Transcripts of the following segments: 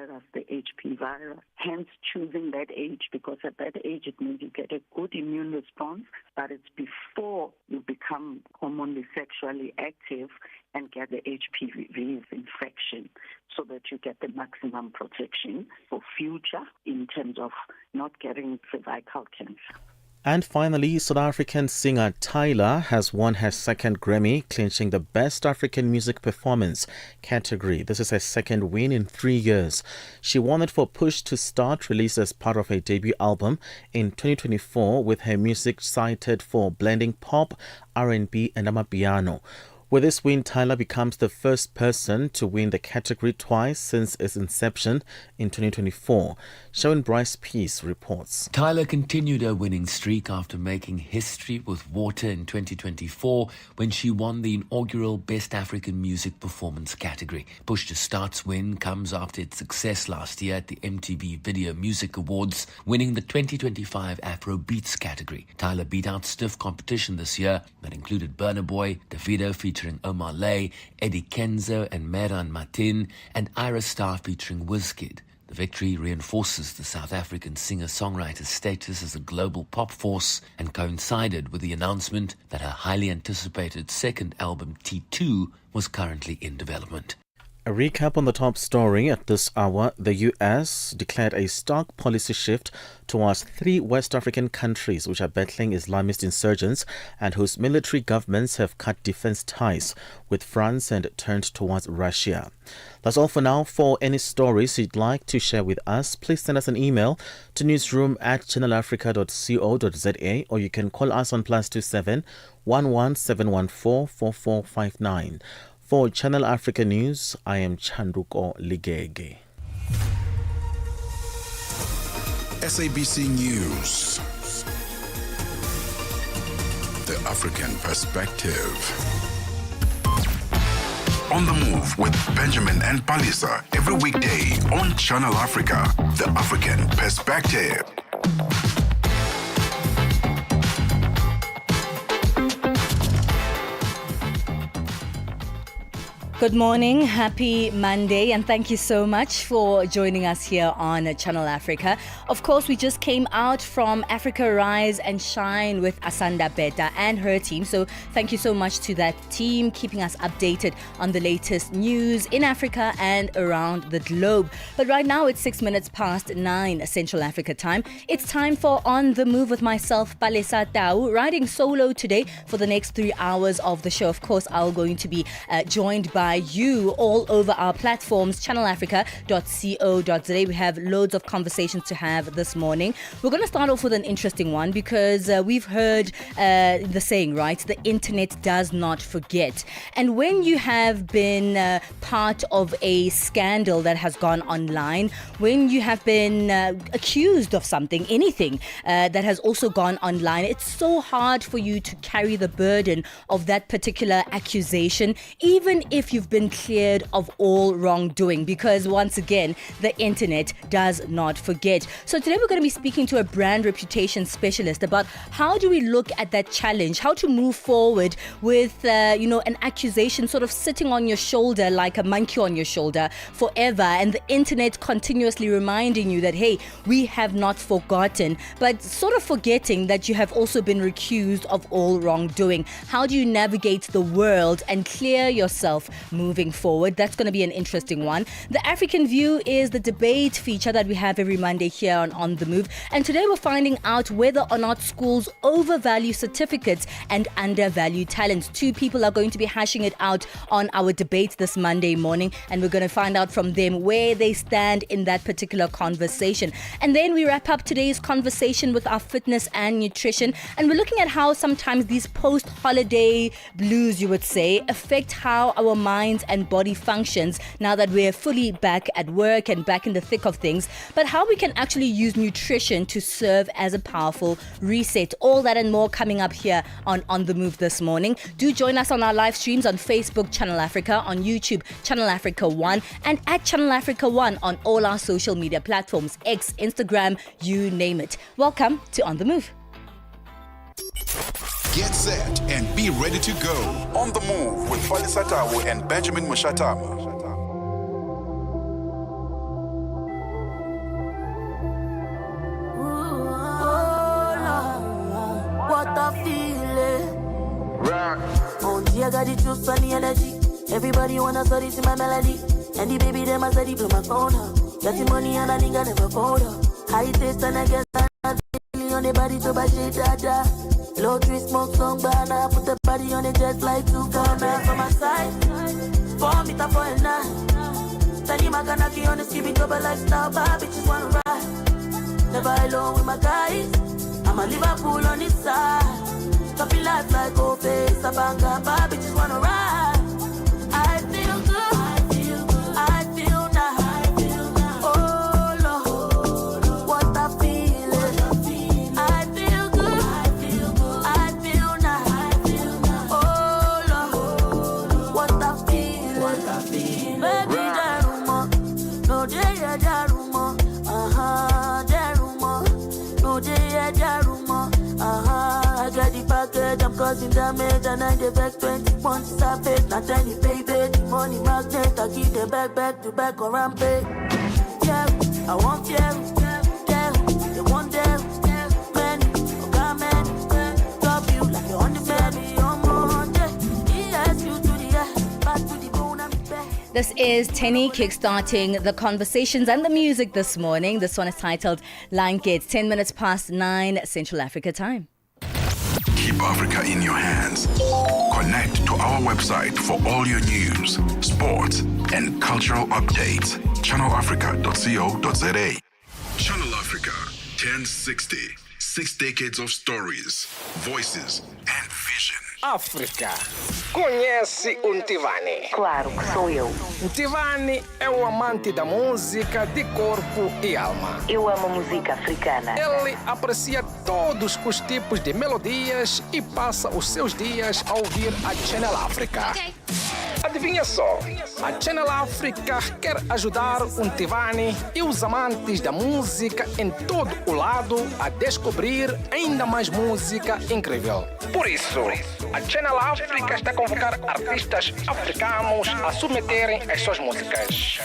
virus, the HP virus. Hence choosing that age, because at that age it means you get a good immune response, but it's before you become hormonally sexually active and get the HPV infection, so that you get the maximum protection for future in terms of not getting cervical cancer. And finally, South African singer Tyla has won her second Grammy, clinching the Best African Music Performance category. This is her second win in 3 years. She won it for Push to Start, released as part of her debut album in 2024, with her music cited for blending pop, R&B and amapiano. With this win, Tyla becomes the first person to win the category twice since its inception in 2024. Sharon Bryce Peace reports. Tyla continued her winning streak after making history with Water in 2024 when she won the inaugural Best African Music Performance category. Push to Start's win comes after its success last year at the MTV Video Music Awards, winning the 2025 Afro Beats category. Tyla beat out stiff competition this year that included Burna Boy, Davido featuring Omar Lay, Eddie Kenzo and Meran Martin, and Ira Star featuring Wizkid. The victory reinforces the South African singer-songwriter's status as a global pop force and coincided with the announcement that her highly anticipated second album, T2, was currently in development. A recap on the top story at this hour. The U.S. declared a stark policy shift towards 3 West African countries which are battling Islamist insurgents and whose military governments have cut defense ties with France and turned towards Russia. That's all for now. For any stories you'd like to share with us, please send us an email to newsroom@channelafrica.co.za, or you can call us on +27 11 714 4459. For Channel Africa News, I am Chanduko Ligege. SABC News. The African Perspective. On the Move with Benjamin and Palesa every weekday on Channel Africa. The African Perspective. Good morning, happy Monday, and thank you so much for joining us here on Channel Africa. Of course, we just came out from Africa Rise and Shine with Asanda Beta and her team, so thank you so much to that team, keeping us updated on the latest news in Africa and around the globe. But right now, it's 6 minutes past 9 Central Africa time. It's time for On the Move with myself, Palesa Tau, riding solo today for the next 3 hours of the show. Of course, I'm going to be joined by you all over our platforms, channelafrica.co.za. We have loads of conversations to have this morning. We're going to start off with an interesting one because we've heard the saying, right? The internet does not forget. And when you have been part of a scandal that has gone online, when you have been accused of something, anything that has also gone online, it's so hard for you to carry the burden of that particular accusation, even if you've been cleared of all wrongdoing, because once again, the internet does not forget. So today we're going to be speaking to a brand reputation specialist about how do we look at that challenge, how to move forward with, an accusation sort of sitting on your shoulder like a monkey on your shoulder forever, and the internet continuously reminding you that, hey, we have not forgotten, but sort of forgetting that you have also been recused of all wrongdoing. How do you navigate the world and clear yourself moving forward? That's going to be an interesting one. The African View is the debate feature that we have every Monday here on The Move. And today we're finding out whether or not schools overvalue certificates and undervalue talents. 2 people are going to be hashing it out on our debate this Monday morning, and we're going to find out from them where they stand in that particular conversation. And then we wrap up today's conversation with our fitness and nutrition, and we're looking at how sometimes these post-holiday blues, you would say, affect how our minds and body functions now that we're fully back at work and back in the thick of things, but how we can actually use nutrition to serve as a powerful reset. All that and more coming up here on The Move this morning. Do join us on our live streams on Facebook, Channel Africa, on YouTube, Channel Africa 1, and at Channel Africa 1 on all our social media platforms, X, Instagram, you name it. Welcome to On The Move. Get set and be ready to go. On the Move with Palesa Tau and Benjamin Mushatama. Everybody choose sunny energy. Everybody wanna study to my melody. And the baby them a study blow my phone up. Getting money and a nigga never fold up. High taste and I guess I'm on the body to buy shit dada. Low tree smoke some banana. Put the body on the jet like 2 corner from my side. 4 meter for a night. Tell him I can knock you on the skipping double lifestyle. Bad bitches wanna ride. Never alone with my guys. I'm a Liverpool on this side. Topping life like face. A banger. Bad bitches wanna ride. I feel good. I feel nice. Oh Lord, what a feeling. I feel good. I feel nice. Oh Lord, what a feeling. Baby, Daruma, no day Daruma. Daruma, no day Daruma. I got the package, I'm causing damage, and I get back 20 points, savage. Not any baby, the money magnet, I give them back to back on rampage. Yeah, I want yeah, they want them, many, okay, top you like you're on the baby, on Monday. Yes, you to the air, back to the bone, I'm back. This is Tenny kickstarting the conversations and the music this morning. This one is titled Blankets, 10 minutes past 9 Central Africa time. Keep Africa in your hands. Connect to our website for all your news, sports, and cultural updates. channelafrica.co.za. Channel Africa 1060. 6 decades of stories, voices, and vision. África. Conhece o Ntivani? Claro que sou eu. Ntivani é o amante da música de corpo e alma. Eu amo música africana. Ele aprecia todos os tipos de melodias e passa os seus dias a ouvir a Channel África. Adivinha só, a Channel África quer ajudar o Ntivani e os amantes da música em todo o lado a descobrir ainda mais música incrível. Por isso, a Channel África está a convocar artistas africanos a submeterem as suas músicas.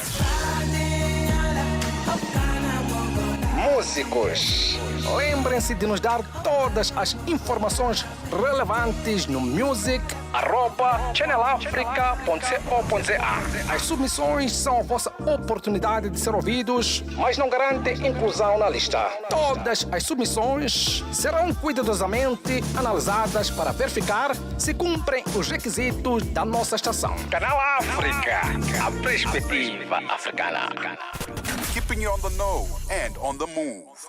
Músicos, lembrem-se de nos dar todas as informações relevantes no music@channelafrica.co.za. As submissões são a vossa oportunidade de ser ouvidos, mas não garantem inclusão na lista. Todas as submissões serão cuidadosamente analisadas para verificar se cumprem os requisitos da nossa estação. Canal África, a perspectiva africana. Keeping you on the know and on the move.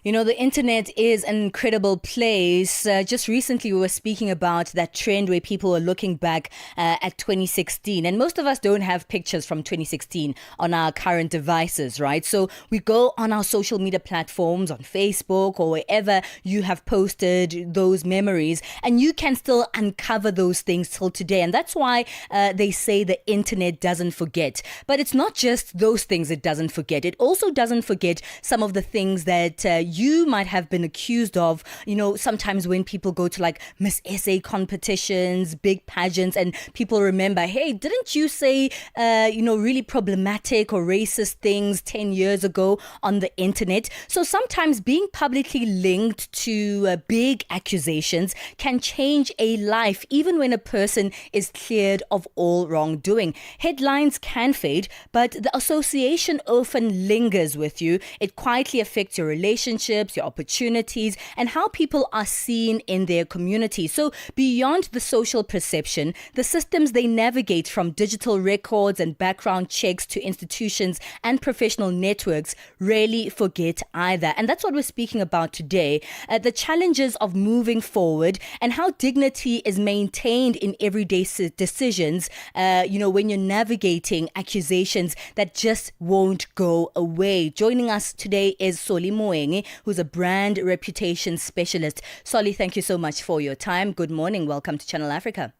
You know, the internet is an incredible place. Just recently, we were speaking about that trend where people are looking back at 2016. And most of us don't have pictures from 2016 on our current devices, right? So we go on our social media platforms, on Facebook or wherever you have posted those memories, and you can still uncover those things till today. And that's why they say the internet doesn't forget. But it's not just those things it doesn't forget. It also doesn't forget some of the things that you might have been accused of. You know, sometimes when people go to like Miss SA competitions, big pageants, and people remember, hey, didn't you say, really problematic or racist things 10 years ago on the internet? So sometimes being publicly linked to big accusations can change a life, even when a person is cleared of all wrongdoing. Headlines can fade, but the association often lingers with you. It quietly affects your relationships, your opportunities, and how people are seen in their community. So beyond the social perception, the systems they navigate, from digital records and background checks to institutions and professional networks, rarely forget either. And that's what we're speaking about today. The challenges of moving forward and how dignity is maintained in everyday decisions, when you're navigating accusations that just won't go away. Joining us today is Soli Moeng, who's a brand reputation specialist. Soli, thank you so much for your time. Good morning. Welcome to Channel Africa.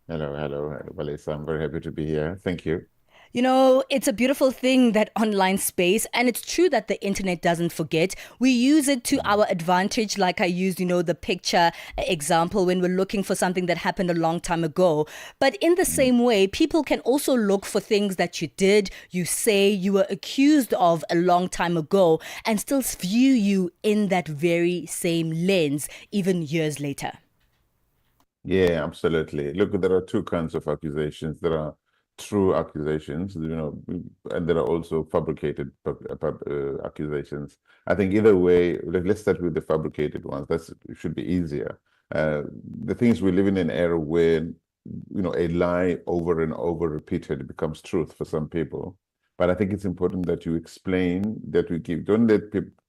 Hello, Palesa. I'm very happy to be here. Thank you. You know, it's a beautiful thing, that online space, and it's true that the internet doesn't forget. We use it to our advantage, like I used, the picture example when we're looking for something that happened a long time ago. But in the same way, people can also look for things that you did, you say, you were accused of a long time ago, and still view you in that very same lens, even years later. Yeah, absolutely. Look, there are two kinds of accusations. There are true accusations, and there are also fabricated accusations. I think either way, let's start with the fabricated ones. It should be easier. Uh, the thing is, we live in an era where, a lie over and over repeated becomes truth for some people. But I think it's important that you explain, that we give, don't let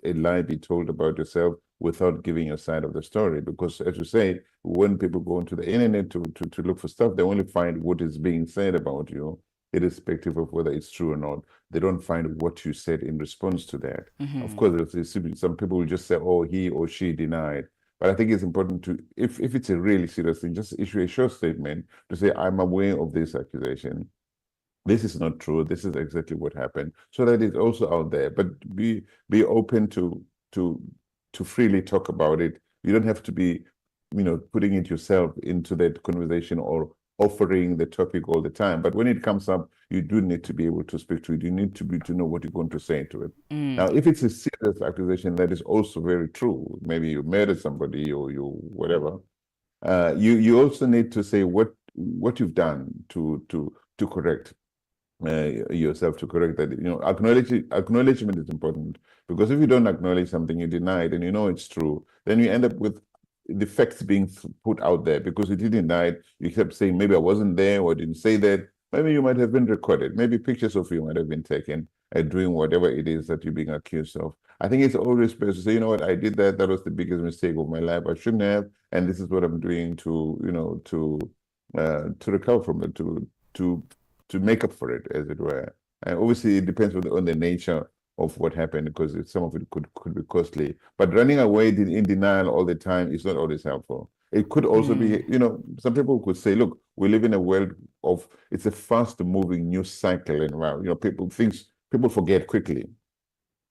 a lie be told about yourself without giving your side of the story. Because as you say, when people go into the internet to look for stuff, they only find what is being said about you, irrespective of whether it's true or not. They don't find what you said in response to that. Of course, some people will just say, oh, he or she denied. But I think it's important to, if it's a really serious thing, just issue a short statement to say, I'm aware of this accusation. This is not true. This is exactly what happened, so that it's also out there. But be open to to freely talk about it. You don't have to be, putting it yourself into that conversation or offering the topic all the time. But when it comes up, you do need to be able to speak to it. You need to know what you're going to say to it. Now, if it's a serious accusation that is also very true, maybe you murdered somebody or you whatever, you also need to say what you've done to correct yourself, to correct that. Acknowledgement is important, because if you don't acknowledge something, you deny it, and you know it's true, then you end up with the facts being put out there because you didn't deny it. You kept saying, maybe I wasn't there or didn't say that. Maybe you might have been recorded. Maybe pictures of you might have been taken doing whatever it is that you're being accused of. I think it's always best to say, you know what, I did that. That was the biggest mistake of my life. I shouldn't have, and this is what I'm doing to recover from it, to make up for it, as it were. And obviously, it depends on the nature of what happened, because some of it could be costly. But running away in denial all the time is not always helpful. It could also be, some people could say, look, we live in a world it's a fast-moving news cycle, and people forget quickly,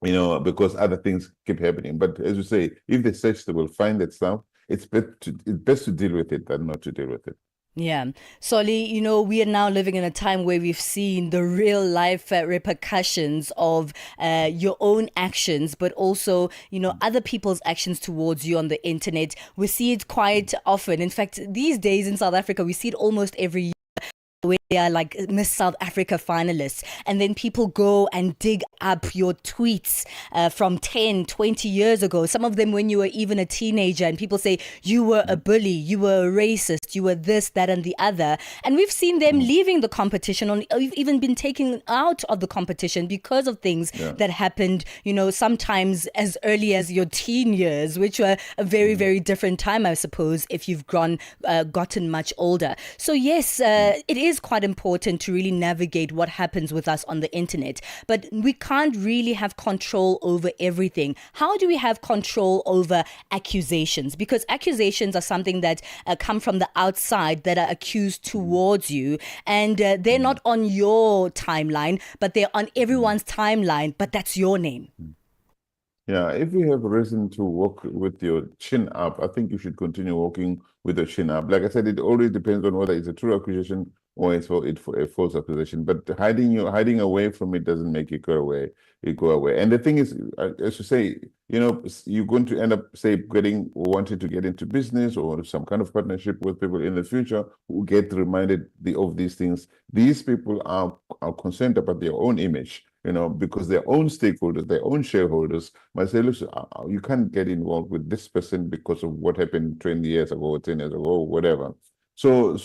because other things keep happening. But as you say, if they search, they will find that stuff. It's best to deal with it than not to deal with it. Yeah. Solly, we are now living in a time where we've seen the real life repercussions of your own actions, but also, other people's actions towards you on the internet. We see it quite often. In fact, these days in South Africa, we see it almost every year, where they are like Miss South Africa finalists, and then people go and dig up your tweets from 10, 20 years ago, some of them when you were even a teenager, and people say you were a bully, you were a racist, you were this, that, and the other. And we've seen them leaving the competition, or even been taken out of the competition because of things that happened, sometimes as early as your teen years, which were a very, very different time, I suppose, if you've gotten much older. So yes, it is quite important to really navigate what happens with us on the internet, but we can't really have control over everything. How do we have control over accusations? Because accusations are something that come from the outside, that are accused towards you, and they're not on your timeline, but they're on everyone's timeline, but that's your name. Yeah, if you have reason to walk with your chin up, I think you should continue walking with your chin up. Like I said, it always depends on whether it's a true accusation or it's a false accusation. But hiding away from it doesn't make it go away. It go away. And the thing is, as you say, you're going to end up, say, wanting to get into business or some kind of partnership with people in the future who get reminded of these things. These people are concerned about their own image, because their own stakeholders, their own shareholders might say, listen, you can't get involved with this person because of what happened 20 years ago, 10 years ago, or whatever. So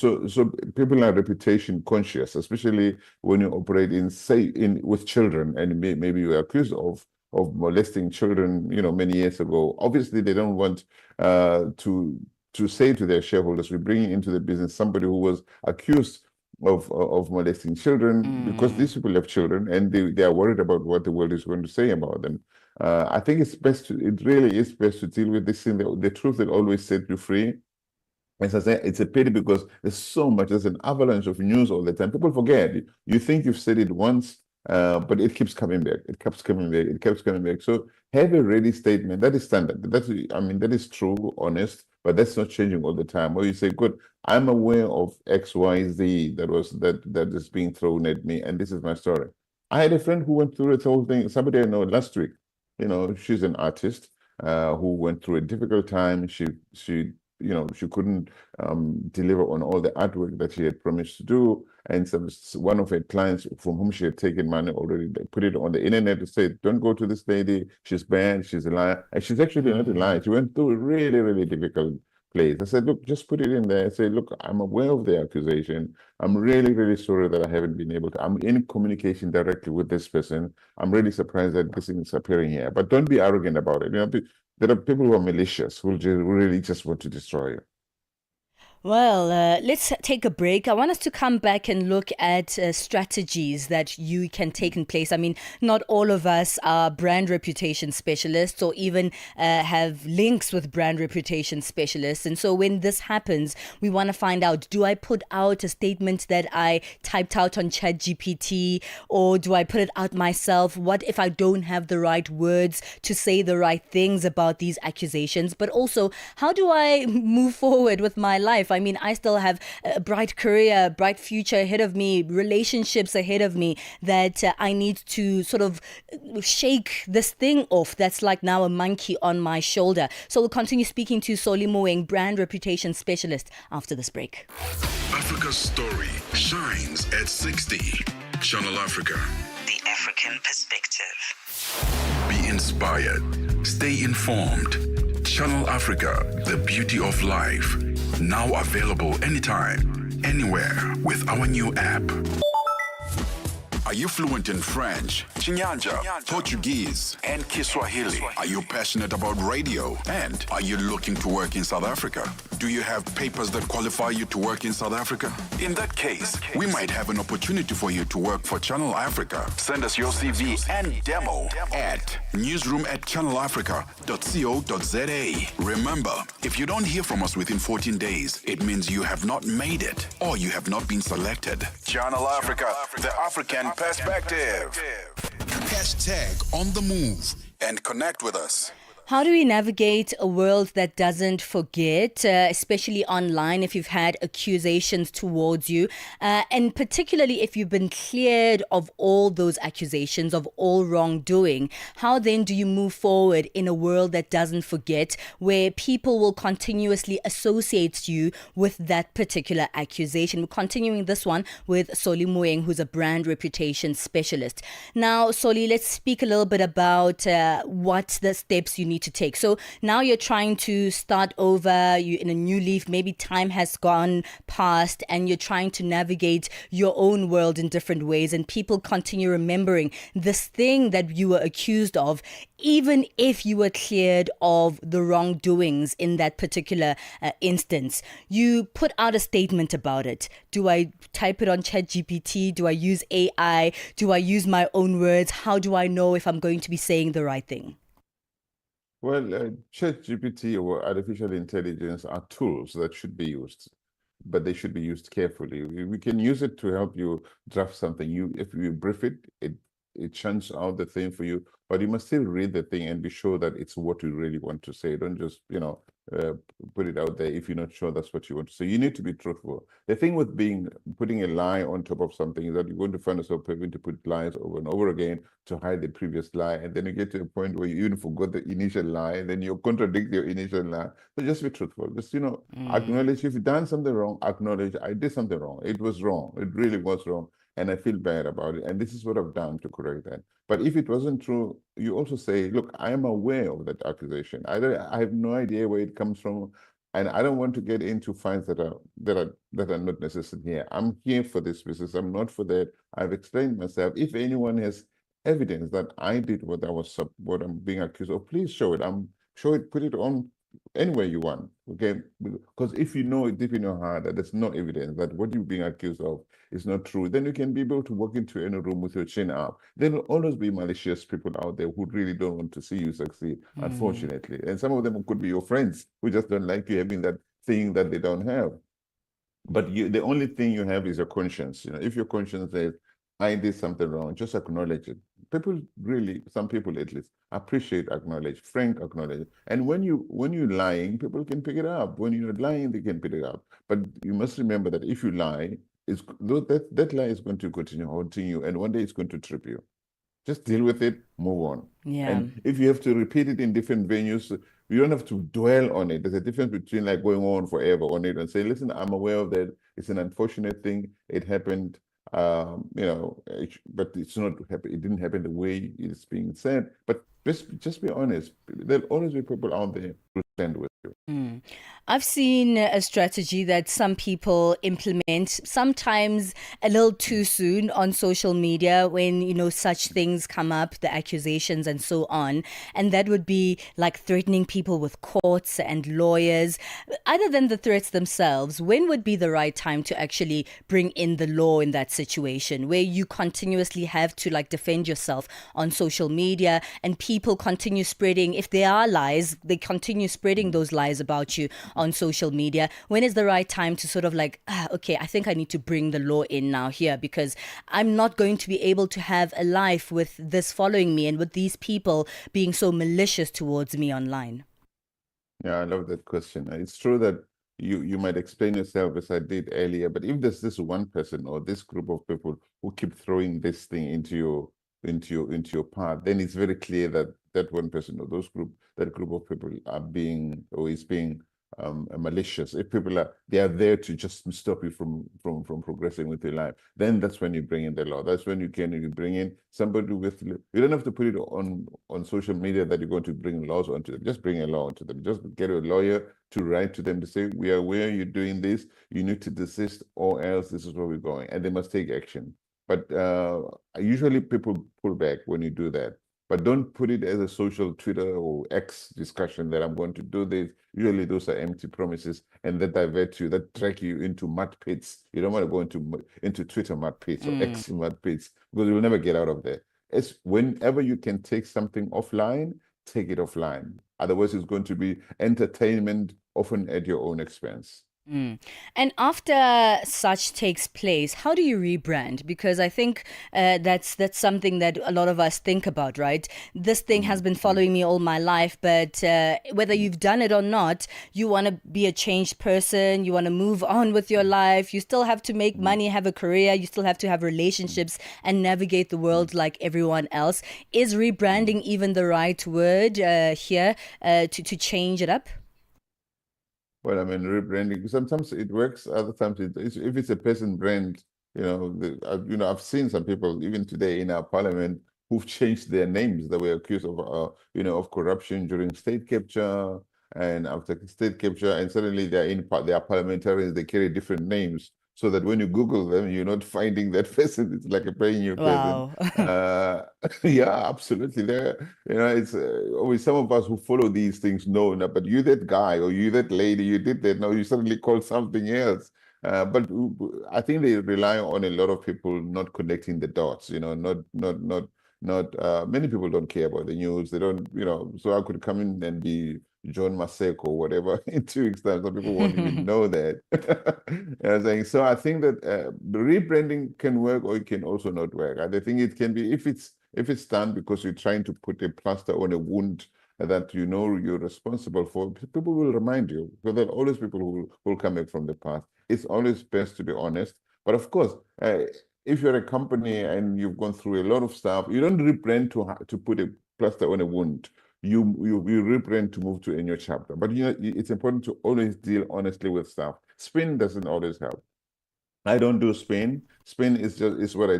people are reputation conscious, especially when you operate with children, and maybe you are accused of molesting children, many years ago. Obviously, they don't want to say to their shareholders, we're bringing into the business somebody who was accused of molesting children, because these people have children, and they are worried about what the world is going to say about them. I think it really is best to deal with this thing, the truth that always set you free. As I say, it's a pity because there's an avalanche of news all the time. People forget. You think you've said it once, but it keeps coming back. It keeps coming back. It keeps coming back. So have a ready statement. That is standard. That is true, honest, but that's not changing all the time. Or you say, good, I'm aware of X, Y, Z that is being thrown at me, and this is my story. I had a friend who went through the whole thing. Somebody I know last week. She's an artist who went through a difficult time. She she couldn't deliver on all the artwork that she had promised to do. And one of her clients from whom she had taken money already, they put it on the internet to say, don't go to this lady, she's banned, she's a liar. And she's actually not a liar. She went through a really, really difficult place. I said, look, just put it in there. I said, look, I'm aware of the accusation. I'm really, really sorry that I haven't been able to. I'm in communication directly with this person. I'm really surprised that this thing is appearing here. But don't be arrogant about it. There are people who are malicious who really just want to destroy you. Well, let's take a break. I want us to come back and look at strategies that you can take in place. I mean, not all of us are brand reputation specialists or even have links with brand reputation specialists. And so when this happens, we want to find out, do I put out a statement that I typed out on ChatGPT, or do I put it out myself? What if I don't have the right words to say the right things about these accusations? But also, how do I move forward with my life? I mean, I still have a bright career, bright future ahead of me, relationships ahead of me that I need to sort of shake this thing off that's like now a monkey on my shoulder. So we'll continue speaking to Soli Moeng, brand reputation specialist, after this break. Africa's story shines at 60. Channel Africa. The African perspective. Be inspired. Stay informed. Channel Africa, the beauty of life. Now available anytime, anywhere with our new app. Are you fluent in French, Chinyanja, Portuguese, and Kiswahili? Are you passionate about radio? And are you looking to work in South Africa? Do you have papers that qualify you to work in South Africa? In that case, we might have an opportunity for you to work for Channel Africa. Send us your CV and demo at newsroom@channelafrica.co.za. Remember, if you don't hear from us within 14 days, it means you have not made it or you have not been selected. Channel Africa, the African perspective. Hashtag on the move and connect with us. How do we navigate a world that doesn't forget, especially online, if you've had accusations towards you, and particularly if you've been cleared of all those accusations, of all wrongdoing? How then do you move forward in a world that doesn't forget, where people will continuously associate you with that particular accusation? We're continuing this one with Soli Moeng, who's a brand reputation specialist. Now, Soli, let's speak a little bit about what the steps you need to take. So now you're trying to start over, you're in a new leaf, maybe time has gone past and you're trying to navigate your own world in different ways, and people continue remembering this thing that you were accused of, even if you were cleared of the wrongdoings in that particular instance. You put out a statement about it. Do I type it on ChatGPT? Do I use AI? Do I use my own words? How do I know if I'm going to be saying the right thing? Well, ChatGPT or artificial intelligence are tools that should be used, but they should be used carefully. We can use it to help you draft something. If you brief it, it churns out the thing for you, but you must still read the thing and be sure that it's what you really want to say. Don't just, put it out there if you're not sure that's what you want to say. You need to be truthful. The thing with putting a lie on top of something is that you're going to find yourself having to put lies over and over again to hide the previous lie, and then you get to a point where you even forgot the initial lie, and then you contradict your initial lie. So just be truthful. Just acknowledge if you've done something wrong. Acknowledge I did something wrong. It was wrong. It really was wrong, and I feel bad about it. And this is what I've done to correct that. But if it wasn't true, you also say, look, I am aware of that accusation. I have no idea where it comes from, and I don't want to get into fights that are not necessary here. I'm here for this business. I'm not for that. I've explained myself. If anyone has evidence that I did what I'm being accused of, please show it. Put it on anywhere you want, okay? Because if you know deep in your heart that there's no evidence that what you're being accused of is not true, then you can be able to walk into any room with your chin up. There will always be malicious people out there who really don't want to see you succeed, unfortunately. And some of them could be your friends who just don't like you having that thing that they don't have. But the only thing you have is your conscience. If your conscience says, I did something wrong, just acknowledge it. Some people at least, frank acknowledge. And when you're lying, people can pick it up. When you're not lying, they can pick it up. But you must remember that if you lie, that lie is going to continue haunting you, and one day it's going to trip you. Just deal with it, move on. Yeah. And if you have to repeat it in different venues, you don't have to dwell on it. There's a difference between like going on forever on it and say, listen, I'm aware of that. It's an unfortunate thing. It happened. But it's not happen. It didn't happen the way it's being said. But just be honest. There'll always be people out there who stand with you. Mm. I've seen a strategy that some people implement, sometimes a little too soon on social media when, such things come up, the accusations and so on. And that would be like threatening people with courts and lawyers. Other than the threats themselves, when would be the right time to actually bring in the law in that situation where you continuously have to like defend yourself on social media and people continue spreading, if there are lies, they continue spreading those lies about you on social media? When is the right time to sort of like, okay, I think I need to bring the law in now here because I'm not going to be able to have a life with this following me and with these people being so malicious towards me online? Yeah, I love that question. It's true that you might explain yourself as I did earlier, but if there's this one person or this group of people who keep throwing this thing into your path, then it's very clear that that one person or that group of people are being or is being malicious. If people they are there to just stop you from progressing with your life, then that's when you bring in the law. That's when you bring in somebody with. You don't have to put it on social media that you're going to bring laws onto them. Just bring a law onto them. Just get a lawyer to write to them to say, we are aware you're doing this. You need to desist, or else this is where we're going, and they must take action. But usually people pull back when you do that. But don't put it as a social Twitter or X discussion that I'm going to do this. Usually those are empty promises and that divert you, that drag you into mud pits. You don't want to go into Twitter mud pits or X mud pits because you'll never get out of there. It's whenever you can take something offline, take it offline. Otherwise, it's going to be entertainment, often at your own expense. And after such takes place, how do you rebrand? Because I think that's something that a lot of us think about, right? This thing has been following me all my life, but whether you've done it or not, you want to be a changed person. You want to move on with your life. You still have to make money, have a career. You still have to have relationships and navigate the world like everyone else. Is rebranding even the right word here to change it up? Well, I mean, rebranding, sometimes it works, other times if it's a person brand, I've seen some people, even today in our parliament, who've changed their names that were accused of corruption during state capture and after state capture, and suddenly they are parliamentarians, they carry different names. So that when you Google them, you're not finding that person. It's like a brand new person. Wow. Yeah, absolutely. It's always some of us who follow these things know, but you that guy or you that lady, you did that. No, you suddenly called something else. But I think they rely on a lot of people not connecting the dots. Not many people don't care about the news. They don't, so I could come in and be John Maseko or whatever in 2 weeks' time. Some people won't even know that. I'm saying, so I think that rebranding can work or it can also not work. I think it can be if it's done because you're trying to put a plaster on a wound that you're responsible for. People will remind you because there are always people who will come back from the past. It's always best to be honest. But of course, if you're a company and you've gone through a lot of stuff, you don't rebrand to put a plaster on a wound. You rebrand to move to a new chapter. But it's important to always deal honestly with stuff. Spin doesn't always help. I don't do spin. Spin is what I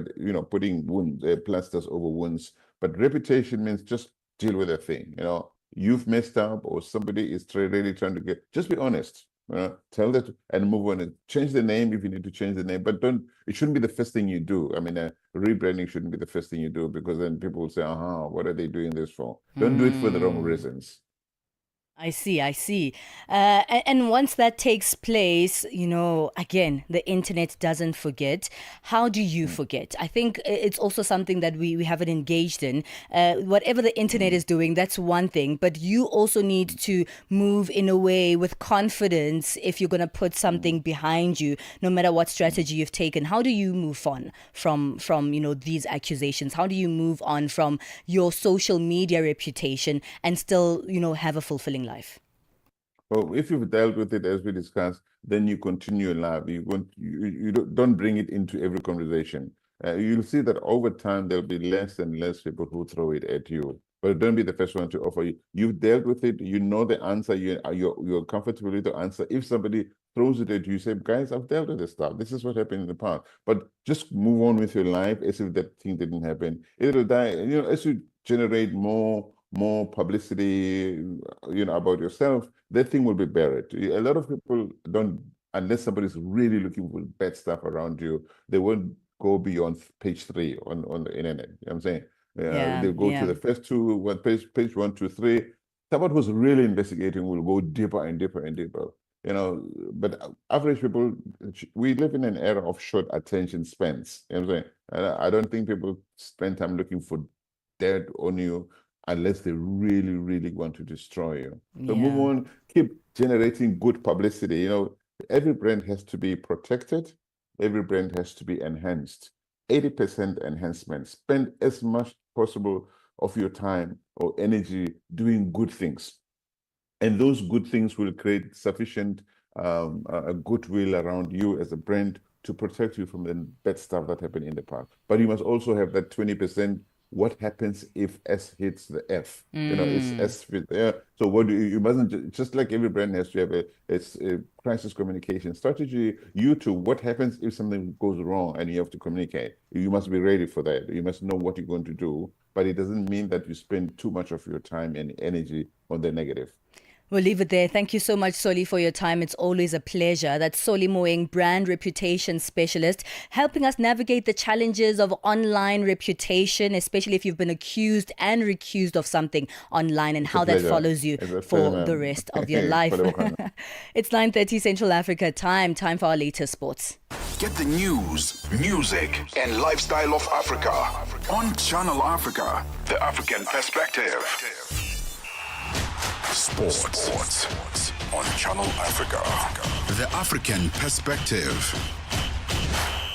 putting plasters over wounds. But reputation means just deal with a thing. You've messed up, or somebody is really trying to just be honest. Tell that and move on and change the name if you need to change the name, but it shouldn't be the first thing you do. I mean, rebranding shouldn't be the first thing you do because then people will say, what are they doing this for? Don't do it for the wrong reasons. I see. And once that takes place, again, the internet doesn't forget. How do you forget? I think it's also something that we haven't engaged in. Whatever the internet is doing, that's one thing. But you also need to move in a way with confidence if you're going to put something behind you, no matter what strategy you've taken. How do you move on from these accusations? How do you move on from your social media reputation and still, have a fulfilling life? Well, if you've dealt with it as we discussed, then you continue your life. You don't bring it into every conversation. You'll see that over time there'll be less and less people who throw it at you. but don't be the first one to offer you. You've dealt with it. You know the answer. You're comfortable with the answer. If somebody throws it at you, say, guys, I've dealt with this stuff. This is what happened in the past. But just move on with your life as if that thing didn't happen. It'll die. As you generate more publicity, about yourself, that thing will be buried. A lot of people don't, unless somebody's really looking for bad stuff around you, they won't go beyond page 3 on the internet. You know what I'm saying? They'll go to the first two, page 1, 2, 3. Someone who's really investigating will go deeper and deeper and deeper. But average people, we live in an era of short attention spans. You know what I'm saying? I don't think people spend time looking for dirt on you unless they really, really want to destroy you. So move on, keep generating good publicity. Every brand has to be protected. Every brand has to be enhanced. 80% enhancement. Spend as much possible of your time or energy doing good things. And those good things will create sufficient goodwill around you as a brand to protect you from the bad stuff that happened in the past. But you must also have that 20%. What happens if S hits the F? It's S with So what you mustn't, just like every brand has to have a crisis communication strategy. You too, what happens if something goes wrong and you have to communicate? You must be ready for that. You must know what you're going to do, but it doesn't mean that you spend too much of your time and energy on the negative. We'll leave it there. Thank you so much, Soli, for your time. It's always a pleasure. That's Soli Moeng, brand reputation specialist, helping us navigate the challenges of online reputation, especially if you've been accused and recused of something online and how that follows you for the rest of your life. It's 9:30 Central Africa time. Time for our latest sports. Get the news, music, and lifestyle of Africa on Channel Africa, the African perspective. Sports on Channel Africa, the African perspective.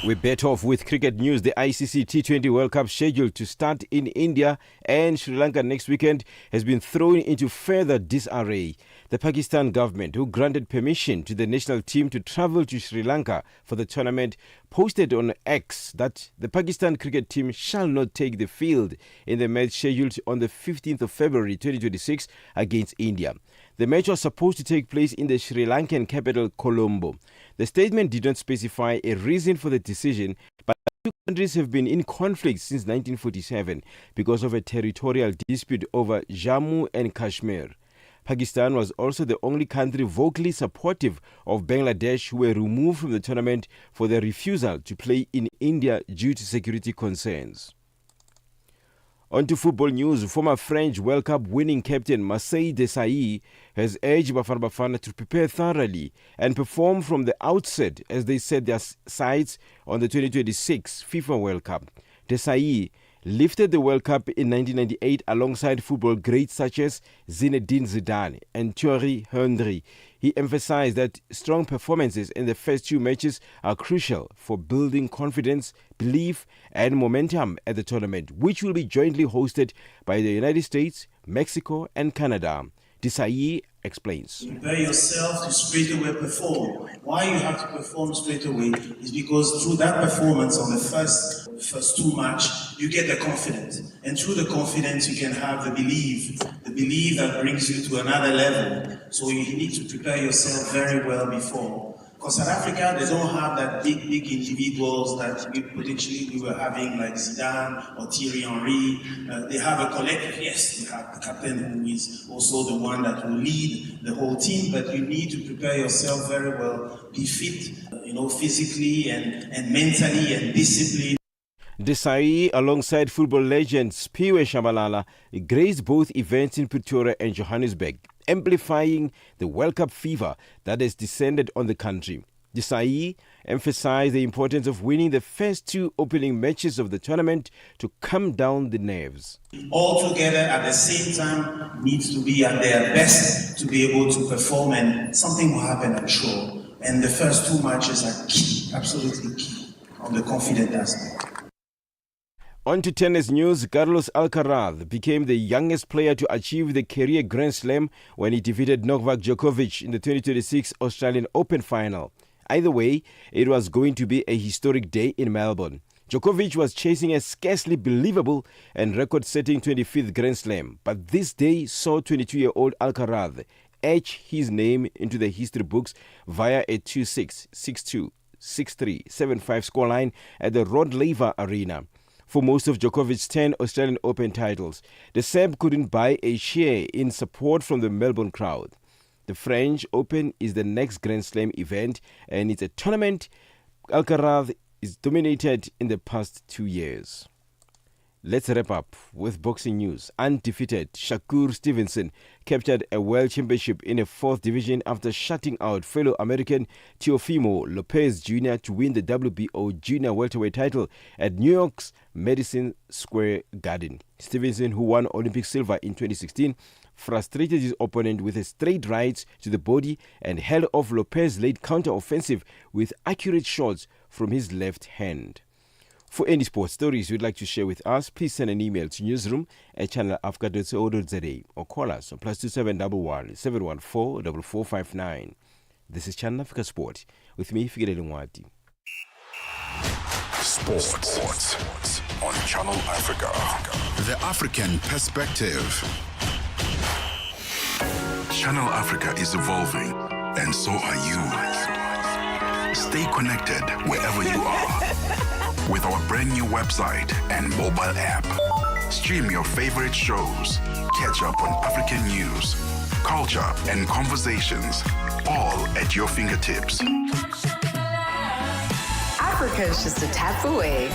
We bet off with cricket news. The ICC T20 World Cup scheduled to start in India and Sri Lanka next weekend has been thrown into further disarray. The Pakistan government, who granted permission to the national team to travel to Sri Lanka for the tournament, posted on X that the Pakistan cricket team shall not take the field in the match scheduled on the 15th of February 2026 against India. The match was supposed to take place in the Sri Lankan capital, Colombo. The statement did not specify a reason for the decision, but the two countries have been in conflict since 1947 because of a territorial dispute over Jammu and Kashmir. Pakistan was also the only country vocally supportive of Bangladesh, who were removed from the tournament for their refusal to play in India due to security concerns. On to football news. Former French World Cup winning captain Marseille Desailly has urged Bafana Bafana to prepare thoroughly and perform from the outset as they set their sights on the 2026 FIFA World Cup. Desailly lifted the World Cup in 1998 alongside football greats such as Zinedine Zidane and Thierry Henry. He emphasized that strong performances in the first two matches are crucial for building confidence, belief and momentum at the tournament, which will be jointly hosted by the United States, Mexico and Canada. Desailly explains. Prepare yourself to straight away perform. Why you have to perform straight away is because through that performance on the first two match, you get the confidence. And through the confidence, you can have the belief that brings you to another level. So you need to prepare yourself very well before. Because South Africa, they don't have that big individuals that we were having, like Zidane or Thierry Henry. They have a collective, yes, they have the captain who is also the one that will lead the whole team, but you need to prepare yourself very well, be fit, physically and mentally and disciplined. Desailly, alongside football legend Spiwe Shabalala, graced both events in Pretoria and Johannesburg, amplifying the World Cup fever that has descended on the country. Desailly emphasized the importance of winning the first two opening matches of the tournament to calm down the nerves. All together at the same time needs to be at their best to be able to perform, and something will happen, I'm sure. And the first two matches are key, absolutely key, on the confident aspect. On to tennis news. Carlos Alcaraz became the youngest player to achieve the career Grand Slam when he defeated Novak Djokovic in the 2026 Australian Open final. Either way, it was going to be a historic day in Melbourne. Djokovic was chasing a scarcely believable and record-setting 25th Grand Slam, but this day saw 22-year-old Alcaraz etch his name into the history books via a 2-6, 6-2, 6-3, 7-5 scoreline at the Rod Laver Arena. For most of Djokovic's 10 Australian Open titles, the Serb couldn't buy a share in support from the Melbourne crowd. The French Open is the next Grand Slam event, and it's a tournament Alcaraz is dominated in the past 2 years. Let's wrap up with boxing news. Undefeated Shakur Stevenson captured a world championship in a 4th division after shutting out fellow American Teofimo Lopez Jr. to win the WBO junior welterweight title at New York's Madison Square Garden. Stevenson, who won Olympic silver in 2016, frustrated his opponent with a straight right to the body and held off Lopez's late counter-offensive with accurate shots from his left hand. For any sports stories you'd like to share with us, please send an email to newsroom@channelafrica.co.za or call us on +2711 714 4459. This is Channel Africa Sport with me, Fikile Ngwati. Sports on Channel Africa. The African perspective. Channel Africa is evolving, and so are you. Stay connected wherever you are with our brand new website and mobile app. Stream your favorite shows, catch up on African news, culture, and conversations, all at your fingertips. Africa is just a tap away.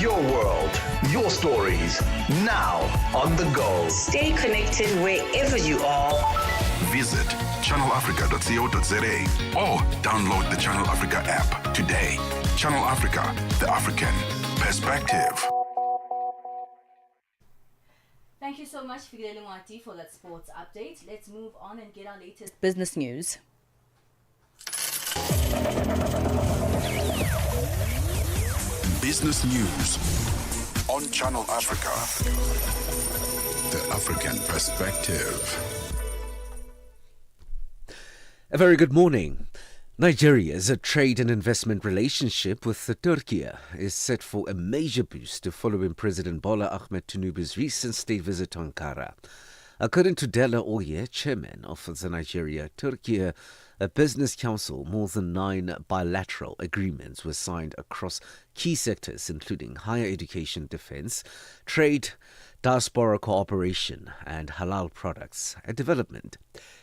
Your world, your stories, now on the go. Stay connected wherever you are. Visit channelafrica.co.za or download the Channel Africa app today. Channel Africa, the African perspective. Thank you so much, Fikile Ngwati, for that sports update. Let's move on and get our latest business news. Business news on Channel Africa, the African perspective. A very good morning. Nigeria's trade and investment relationship with Turkey is set for a major boost following President Bola Ahmed Tinubu's recent state visit to Ankara. According to Dela Oye, chairman of the Nigeria-Turkey Business Council, more than 9 bilateral agreements were signed across key sectors including higher education, defense, trade, diaspora cooperation and halal products, a development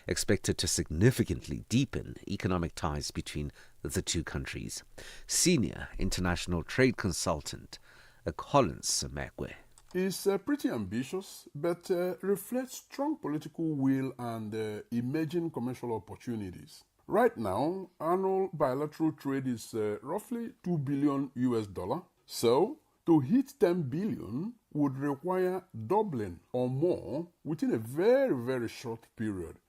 expected to significantly deepen economic ties between the two countries. Senior international trade consultant Collins Makwe. It's pretty ambitious, but reflects strong political will and emerging commercial opportunities. Right now, annual bilateral trade is roughly $2 billion. So, to hit 10 billion would require doubling or more within a very, very short period.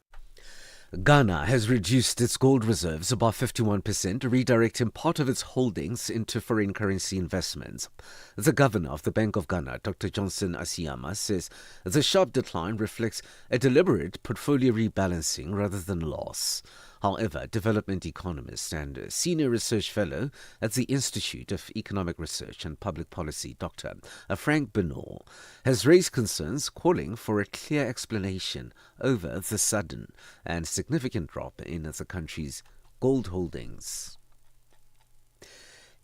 Ghana has reduced its gold reserves by 51%, redirecting part of its holdings into foreign currency investments. The governor of the Bank of Ghana, Dr. Johnson Asiyama, says the sharp decline reflects a deliberate portfolio rebalancing rather than loss. However, development economist and senior research fellow at the Institute of Economic Research and Public Policy, Dr. Frank Benoit, has raised concerns calling for a clear explanation over the sudden and significant drop in the country's gold holdings.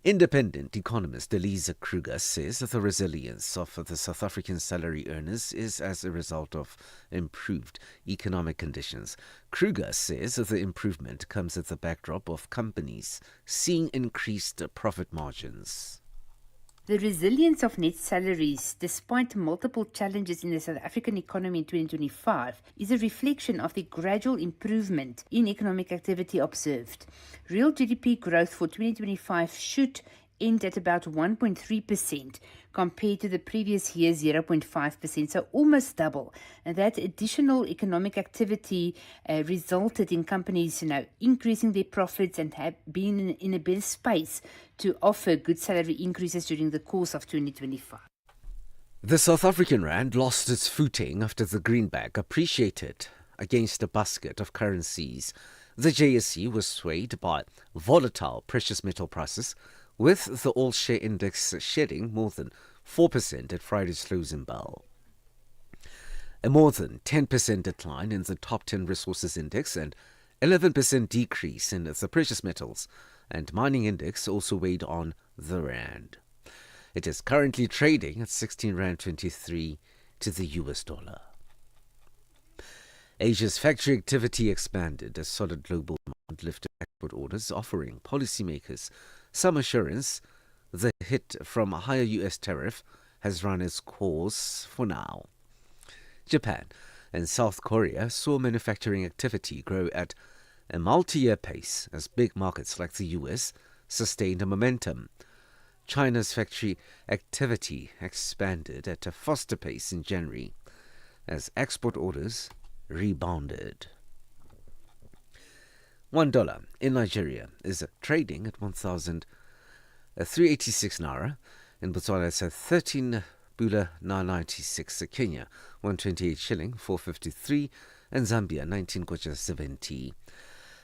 Independent economist Elisa Kruger says that the resilience of the South African salary earners is as a result of improved economic conditions. Kruger says that the improvement comes at the backdrop of companies seeing increased profit margins. The resilience of net salaries, despite multiple challenges in the South African economy in 2025, is a reflection of the gradual improvement in economic activity observed. Real GDP growth for 2025 should end at about 1.3% compared to the previous year's 0.5%, so almost double. And that additional economic activity resulted in companies increasing their profits and have been in a better space to offer good salary increases during the course of 2025. The South African rand lost its footing after the greenback appreciated against a basket of currencies. The JSE was swayed by volatile precious metal prices, with the all-share index shedding more than 4% at Friday's close in Bell. A more than 10% decline in the top 10 resources index and 11% decrease in the precious metals and mining index also weighed on the rand. It is currently trading at 16 Rand 23 to the US dollar. Asia's factory activity expanded as solid global demand lifted export orders, offering policymakers some assurance the hit from a higher US tariff has run its course for now. Japan and South Korea saw manufacturing activity grow at a multi-year pace as big markets like the US sustained a momentum. China's factory activity expanded at a faster pace in January as export orders rebounded. $1 in Nigeria is trading at 1,386 naira. In Botswana, it's at 13 Bula 996. Kenya, 128 shilling 453, and Zambia 19 kwacha 70.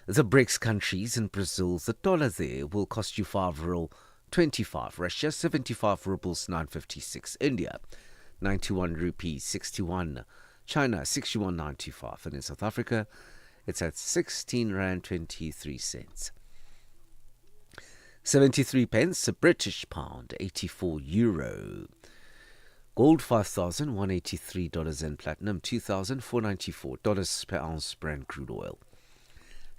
The BRICS countries in Brazil, the dollar there will cost you 5.25. Russia 75 rubles 956. India 91 rupees 61. China 61.95, and in South Africa it's at 16 Rand 23 cents. 73 pence a British pound, 84 euro. Gold $5,183 and platinum $2,494 per ounce Brent crude oil.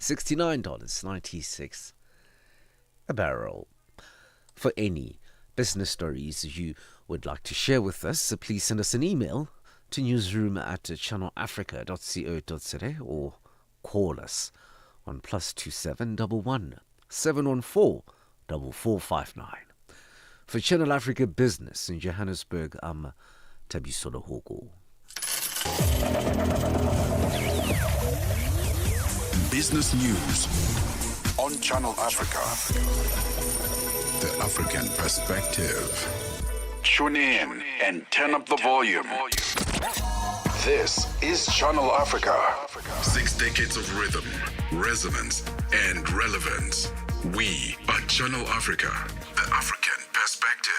$69.96 a barrel. For any business stories you would like to share with us, please send us an email to newsroom@channelafrica.co.za or call us on +27 11 714 4459. For Channel Africa Business in Johannesburg, I'm Tabisola Hogo. Business news on Channel Africa. The African perspective. Tune in and turn up the volume. This is Channel Africa. 6 decades of rhythm, resonance, and relevance. We are Channel Africa, the African perspective.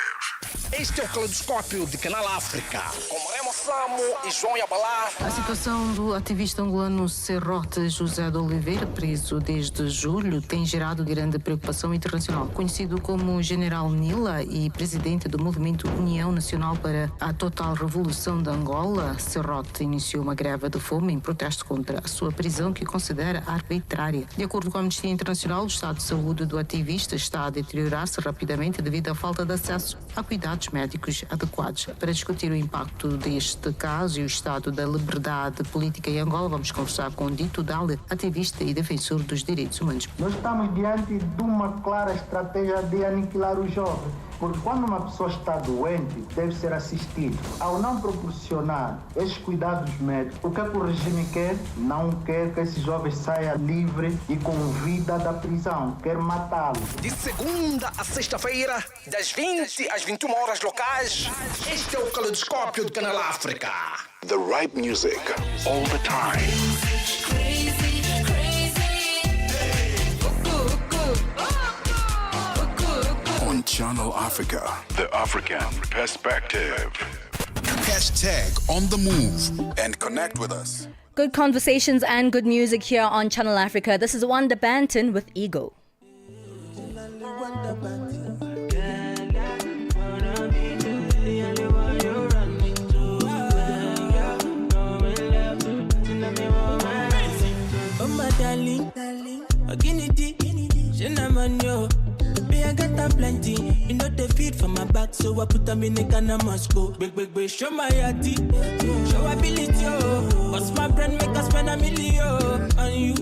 Este é o Caleidoscópio de Canal África, com Remo Samo e João Yabalá. A situação do ativista angolano Serrote José de Oliveira, preso desde julho, tem gerado grande preocupação internacional. Conhecido como General Nila e presidente do movimento União Nacional para a Total Revolução de Angola, Serrote iniciou uma greve de fome em protesto contra a sua prisão, que considera arbitrária. De acordo com a Amnistia Internacional, o estado de saúde do ativista está a deteriorar-se rapidamente devido à falta de acesso a cuidados médicos adequados. Para discutir o impacto deste caso e o estado da liberdade política em Angola, vamos conversar com Dito Dale, ativista e defensor dos direitos humanos. Nós estamos diante de uma clara estratégia de aniquilar o jovem, porque quando uma pessoa está doente, deve ser assistida. Ao não proporcionar esses cuidados médicos, o que é que o regime quer? Não quer que esse jovem saia livre e com vida da prisão, quer matá-lo. De segunda a sexta-feira, das 20 às 21 horas locais, este é o Caleidoscópio do Canal África. The right music, all the time. On Channel Africa, the African perspective. Hashtag on the move and connect with us. Good conversations and good music here on Channel Africa. This is Wanda Banton with Ego. I got them plenty, you know they feed for my back, so I put them in a Ghana Moscow. Big, show my yati, show ability, oh. Cause my brand make us spend $1 million on you.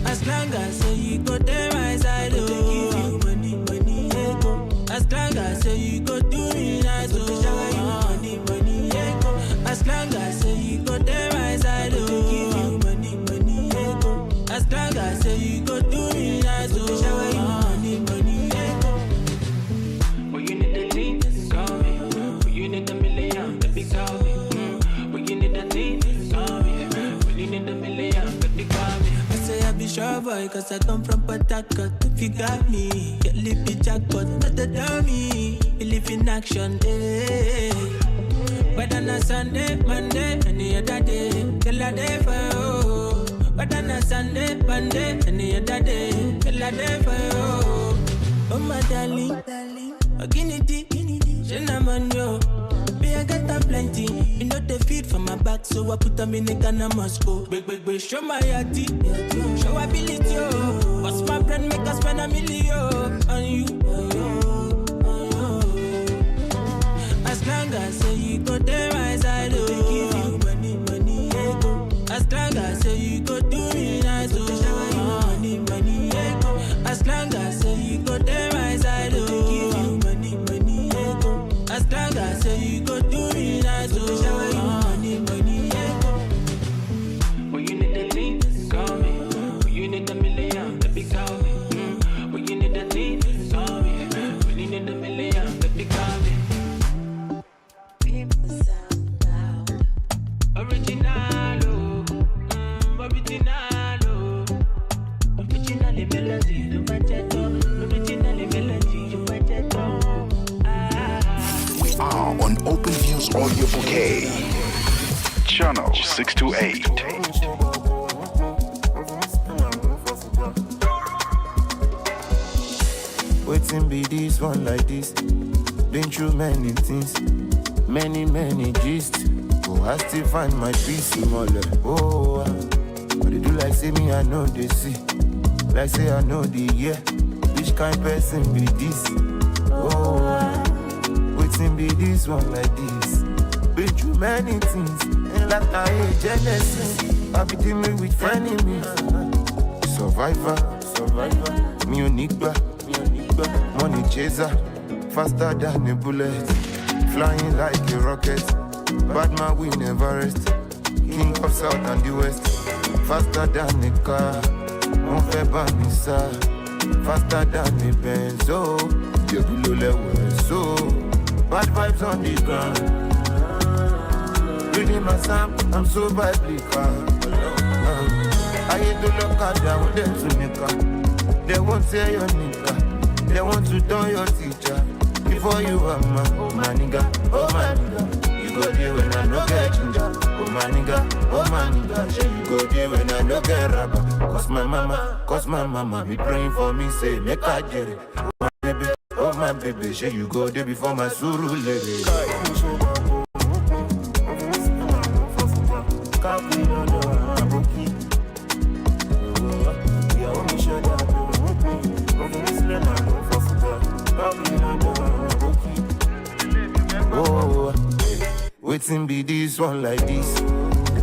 As long as you go there, my side, oh. Give you money, yeah, go. As long as you go do me nice, oh. Shower you money, yeah, go. As long as you go there, my side, oh. Give you money, yeah, go. As long as you go do me nice, oh. Shower you money, yeah, go. When you need the lean, call me. When you need the million, baby, call me. When you need the lean, call me. When you need the million, baby, call me. I say I be sure boy, cause I come from Port Harcourt. If you got me, get lippy jackpot. Not the dummy, believe in action, eh. But on a Sunday, Monday, any other day, till a day for you. But on a Sunday, Monday, any other day, till a day for you. Oh my darling, oh guinea, shenaman yo. Me I got a plenty, you know the feed for my back, so I put them in the Ghana Moscow. Big, show my yati, show ability, oh. What's my friend make us spend $1 million on you, As long as say you go there my side, oh. Give you money, ego. As long as say you go do me nice, oh. Money, ego. As long as say you go there my side, oh. Give you money, ego. As long as say you go do me nice, oh. Money, ego. When you need the thing, call me. When you need $1 million, baby, call me. When you need the thing, call me. When you need $1 million, baby, call me. We are on Open Views Audio Bouquet, Channel 628. Waiting be this one like this. Been through many things, many gist. Oh, I still find my peace in all that. Oh, but they do like say me, I know they see. Like say I know the year. Which kind person be this? Oh, waiting be this one like this. Been through many things, and like I hate Genesis. I be dealing with enemies. Survivor, me unique, money chaser, faster than a bullet, flying like a rocket. Bad man we never rest. King of South and the West, faster than a car. Mon fait banissa, faster than a benzo. You below level so. Bad vibes on the ground. Reading my psalm, I'm so biblical. I hate to look at them with them to nigga. They won't say your nigga. They want to turn your teacher. Before you are my nigga, oh my nigga. You go there when I no get ginger. Oh my nigga, say you go there when I no get rubber. Cause my mama be praying for me, say make I get it. Oh my baby, say you go there before my suru lady. Oh, waiting be this one like this.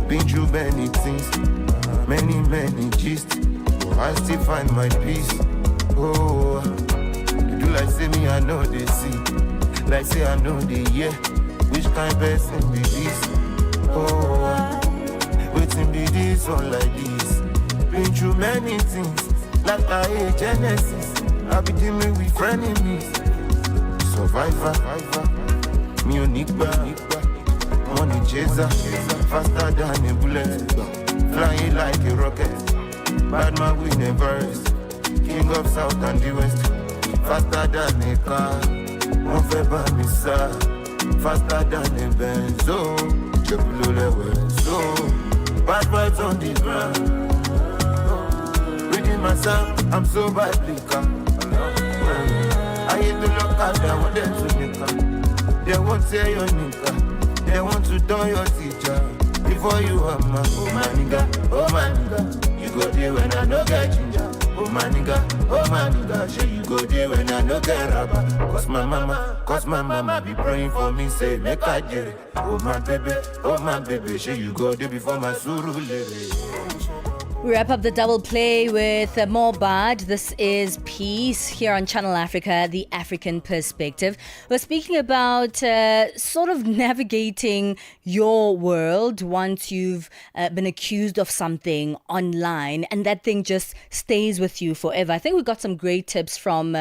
Been through many things, many gist. Oh, I still find my peace. Oh, you do like say me, I know they see. Like say I know the year. Which kind person be this? Oh, waiting be this one like this. Been through many things, like I hate Genesis. I be dealing with frenemies. Survivor, me unique, money chaser, faster than a bullet, flying like a rocket. Bad man we never rest. King of South and the West, faster than a car. Mon fait banissa, faster than a benzo. Je below level so. Bad vibes on the ground. Reading my psalm, I'm so biblical. I hate to look at them with them to nigga. They won't say your nigga. They want to turn your teacher. Before you are my nigga, you go there when I no get ginger. Oh my nigga, say you go there when I no get rubber. Cause my mama be praying for me, say make I get it. Oh my baby, say you go there before my suru lady. We wrap up the double play with Mobad. This is Peace here on Channel Africa, the African perspective. We're speaking about sort of navigating your world once you've been accused of something online and that thing just stays with you forever. I think we got some great tips from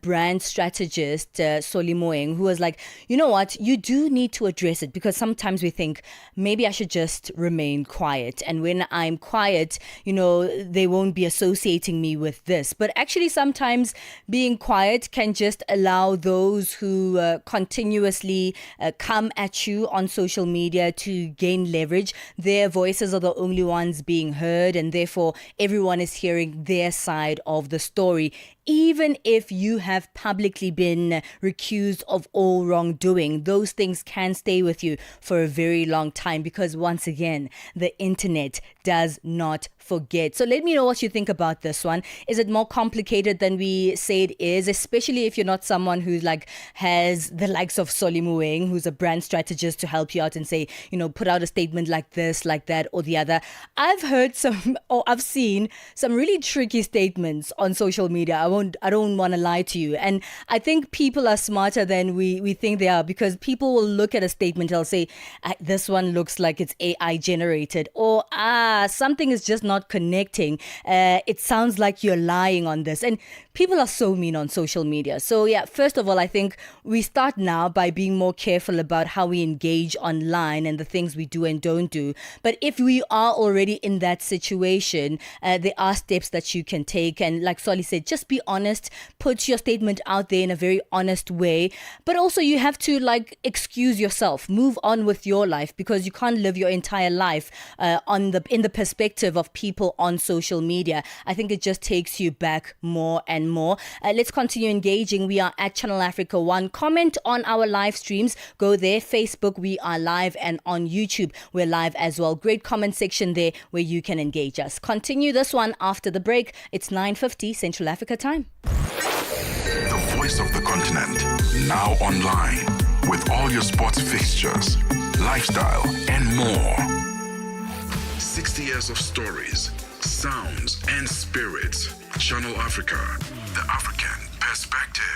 brand strategist Soli Moeng, who was like, you know what, you do need to address it because sometimes we think maybe I should just remain quiet. And when I'm quiet, they won't be associating me with this. But actually, sometimes being quiet can just allow those who continuously come at you on social media to gain leverage. Their voices are the only ones being heard, and therefore everyone is hearing their side of the story. Even if you have publicly been recused of all wrongdoing, those things can stay with you for a very long time, because once again, the internet does not forget. So let me know what you think about this one. Is it more complicated than we say it is, especially if you're not someone who has the likes of Solly Mueng, who's a brand strategist, to help you out and say, put out a statement like this, like that, or the other. I've heard I've seen some really tricky statements on social media. I don't want to lie to you. And I think people are smarter than we think they are, because people will look at a statement, they'll say, this one looks like it's AI generated, or something is just not connecting. It sounds like you're lying on this. And people are so mean on social media. So yeah, first of all, I think we start now by being more careful about how we engage online and the things we do and don't do. But if we are already in that situation, there are steps that you can take. And like Solly said, just be honest, put your statement out there in a very honest way. But also you have to excuse yourself, move on with your life, because you can't live your entire life in the perspective of people on social media. I think it just takes you back more and more. Let's continue engaging. We are at Channel Africa 1. Comment on our live streams. Go there. Facebook, we are live, and on YouTube, we're live as well. Great comment section there where you can engage us. Continue this one after the break. It's 9:50 Central Africa time. The voice of the continent, now online, with all your sports fixtures, lifestyle, and more. 60 years of stories, sounds, and spirits. Channel Africa, the African perspective.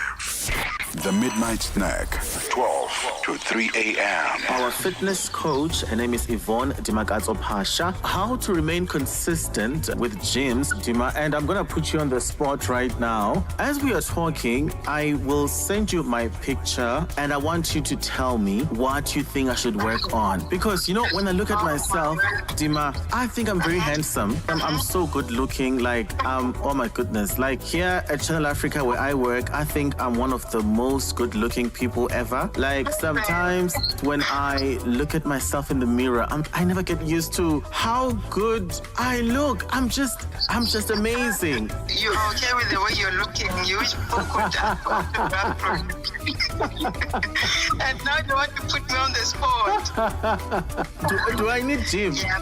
The Midnight Snack, 12 to 3 a.m. Our fitness coach, her name is Yvonne Dimakazo Pasha. How to remain consistent with gyms, Dima, and I'm going to put you on the spot right now. As we are talking, I will send you my picture, and I want you to tell me what you think I should work on. Because, when I look at myself, Dima, I think I'm very handsome. I'm so good looking, oh my goodness. Here at Channel Africa where I work, I think I'm one of the most good-looking people ever. Sometimes when I look at myself in the mirror, I never get used to how good I look. I'm just amazing. You're okay with the way you're looking. You wish people could and now you want to put me on the spot. Do I need gym? Yeah.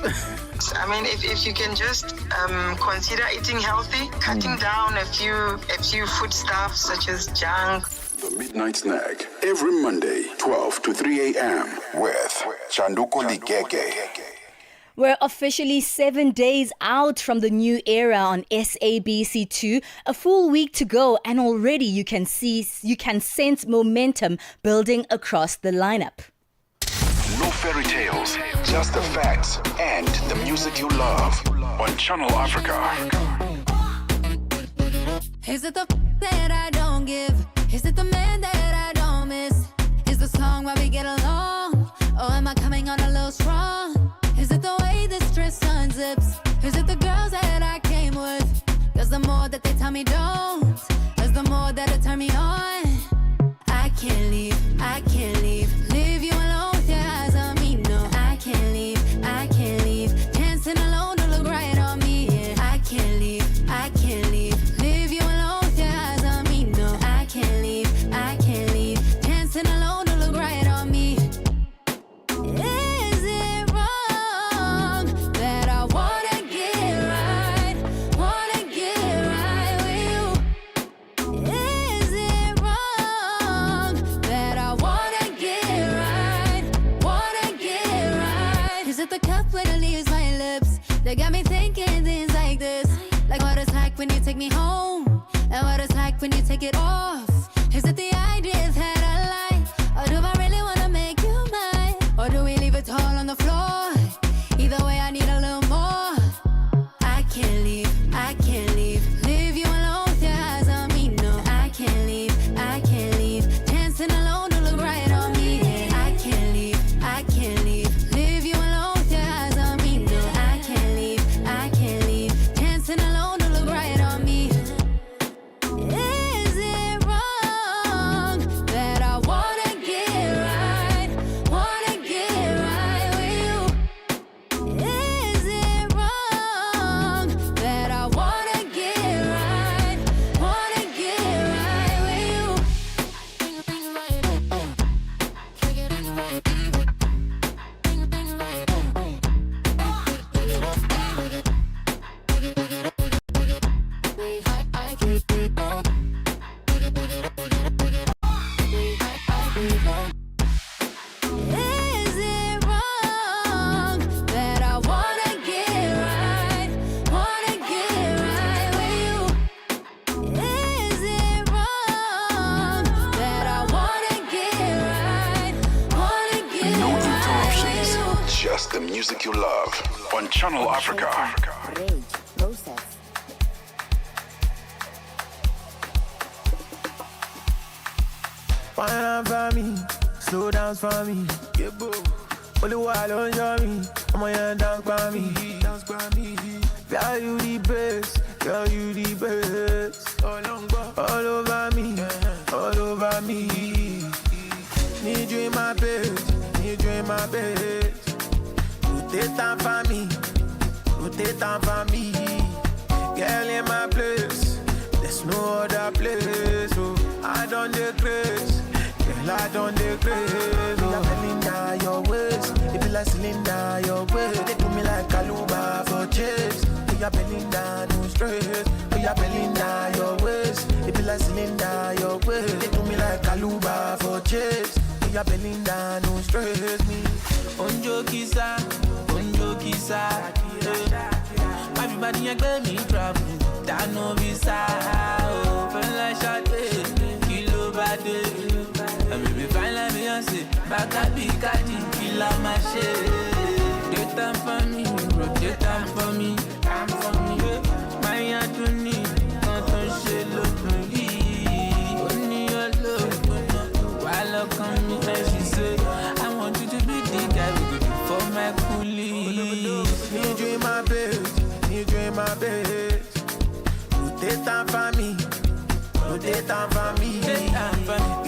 I mean, if you can just consider eating healthy, cutting down a few foodstuffs such as junk. The Midnight Snack, every Monday, 12 to 3 a.m. with Chanduko Ligege. We're officially 7 days out from the new era on SABC2. A full week to go, and already you can sense momentum building across the lineup. No fairy tales, just the facts and the music you love on Channel Africa. Is it the that I don't give? Is it the man that I don't miss? Is the song why we get along? Or am I coming on a little strong? Is it the way this dress unzips? Is it the girls that I came with? Cause the more that they tell me don't, is the more that it turn me on. I can't leave, leave you alone with your eyes on me. No, I can't leave, dancing alone to look right on me. Yeah, I can't leave, leave you alone with your eyes on me. No, I can't leave, dancing alone to look right on me. Is it wrong that I wanna get right with you? Is it wrong that I wanna get right? Is it the cup when it leaves my lips that got me thinking things like this? Like what it's like when you take me home, and what it's like when you take it off. Is it the ideas that I like, or do I really wanna make you mine? Or do we leave it all on the floor? Either way, I need a little more. I can't leave, leave you alone with your eyes on me. No, I can't leave, dancing alone to look right on me. Yeah, I can't leave, leave you alone with your eyes on me. No, I can't leave, just the music you love on Channel Africa. Rage, process. Wine up for me, slow down for me. Get boo. Only while on your me, I'm on your dance for me. Girl, you the best, girl, you the best. All over me, all over me. Need you in my bed, need you in my bed. You take time for me, you take time for me. Girl in my place, there's no other place. Oh, I don't decrease, girl, I don't decrease. Oh, you're Belinda, your waist, it be like cylinder, your waist. They do me like Kaluba for chase. Oh, you're Belinda, no stress. Oh, you're Belinda, your waist, it be like cylinder, your waist. They do me like Kaluba for chase. Oh, you're Belinda, no stress me. Onjo kisa, everybody ain't me trouble. That no visa, oh, feel like shot, kilo bade. And maybe fine like Beyonce, back at Piccadilly, kill out my shit. Take time for me, bro, take time for me, time for me. My hand to need, not to shit, look me. Only your love, while look on me, and she said, I want you to be the guy we could do for my coolies. Need you in my bed, need you in my bed. Take time for me, take time for me.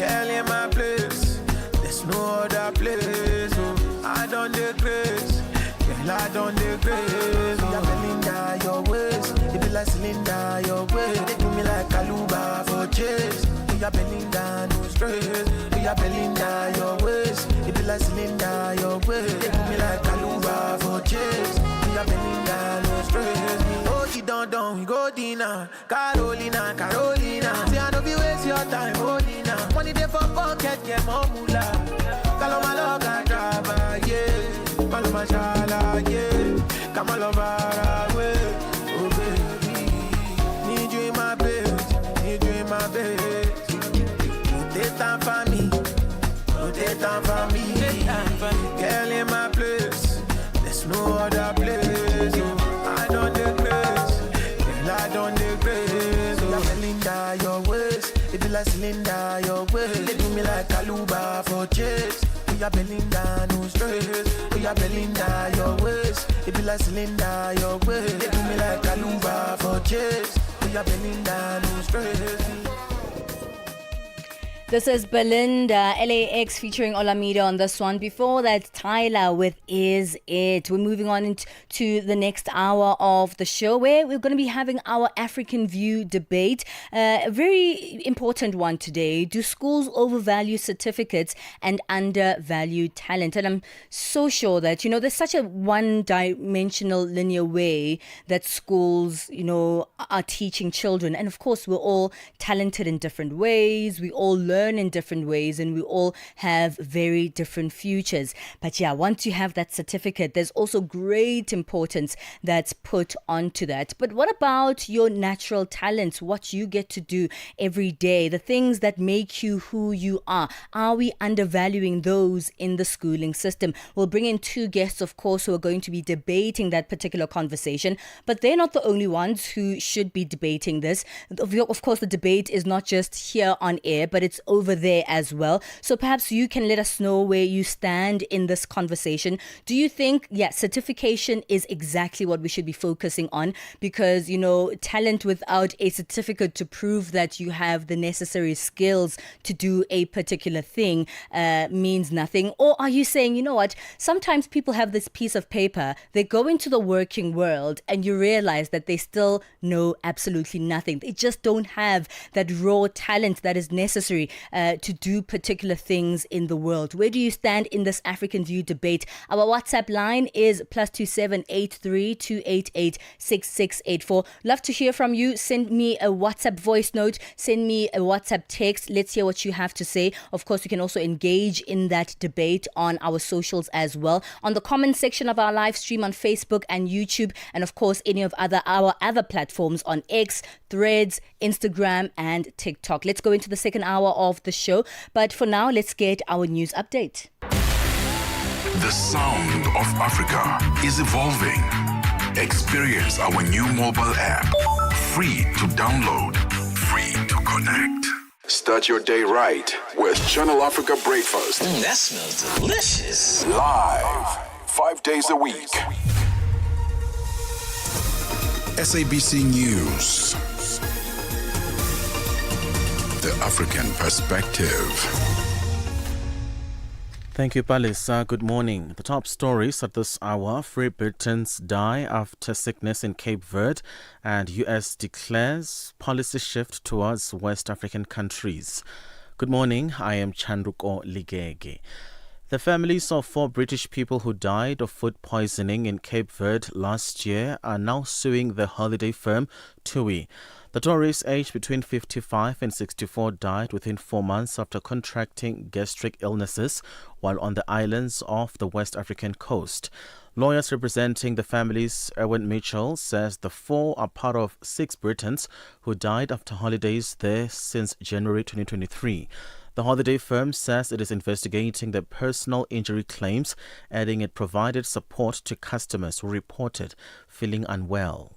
Girl in my place, there's no other place. Oh, I don't decrease, girl, I don't decrease. Oh, you're Belinda, your waist, it be like cylinder, your waist. They do me like Kaluba for chase. Oh, you're Belinda, no stress. Oh, you're Belinda, your waist, it be like cylinder, your waist. They do me like Kaluba for chase. Oh, you're Belinda, no stress. Don't we go dinner, Carolina. See I don't be waste your time, Olina. Money there for pocket, get more moolah. Kaloma loga driver, yeah. Paloma shala, yeah. Come all over away, oh baby. Need you in my bed, need you in my bed. You take time for me, you take time for me. Girl in my place, there's no other place. Oh, I don't decrease. I don't decrease. Oh, you're Belinda, your waist, it be like cylinder, your waist. They do me like Kaluba for chase. Oh, you're Belinda, no stress. Oh, you're Belinda, your waist, it be like cylinder, your waist. They do me like Kaluba for chase. Oh, you're Belinda, no stress. This is Belinda, LAX featuring Olamide on this one. Before that, Tyler with Is It. We're moving on into the next hour of the show where we're going to be having our African View debate. A very important one today. Do schools overvalue certificates and undervalue talent? And I'm so sure that, there's such a one-dimensional linear way that schools, are teaching children. And of course, we're all talented in different ways. We all learn in different ways and we all have very different futures. But yeah, once you have that certificate, there's also great importance that's put onto that. But what about your natural talents, what you get to do every day, the things that make you who you are? Are we undervaluing those in the schooling system? We'll bring in two guests, of course, who are going to be debating that particular conversation, but they're not the only ones who should be debating this. Of course, the debate is not just here on air, but it's over there as well. So perhaps you can let us know where you stand in this conversation. Do you think, certification is exactly what we should be focusing on? Because, talent without a certificate to prove that you have the necessary skills to do a particular thing means nothing. Or are you saying, sometimes people have this piece of paper, they go into the working world and you realize that they still know absolutely nothing. They just don't have that raw talent that is necessary to do particular things in the world. Where do you stand in this African View debate? Our WhatsApp line is +27 83 288 6684. Love to hear from you. Send me a WhatsApp voice note. Send me a WhatsApp text. Let's hear what you have to say. Of course, you can also engage in that debate on our socials as well. On the comment section of our live stream on Facebook and YouTube. And of course, any of our other platforms on X, Threads, Instagram and TikTok. Let's go into the second hour of the show. But for now, let's get our news update. The sound of Africa is evolving. Experience our new mobile app. Free to download, free to connect. Start your day right with Channel Africa Breakfast. That smells delicious. Live, 5 days a week. SABC News. The African Perspective. Thank you, Palesa. Good morning. The top stories at this hour. 3 Britons die after sickness in Cape Verde, and US declares policy shift towards West African countries. Good morning. I am Chandruko Ligege. The families of 4 British people who died of food poisoning in Cape Verde last year are now suing the holiday firm TUI. The tourists aged between 55 and 64 died within 4 months after contracting gastric illnesses while on the islands off the West African coast. Lawyers representing the families, Erwin Mitchell, says the 4 are part of 6 Britons who died after holidays there since January 2023. The holiday firm says it is investigating the personal injury claims, adding it provided support to customers who reported feeling unwell.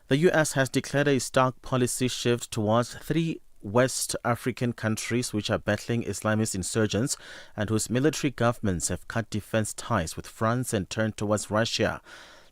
The U.S. has declared a stark policy shift towards 3 West African countries which are battling Islamist insurgents and whose military governments have cut defense ties with France and turned towards Russia.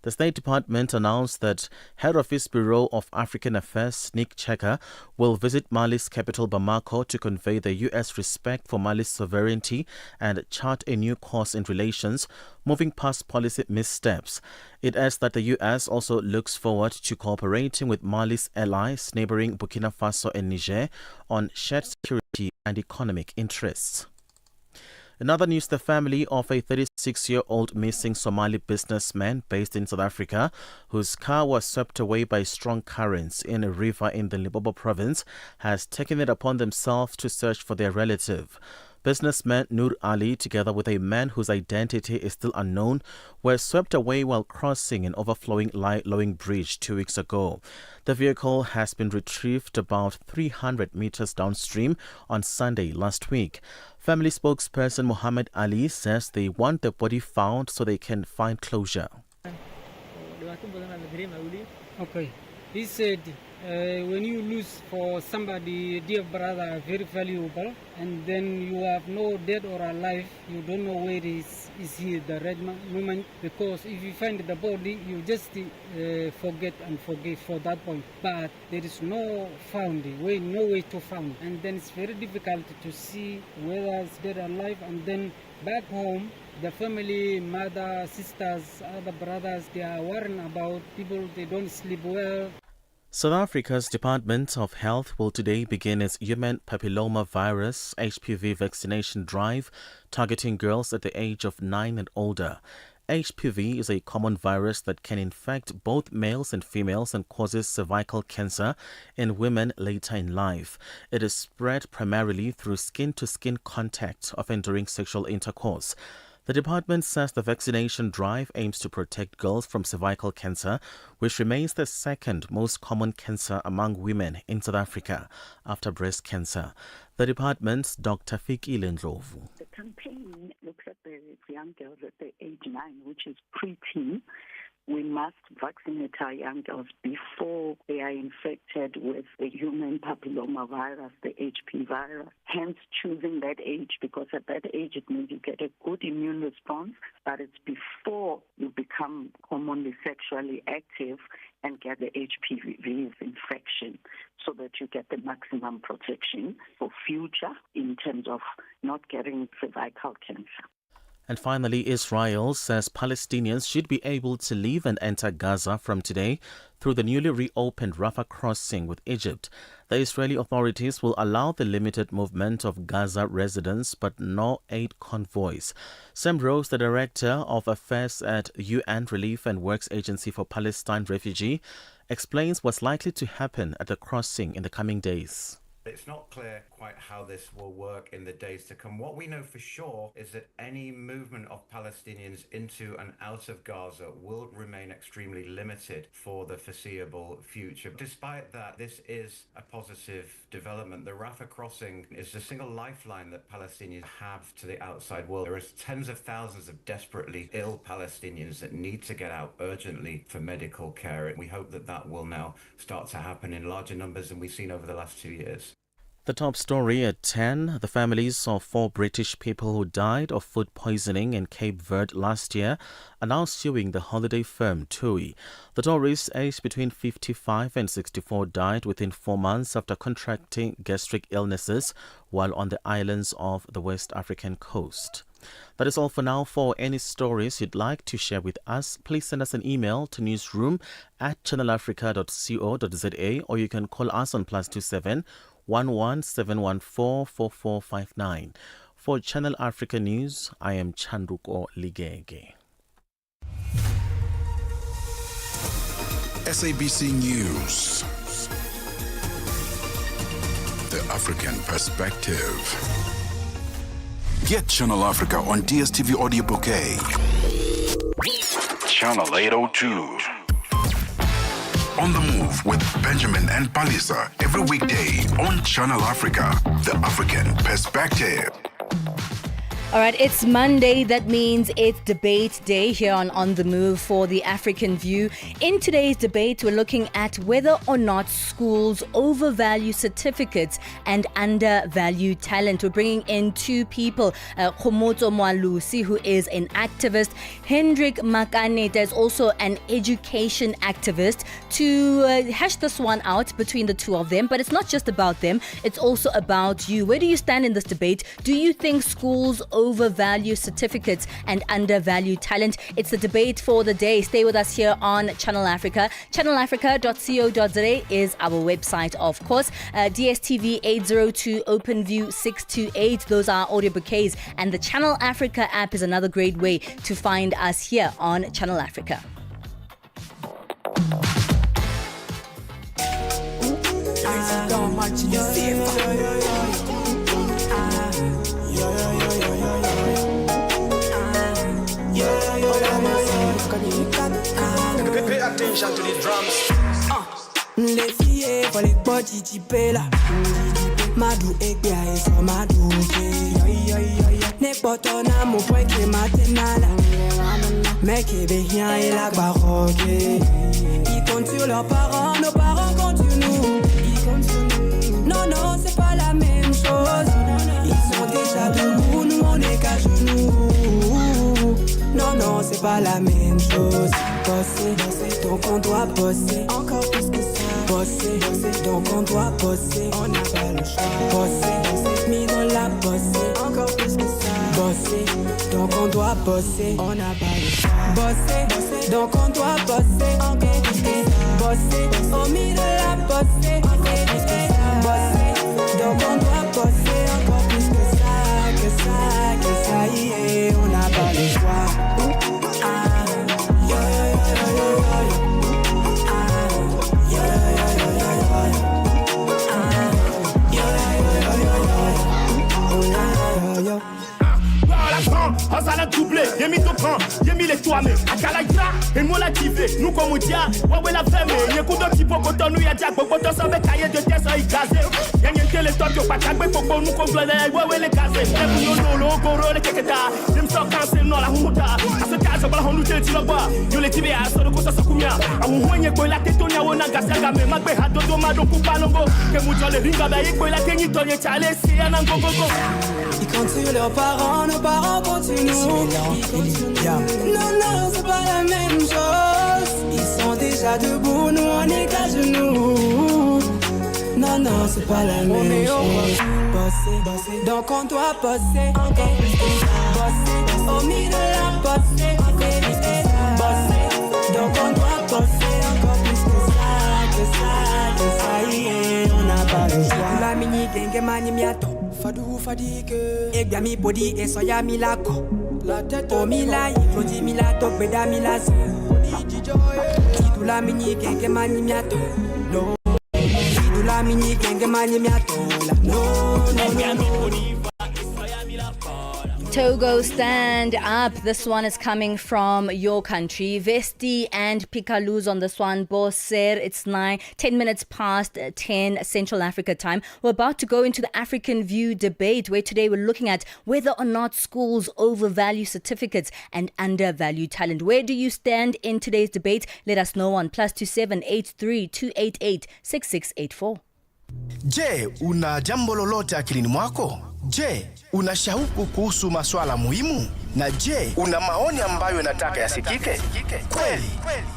The State Department announced that Head of its Bureau of African Affairs, Nick Checker, will visit Mali's capital Bamako to convey the U.S. respect for Mali's sovereignty and chart a new course in relations, moving past policy missteps. It adds that the U.S. also looks forward to cooperating with Mali's allies neighboring Burkina Faso and Niger on shared security and economic interests. In other news, the family of a 36-year-old missing Somali businessman based in South Africa, whose car was swept away by strong currents in a river in the Limpopo province, has taken it upon themselves to search for their relative. Businessman Nur Ali, together with a man whose identity is still unknown, were swept away while crossing an overflowing Lowing Bridge 2 weeks ago. The vehicle has been retrieved about 300 meters downstream on Sunday last week. Family spokesperson Muhammad Ali says they want the body found so they can find closure. Okay. He said, when you lose for somebody, dear brother, very valuable, and then you have no dead or alive, you don't know where is he the right moment, because if you find the body, you just forget and forgive for that point. But there is no way to find, and then it's very difficult to see whether it's dead or alive, and then back home, the family, mother, sisters, other brothers, they are worrying about people, they don't sleep well. South Africa's Department of Health will today begin its human papilloma virus HPV vaccination drive targeting girls at the age of 9 and older. HPV is a common virus that can infect both males and females and causes cervical cancer in women later in life. It is spread primarily through skin-to-skin contact, often during sexual intercourse. The department says the vaccination drive aims to protect girls from cervical cancer, which remains the second most common cancer among women in South Africa after breast cancer. The department's Dr. Fikile Ndlovu. The campaign looks at the young girls at the age 9, which is preteen. We must vaccinate our young girls before they are infected with the human papilloma virus, the HPV virus. Hence choosing that age, because at that age it means you get a good immune response, but it's before you become hormonally sexually active and get the HPV infection, so that you get the maximum protection for future in terms of not getting cervical cancer. And finally, Israel says Palestinians should be able to leave and enter Gaza from today through the newly reopened Rafah crossing with Egypt. The Israeli authorities will allow the limited movement of Gaza residents but no aid convoys. Sam Rose, the director of affairs at UN Relief and Works Agency for Palestine Refugee, explains what's likely to happen at the crossing in the coming days. It's not clear quite how this will work in the days to come. What we know for sure is that any movement of Palestinians into and out of Gaza will remain extremely limited for the foreseeable future. Despite that, this is a positive development. The Rafah crossing is the single lifeline that Palestinians have to the outside world. There are tens of thousands of desperately ill Palestinians that need to get out urgently for medical care. We hope that that will now start to happen in larger numbers than we've seen over the last 2 years. The top story at 10. The families of 4 British people who died of food poisoning in Cape Verde last year are now suing the holiday firm TUI. The tourists aged between 55 and 64 died within 4 months after contracting gastric illnesses while on the islands of the West African coast. That is all for now. For any stories you'd like to share with us, please send us an email to newsroom@channelafrica.co.za, or you can call us on +27 11714 4459. For Channel Africa News, I am Chanduko Ligege. SABC News. The African Perspective. Get Channel Africa on DSTV Audio Bouquet. Channel 802. On the Move with Benjamin and Palesa every weekday on Channel Africa, the African Perspective. All right, it's Monday. That means it's debate day here on The Move for the African View. In today's debate, we're looking at whether or not schools overvalue certificates and undervalue talent. We're bringing in 2 people, Khomotso Mwalusi, who is an activist, Hendrik Makaneta is also an education activist, to hash this one out between the 2 of them. But it's not just about them, it's also about you. Where do you stand in this debate? Do you think schools overvalue certificates and undervalue talent? It's the debate for the day. Stay with us here on Channel Africa. ChannelAfrica.co.za is our website, of course. DSTV 802, OpenView 628. Those are audio bouquets. And the Channel Africa app is another great way to find us here on Channel Africa. Pay attention to the drums. Les filles pour les body typés là. Madou et bien et ça madou. N'est pas ton amour point que matinale. Mec et bien et la baroque. Ils comptent sur leurs parents, nos parents comptent sur nous. Non, non, c'est pas la même chose. Ils sont déjà debout, nous on est qu'à genoux. Non, non, c'est pas la même chose. Bosser, bosser, donc on doit bosser. Encore plus que ça. Bosser, bosser, donc on doit bosser. On n'a pas le choix. Bosser, bosser, mis dans la bosser. Encore plus que ça. Bosser, donc on doit bosser. On n'a pas le choix. Bosser, bosser, donc on doit bosser. Encore plus que ça. Bosser, au milieu de la bosser. Encore plus que ça. Bosser, donc on doit bosser. Encore plus que ça, que ça, que ça y est. On n'a pas le choix. Osala doublé, y'a mis ton prend, y'a mis les toits, mais à Kalaïtra, et moi la tive, nous comme on dit, ouais, la femme, y'a coup de petit peu quand nous y'a dit, pour qu'on s'en met cahier de test à y gazer. Y'a rien que les toits, pas qu'à pour qu'on nous complète, ouais, les gazer. Et vous nous, le goro, le keketa, je me sens cancé, non, la huta. À ce cas, je vais en nous dire, tu vas voir, yo les tibia, sur le coup, ça se coumia. À mon moyen, quoi, la tête, on y a un agasaga, mais ma béha, dodo, ma don, coupa, longo. Que vous les ringa, bah, quoi, la tête, on y a chalé, c'est un ango. Ils comptent sur leurs parents, nos parents continuent. Non, non, c'est pas la même chose. Ils sont déjà debout, nous on est qu'à genoux. Non, non, c'est pas la même chose. Bosser, bosser, donc on doit bosser. Encore plus que ça. Bosser, au milieu de la bosser. Encore plus que ça. Bosser, donc on doit bosser. Encore plus que ça, que ça, que ça y est. On n'a pas le choix. La mini genge mani miato. Fadou fadigue. Egya mi body et soya mi la ko. La tête au mila, il faut dire mila top beda mila si. Kidou la mini genge mani miato. No. Kidou la Togo, stand up. This one is coming from your country. Vesti and Pikaluz on this one. Boser, it's 10 minutes past 10 Central Africa time. We're about to go into the African View debate, where today we're looking at whether or not schools overvalue certificates and undervalue talent. Where do you stand in today's debate? Let us know on +27 83 288 6684. Je, una jambo lolote akilini mwako? Je, una shauku kuhusu masuala muhimu? Na je, una maoni ambayo unataka yasikike? Kweli,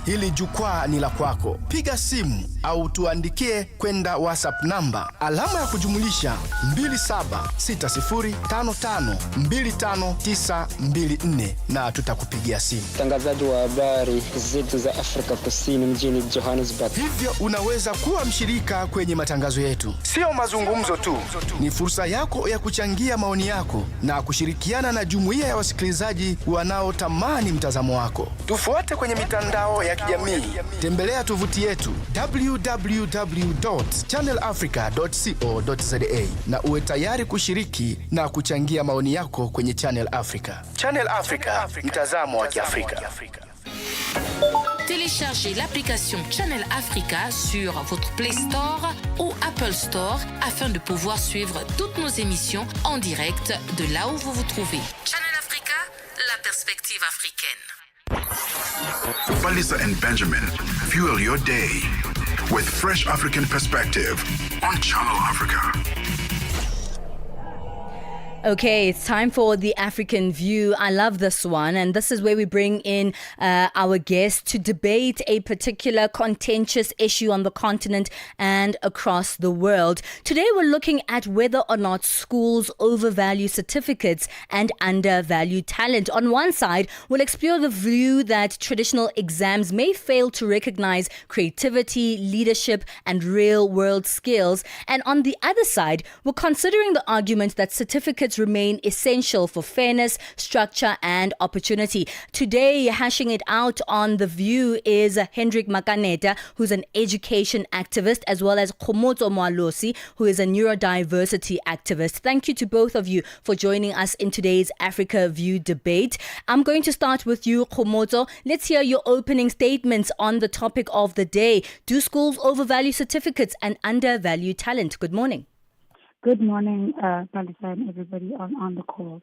hili jukwaa ni la kwako. Piga simu au tuandikie kwenda WhatsApp namba alama ya kujumulisha 2760552594 na tutakupigia simu. Mtangazaji wa habari zetu za Afrika Kusini mjini Johannesburg. Hivyo unaweza kuwa mshirika kwenye matangazo yetu. Sio mazungumzo tu, ni fursa yako ya kuchangia maoni yako na kushirikiana na jumuiya ya wasikilizaji wanaotamani mtazamo wako. Tufuate kwenye mitandao ya kijamii. Tembelea tovuti yetu www.channelafrica.co.za na uwe tayari kushiriki na kuchangia maoni yako kwenye Channel Africa. Channel Africa, mtazamo wa Kiafrika. Téléchargez l'application Channel Africa sur votre Play Store ou Apple Store afin de pouvoir suivre toutes nos émissions en direct de là où vous vous trouvez. Channel Africa, la perspective africaine. Palesa and Benjamin fuel your day with fresh African perspective on Channel Africa. Okay, it's time for the African View. I love this one, and this is where we bring in our guests to debate a particular contentious issue on the continent and across the world. Today we're looking at whether or not schools overvalue certificates and undervalue talent. On one side, we'll explore the view that traditional exams may fail to recognize creativity, leadership, and real-world skills. And on the other side, we're considering the argument that certificates remain essential for fairness, structure, and opportunity. Today, hashing it out on The View is Hendrik Makaneta, who's an education activist, as well as Khomotso Moalosi, who is a neurodiversity activist. Thank you to both of you for joining us in today's Africa View debate. I'm going to start with you, Khomotso. Let's hear your opening statements on the topic of the day. Do schools overvalue certificates and undervalue talent? Good morning. Good morning, Palesa and everybody on the call.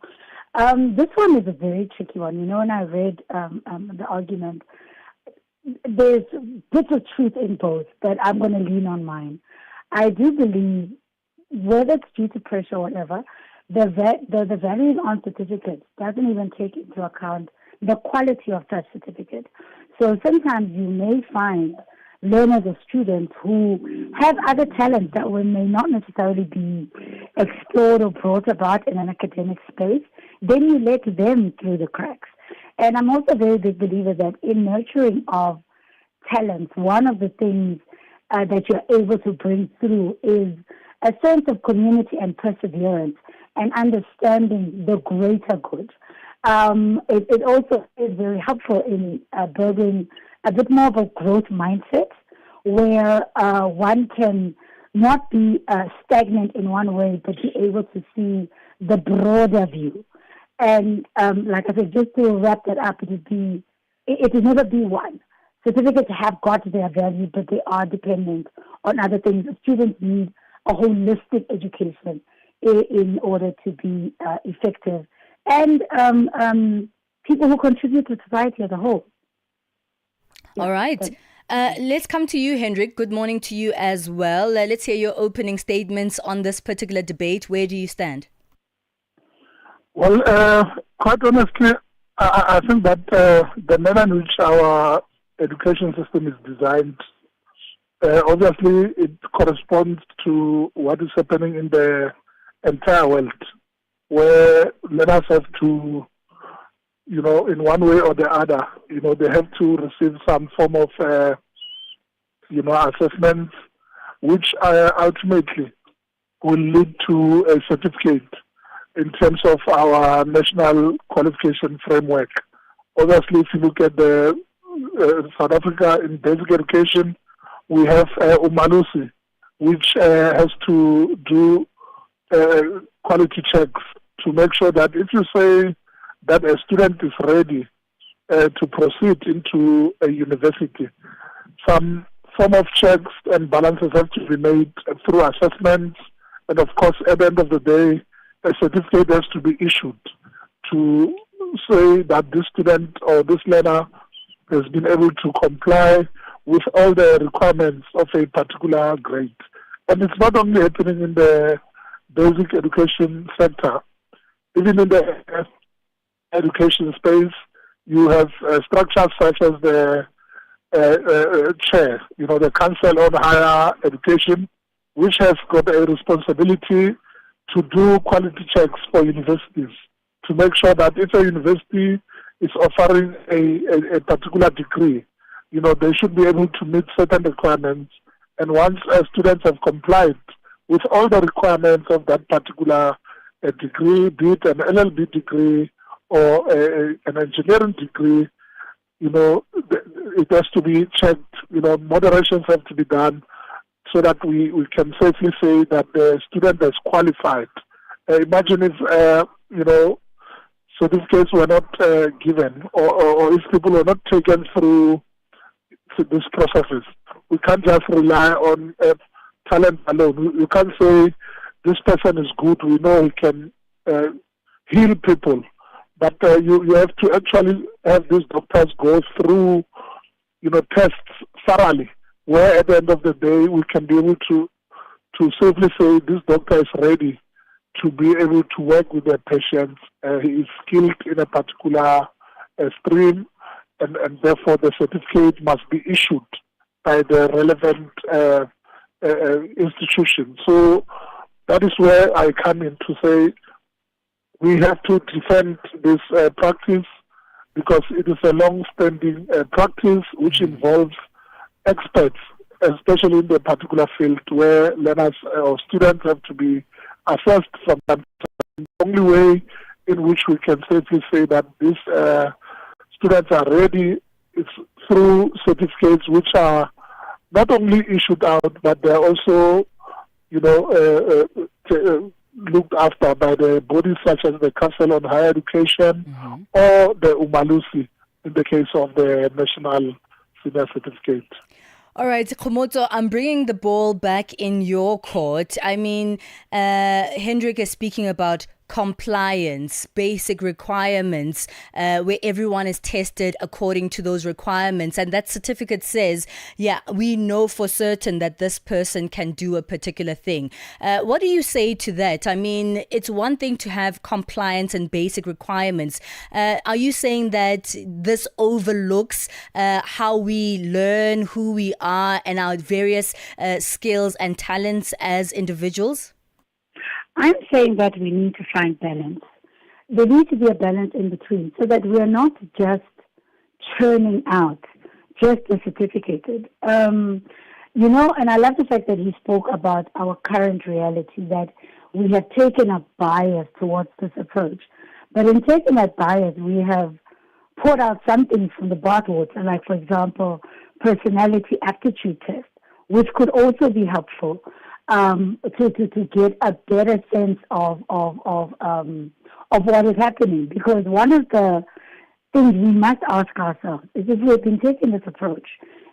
This one is a very tricky one. You know, when I read the argument, there's bits of truth in both, but I'm going to lean on mine. I do believe, whether it's due to pressure or whatever, the valuing on certificates doesn't even take into account the quality of that certificate. So sometimes you may find learners or students who have other talents that may not necessarily be explored or brought about in an academic space, then you let them through the cracks. And I'm also a very big believer that in nurturing of talents, one of the things that you're able to bring through is a sense of community and perseverance and understanding the greater good. It also is very helpful in building a bit more of a growth mindset where one can not be stagnant in one way, but be able to see the broader view. And like I said, just to wrap that up, it will never be one. Certificates have got their value, but they are dependent on other things. Students need a holistic education in order to be effective. And people who contribute to society as a whole. All right. Let's come to you, Hendrik. Good morning to you as well. Let's hear your opening statements on this particular debate. Where do you stand? Well, quite honestly, I think that the manner in which our education system is designed, obviously it corresponds to what is happening in the entire world, where learners have to, in one way or the other, they have to receive some form of, assessments, which ultimately will lead to a certificate in terms of our national qualification framework. Obviously, if you look at the South Africa in basic education, we have Umalusi, which has to do quality checks to make sure that if you say that a student is ready to proceed into a university, some form of checks and balances have to be made through assessments, and of course, at the end of the day, a certificate has to be issued to say that this student or this learner has been able to comply with all the requirements of a particular grade. And it's not only happening in the basic education sector. Even in the education space, you have structures such as the chair, the Council on Higher Education, which has got a responsibility to do quality checks for universities to make sure that if a university is offering a particular degree, they should be able to meet certain requirements. And once students have complied with all the requirements of that particular degree, be it an LLB degree or an engineering degree, it has to be checked. Moderations have to be done so that we can safely say that the student is qualified. Imagine if, certificates were not given or if people were not taken through these processes. We can't just rely on talent alone. You can't say this person is good, we know he can heal people. But you have to actually have these doctors go through, tests thoroughly, where at the end of the day we can be able to safely say this doctor is ready to be able to work with the patients. He is skilled in a particular stream, and therefore the certificate must be issued by the relevant institution. So that is where I come in to say we have to defend this practice because it is a long-standing practice which involves experts, especially in the particular field where learners or students have to be assessed from that. The only way in which we can safely say that these students are ready is through certificates which are not only issued out, but they're also, looked after by the bodies such as the Council on Higher Education or the Umalusi in the case of the National Senior Certificate. All right, Khomoto, I'm bringing the ball back in your court. I mean, Hendrik is speaking about compliance, basic requirements, where everyone is tested according to those requirements. And that certificate says, yeah, we know for certain that this person can do a particular thing. What do you say to that? I mean, it's one thing to have compliance and basic requirements. Are you saying that this overlooks how we learn, who we are, and our various skills and talents as individuals? I'm saying that we need to find balance. There needs to be a balance in between so that we are not just churning out just the certificated. And I love the fact that he spoke about our current reality, that we have taken a bias towards this approach. But in taking that bias, we have poured out something from the bottle, like, for example, personality aptitude test, which could also be helpful. To get a better sense of what is happening, because one of the things we must ask ourselves is if we've been taking this approach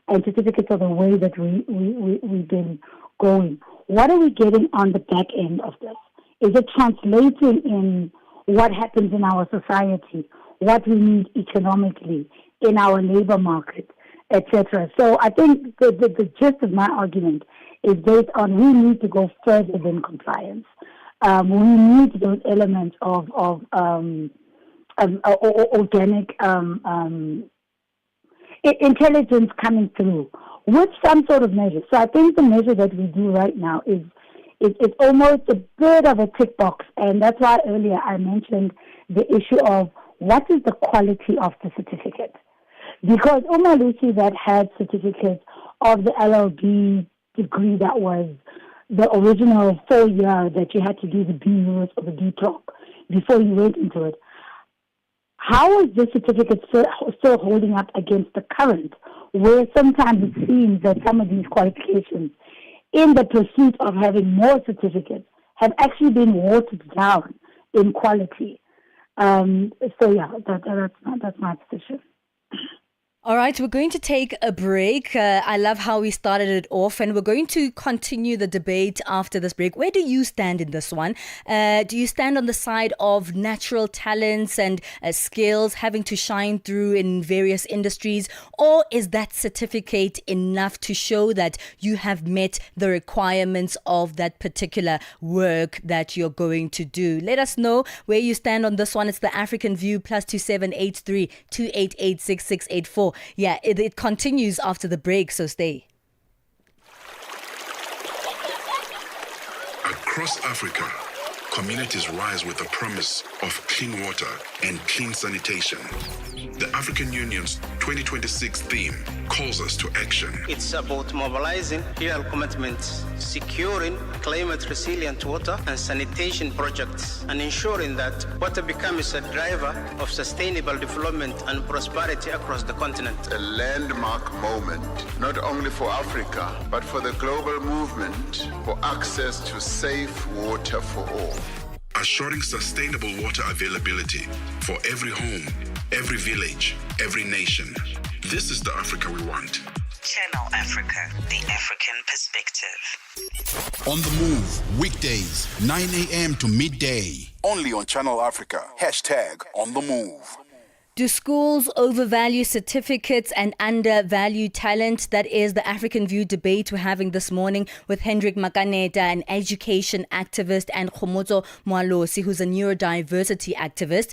and certificates are the way that we've been going, what are we getting on the back end of this? Is it translating in what happens in our society, what we need economically in our labor market, etc.? So I think the gist of my argument is based on we need to go further than compliance. We need those elements of organic intelligence coming through with some sort of measure. So I think the measure that we do right now is almost a bit of a tick box, and that's why earlier I mentioned the issue of what is the quality of the certificate. Because Umalusi that had certificates of the LLB degree that was the original 4-year that you had to do the B unit or the B talk before you went into it. How is this certificate still holding up against the current, where sometimes it seems that some of these qualifications in the pursuit of having more certificates, have actually been watered down in quality. So yeah, that's my position. All right, we're going to take a break. I love how we started it off, and we're going to continue the debate after this break. Where do you stand in this one? Do you stand on the side of natural talents and skills having to shine through in various industries, or is that certificate enough to show that you have met the requirements of that particular work that you're going to do? Let us know where you stand on this one. It's the African View, +2783 288 6684. Yeah, it continues after the break, so stay. Across Africa, communities rise with the promise of clean water and clean sanitation. The African Union's 2026 theme calls us to action. It's about mobilizing real commitments, securing climate-resilient water and sanitation projects, and ensuring that water becomes a driver of sustainable development and prosperity across the continent. A landmark moment, not only for Africa, but for the global movement for access to safe water for all. Assuring sustainable water availability for every home, every village, every nation. This is the Africa we want. Channel Africa, the African perspective. On the move, weekdays, 9 a.m. to midday. Only on Channel Africa. #On the move. Do schools overvalue certificates and undervalue talent? That is the African View debate we're having this morning with Hendrik Makaneta, an education activist, and Khomotso Moalosi, who's a neurodiversity activist.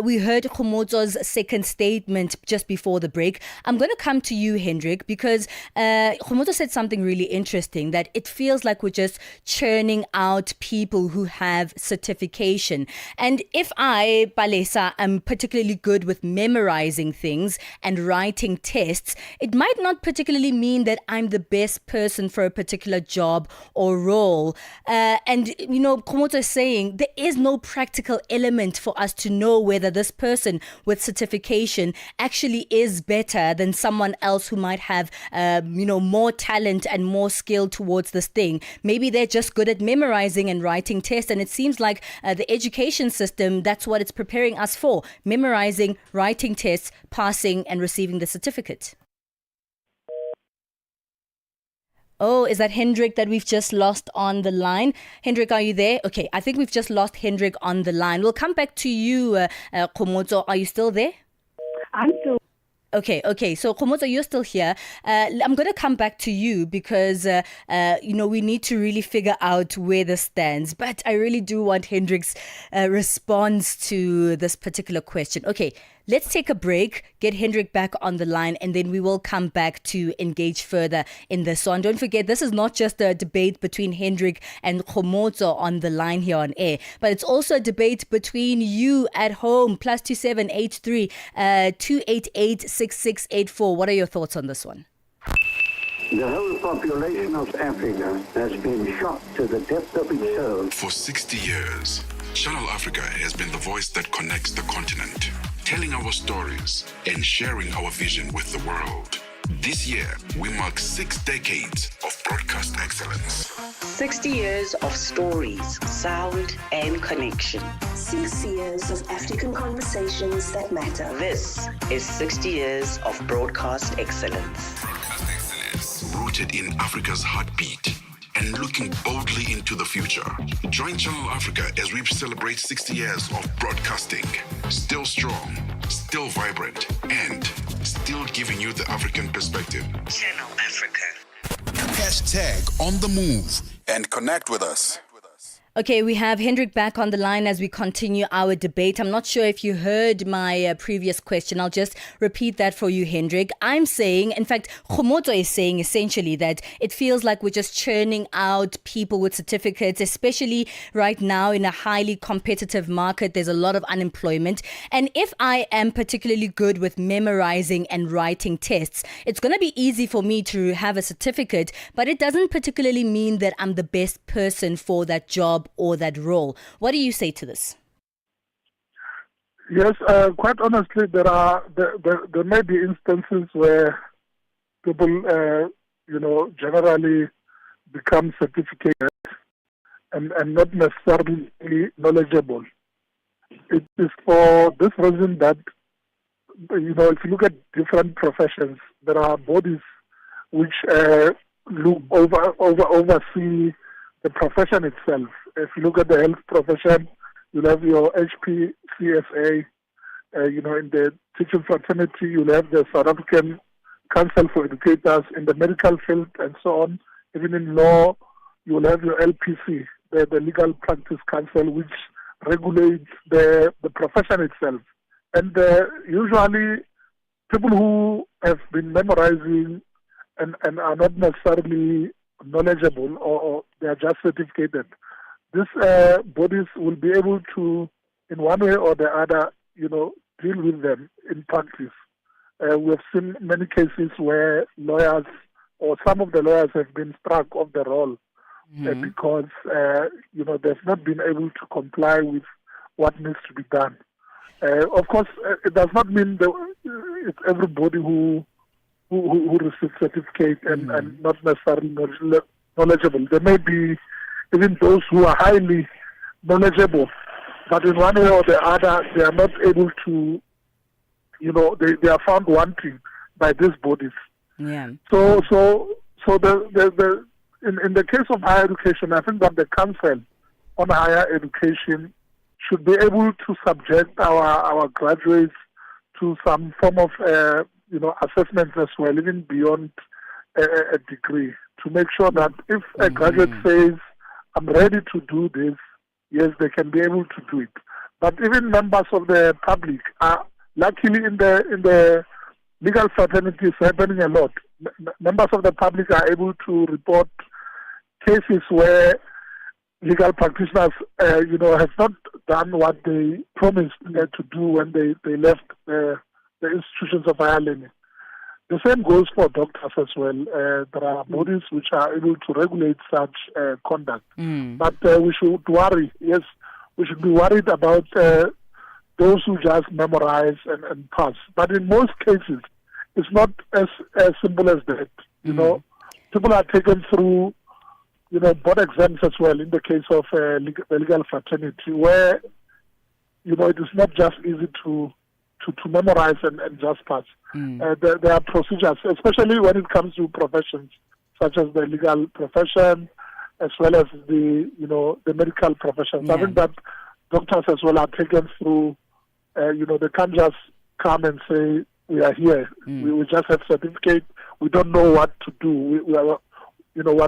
We heard Khomotso's second statement just before the break. I'm going to come to you, Hendrik, because Khomotso said something really interesting, that it feels like we're just churning out people who have certification. And if I, Palesa, am particularly good with memorizing things and writing tests, it might not particularly mean that I'm the best person for a particular job or role. And, you know, Khomotso is saying there is no practical element for us to know whether this person with certification actually is better than someone else who might have, more talent and more skill towards this thing. Maybe they're just good at memorizing and writing tests. And it seems like the education system, that's what it's preparing us for. Memorizing, writing tests, passing and receiving the certificate. Oh, is that Hendrik that we've just lost on the line? Hendrik, are you there? Okay, I think we've just lost Hendrik on the line. We'll come back to you, Khomotso. Are you still there? I'm still. Okay. So, Khomotso, you're still here. I'm going to come back to you because, we need to really figure out where this stands. But I really do want Hendrik's response to this particular question. Okay, let's take a break, get Hendrik back on the line, and then we will come back to engage further in this. So, and don't forget, this is not just a debate between Hendrik and Khomotso on the line here on air, but it's also a debate between you at home, +2783 288 6684. What are your thoughts on this one? The whole population of Africa has been shocked to the depth of its soul. For 60 years, Channel Africa has been the voice that connects the continent, telling our stories and sharing our vision with the world. This year, we mark 6 decades of broadcast excellence. 60 years of stories, sound, and connection. 6 years of African conversations that matter. This is 60 years of broadcast excellence. Rooted in Africa's heartbeat and looking boldly into the future. Join Channel Africa as we celebrate 60 years of broadcasting. Still strong, still vibrant, and still giving you the African perspective. Channel Africa. #on the move and connect with us. Okay, we have Hendrik back on the line as we continue our debate. I'm not sure if you heard my previous question. I'll just repeat that for you, Hendrik. I'm saying, in fact, Khomotso is saying essentially that it feels like we're just churning out people with certificates, especially right now in a highly competitive market. There's a lot of unemployment. And if I am particularly good with memorizing and writing tests, it's going to be easy for me to have a certificate, but it doesn't particularly mean that I'm the best person for that job or that role. What do you say to this? Yes, quite honestly, there may be instances where people, generally become certificated and not necessarily knowledgeable. It is for this reason that, if you look at different professions, there are bodies which oversee the profession itself. If you look at the health profession, you'll have your HPCSA. In the teaching fraternity, you'll have the South African Council for Educators, in the medical field, and so on. Even in law, you'll have your LPC, the Legal Practice Council, which regulates the profession itself. And usually, people who have been memorizing and are not necessarily knowledgeable, or they are just certificated, these bodies will be able to, in one way or the other, deal with them in practice. We have seen many cases where lawyers, or some of the lawyers, have been struck off the roll because they've not been able to comply with what needs to be done. Of course, it does not mean that it's everybody who receives certificate and not necessarily knowledgeable. There may be even those who are highly knowledgeable, but in one way or the other, they are not able to, they are found wanting by these bodies. Yeah. So in the case of higher education, I think that the Council on Higher Education should be able to subject our graduates to some form of assessments as well, even beyond a degree, to make sure that if a graduate says, I'm ready to do this, yes, they can be able to do it. But even members of the public are, luckily in the legal fraternity, is happening a lot. Members of the public are able to report cases where legal practitioners, have not done what they promised to do when they left the institutions of higher learning. The same goes for doctors as well. There are bodies which are able to regulate such conduct. But we should worry, yes, we should be worried about those who just memorize and pass. But in most cases, it's not as simple as that. People are taken through, board exams as well, in the case of the legal fraternity, where, it is not just easy to memorize and just pass. There are procedures, especially when it comes to professions such as the legal profession, as well as the medical profession. I think that doctors as well are taken through. They can't just come and say we are here. We just have certificate. We don't know what to do. We're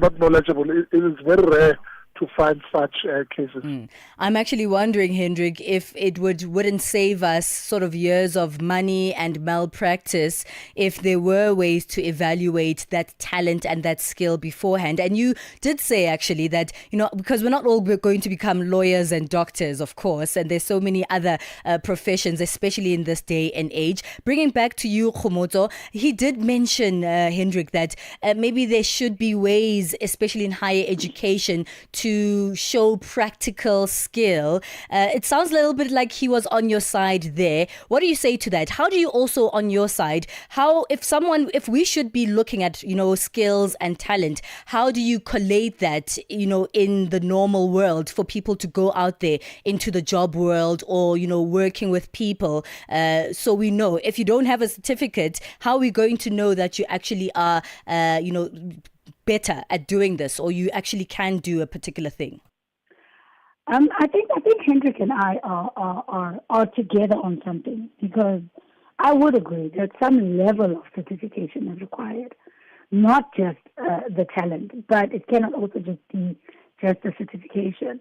not knowledgeable. It is very rare to find such cases. I'm actually wondering, Hendrik, if it wouldn't save us sort of years of money and malpractice if there were ways to evaluate that talent and that skill beforehand. And you did say actually that, because we're not all going to become lawyers and doctors, of course, and there's so many other professions, especially in this day and age. Bringing back to you, Khomotso, he did mention, Hendrik, that maybe there should be ways, especially in higher education, to show practical skill. It sounds a little bit like he was on your side there. What do you say to that? How do you also, on your side, if we should be looking at, skills and talent, how do you collate that, in the normal world for people to go out there into the job world or, working with people? So we know if you don't have a certificate, how are we going to know that you actually are, better at doing this, or you actually can do a particular thing? I think Hendrik and I are together on something, because I would agree that some level of certification is required, not just the talent, but it cannot also just be just the certification.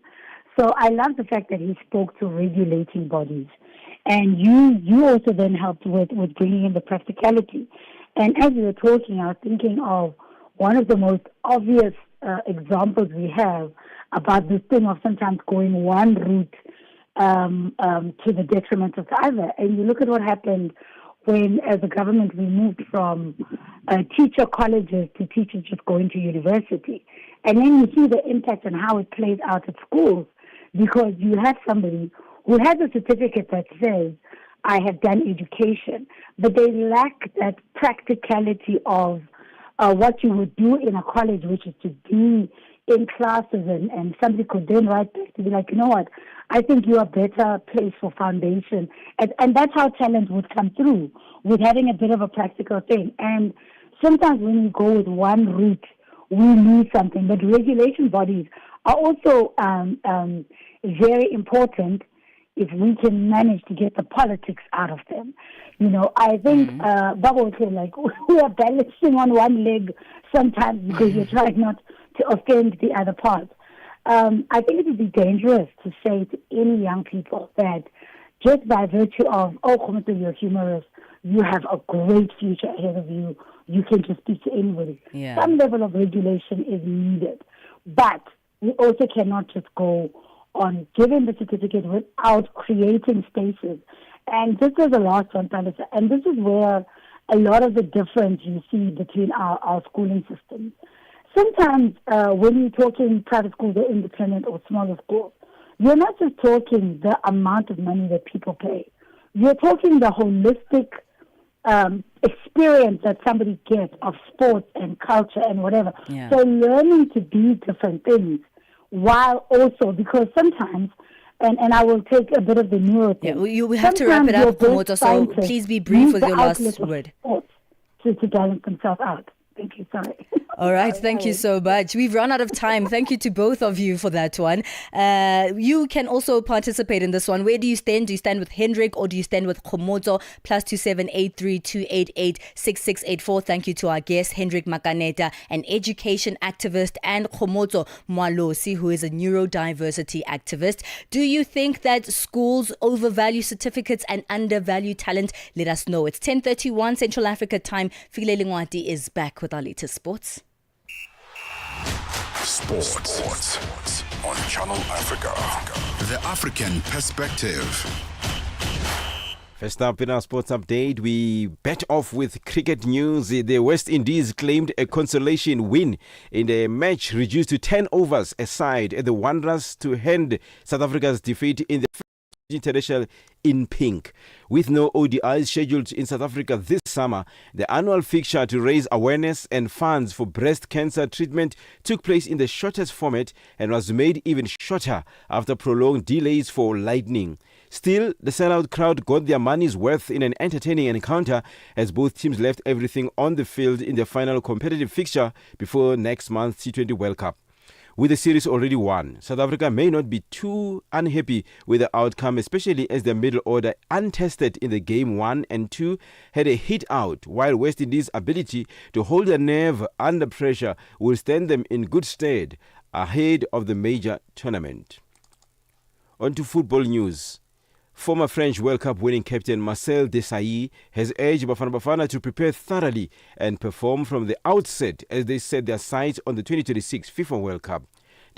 So I love the fact that he spoke to regulating bodies, and you also then helped with bringing in the practicality. And as you were talking, I was thinking of one of the most obvious examples we have about this thing of sometimes going one route to the detriment of the other. And you look at what happened when, as a government, we moved from teacher colleges to teachers just going to university. And then you see the impact on how it plays out at schools, because you have somebody who has a certificate that says, I have done education, but they lack that practicality of what you would do in a college, which is to be in classes, and somebody could then write back to be like, you know what, I think you are better placed for foundation. And that's how talent would come through, with having a bit of a practical thing. And sometimes when you go with one route, we lose something. But regulation bodies are also very important if we can manage to get the politics out of them. You know, I think, Baba said, like, we are balancing on one leg sometimes because you're trying not to offend the other part. I think it would be dangerous to say to any young people that just by virtue of, oh, Khomoto, you're humorous, you have a great future ahead of you, you can just speak to anybody. Yeah. Some level of regulation is needed. But we also cannot just go on giving the certificate without creating spaces. And this is the last one, Palesa, and this is where a lot of the difference you see between our schooling systems. Sometimes when you're talking private schools or independent or smaller schools, you're not just talking the amount of money that people pay. You're talking the holistic experience that somebody gets of sports and culture and whatever. Yeah. So learning to do different things while also, because sometimes, and I will take a bit of the neuro thing. Yeah, we have to wrap it up, Khomoto, so please be brief with your last word. To balance themselves out. Thank you, sorry. All right, thank you so much. We've run out of time. Thank you to both of you for that one. You can also participate in this one. Where do you stand? Do you stand with Hendrik or do you stand with Khomoto? +27832886684. Thank you to our guest, Hendrik Makaneta, an education activist, and Khomoto Mwalosi, who is a neurodiversity activist. Do you think that schools overvalue certificates and undervalue talent? Let us know. It's 10:31 Central Africa time. Fikile Lingwati is back with our latest sports. Sports on Channel Africa. The African perspective. First up in our sports update, we bet off with cricket news. The West Indies claimed a consolation win in the match reduced to 10 overs aside at the Wanderers to end South Africa's defeat in the international in pink. With no ODIs scheduled in South Africa this summer, the annual fixture to raise awareness and funds for breast cancer treatment took place in the shortest format and was made even shorter after prolonged delays for lightning. Still, the sellout crowd got their money's worth in an entertaining encounter as both teams left everything on the field in the final competitive fixture before next month's T20 World Cup. With the series already won, South Africa may not be too unhappy with the outcome, especially as their middle order, untested in the game 1 and 2, had a hit out, while West Indies' ability to hold their nerve under pressure will stand them in good stead ahead of the major tournament. On to football news. Former French World Cup winning captain Marcel Desailly has urged Bafana Bafana to prepare thoroughly and perform from the outset as they set their sights on the 2026 FIFA World Cup.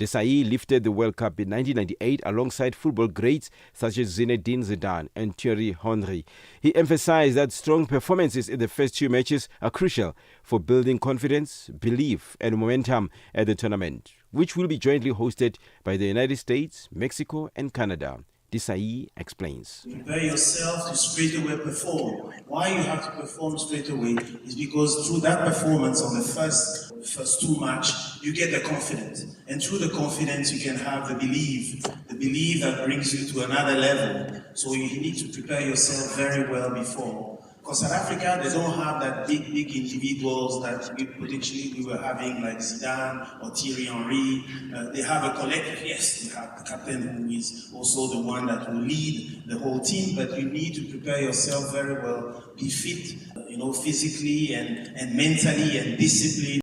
Desailly lifted the World Cup in 1998 alongside football greats such as Zinedine Zidane and Thierry Henry. He emphasized that strong performances in the first 2 matches are crucial for building confidence, belief and momentum at the tournament, which will be jointly hosted by the United States, Mexico and Canada. Desailly explains. Prepare yourself to straight away perform. Why you have to perform straight away is because through that performance on the first 2 matches, you get the confidence. And through the confidence, you can have the belief that brings you to another level. So you need to prepare yourself very well before. Because South Africa, they don't have that big individuals that we were having, like Zidane or Thierry Henry. They have a collective, yes, they have the captain who is also the one that will lead the whole team, but you need to prepare yourself very well, be fit, physically and mentally and disciplined.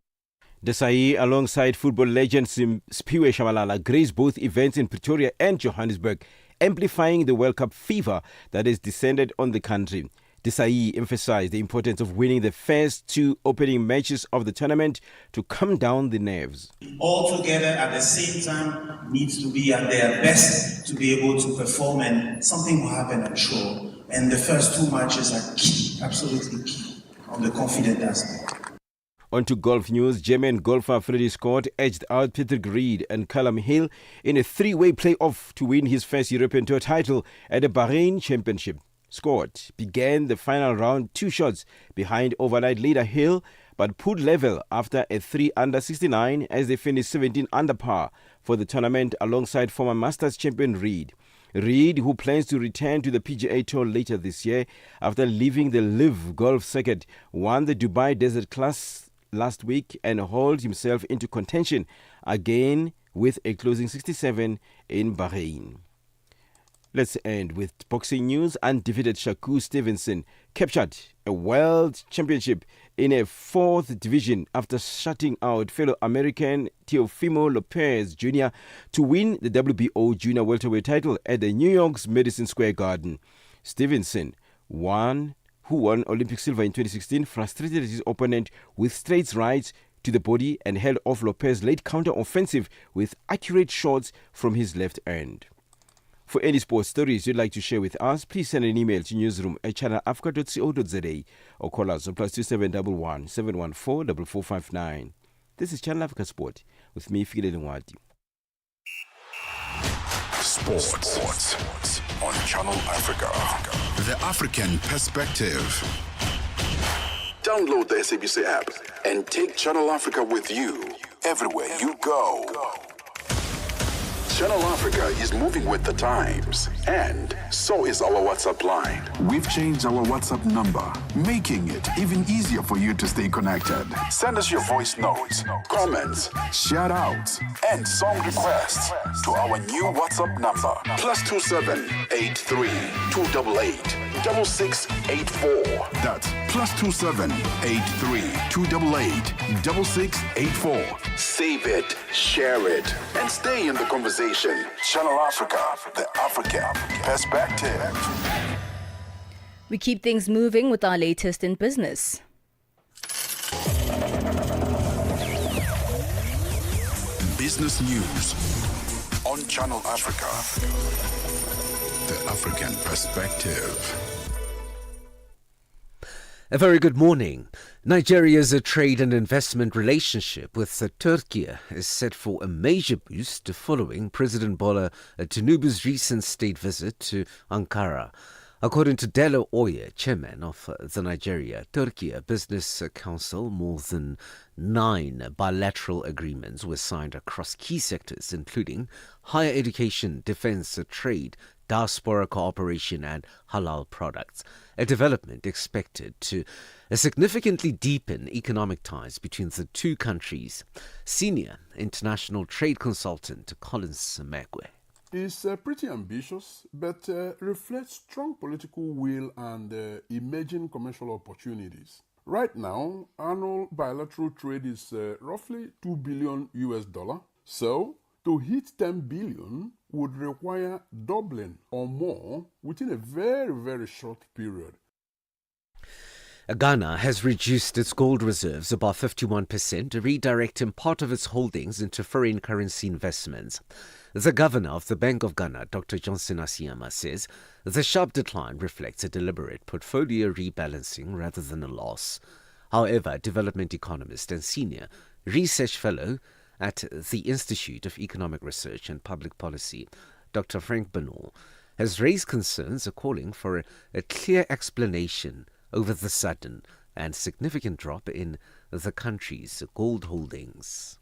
Desailly, alongside football legend Siphiwe Shabalala, graced both events in Pretoria and Johannesburg, amplifying the World Cup fever that has descended on the country. Desailly emphasized the importance of winning the first 2 opening matches of the tournament to calm down the nerves. All together at the same time needs to be at their best to be able to perform, and something will happen, I'm sure. And the first 2 matches are key, absolutely key, on the confident aspect. On to golf news. German golfer Freddie Scott edged out Patrick Reed and Callum Hill in a 3-way playoff to win his first European Tour title at the Bahrain Championship. scored began the final round 2 shots behind overnight leader Hill, but put level after a 3 under 69 as they finished 17 under par for the tournament alongside former Masters champion Reed. Reed, who plans to return to the PGA Tour later this year after leaving the LIV golf circuit, won the Dubai Desert Class last week and hauled himself into contention again with a closing 67 in Bahrain. Let's end with boxing news. Undefeated Shakur Stevenson captured a world championship in a 4th division after shutting out fellow American Teofimo Lopez Jr. to win the WBO junior welterweight title at the New York's Madison Square Garden. Stevenson, who won Olympic silver in 2016, frustrated his opponent with straight rights to the body and held off Lopez's late counter-offensive with accurate shots from his left hand. For any sports stories you'd like to share with us, please send an email to newsroom@channelafrica.co.za or call us on +2711 714 4459. This is Channel Africa Sport with me, Fikile Lengwadi. Sports on Channel Africa. The African perspective. Download the SABC app and take Channel Africa with you everywhere you go. Channel Africa is moving with the times, and so is our WhatsApp line. We've changed our WhatsApp number, making it even easier for you to stay connected. Send us your voice notes, comments, shout outs, and song requests to our new WhatsApp number, +27 83 288 6684. That's +27 83 288 6684. Save it, share it, and stay in the conversation. Channel Africa, the African perspective. We keep things moving with our latest in business. Business news on Channel Africa, the African perspective. A very good morning. Nigeria's trade and investment relationship with Turkey is set for a major boost following President Bola Tinubu's recent state visit to Ankara. According to Delo Oye, chairman of the Nigeria-Turkey Business Council, more than 9 bilateral agreements were signed across key sectors, including higher education, defense, trade, diaspora cooperation and halal products, a development expected to significantly deepen economic ties between the two countries. Senior international trade consultant Collins Megwe. It's pretty ambitious, but reflects strong political will and emerging commercial opportunities. Right now, annual bilateral trade is roughly $2 billion. So, to hit 10 billion would require doubling or more within a very, very short period. Ghana has reduced its gold reserves about 51%, redirecting part of its holdings into foreign currency investments. The governor of the Bank of Ghana, Dr. Johnson Asiyama, says the sharp decline reflects a deliberate portfolio rebalancing rather than a loss. However, development economist and senior research fellow at the Institute of Economic Research and Public Policy, Dr. Frank Bernal, has raised concerns calling for a clear explanation over the sudden and significant drop in the country's gold holdings.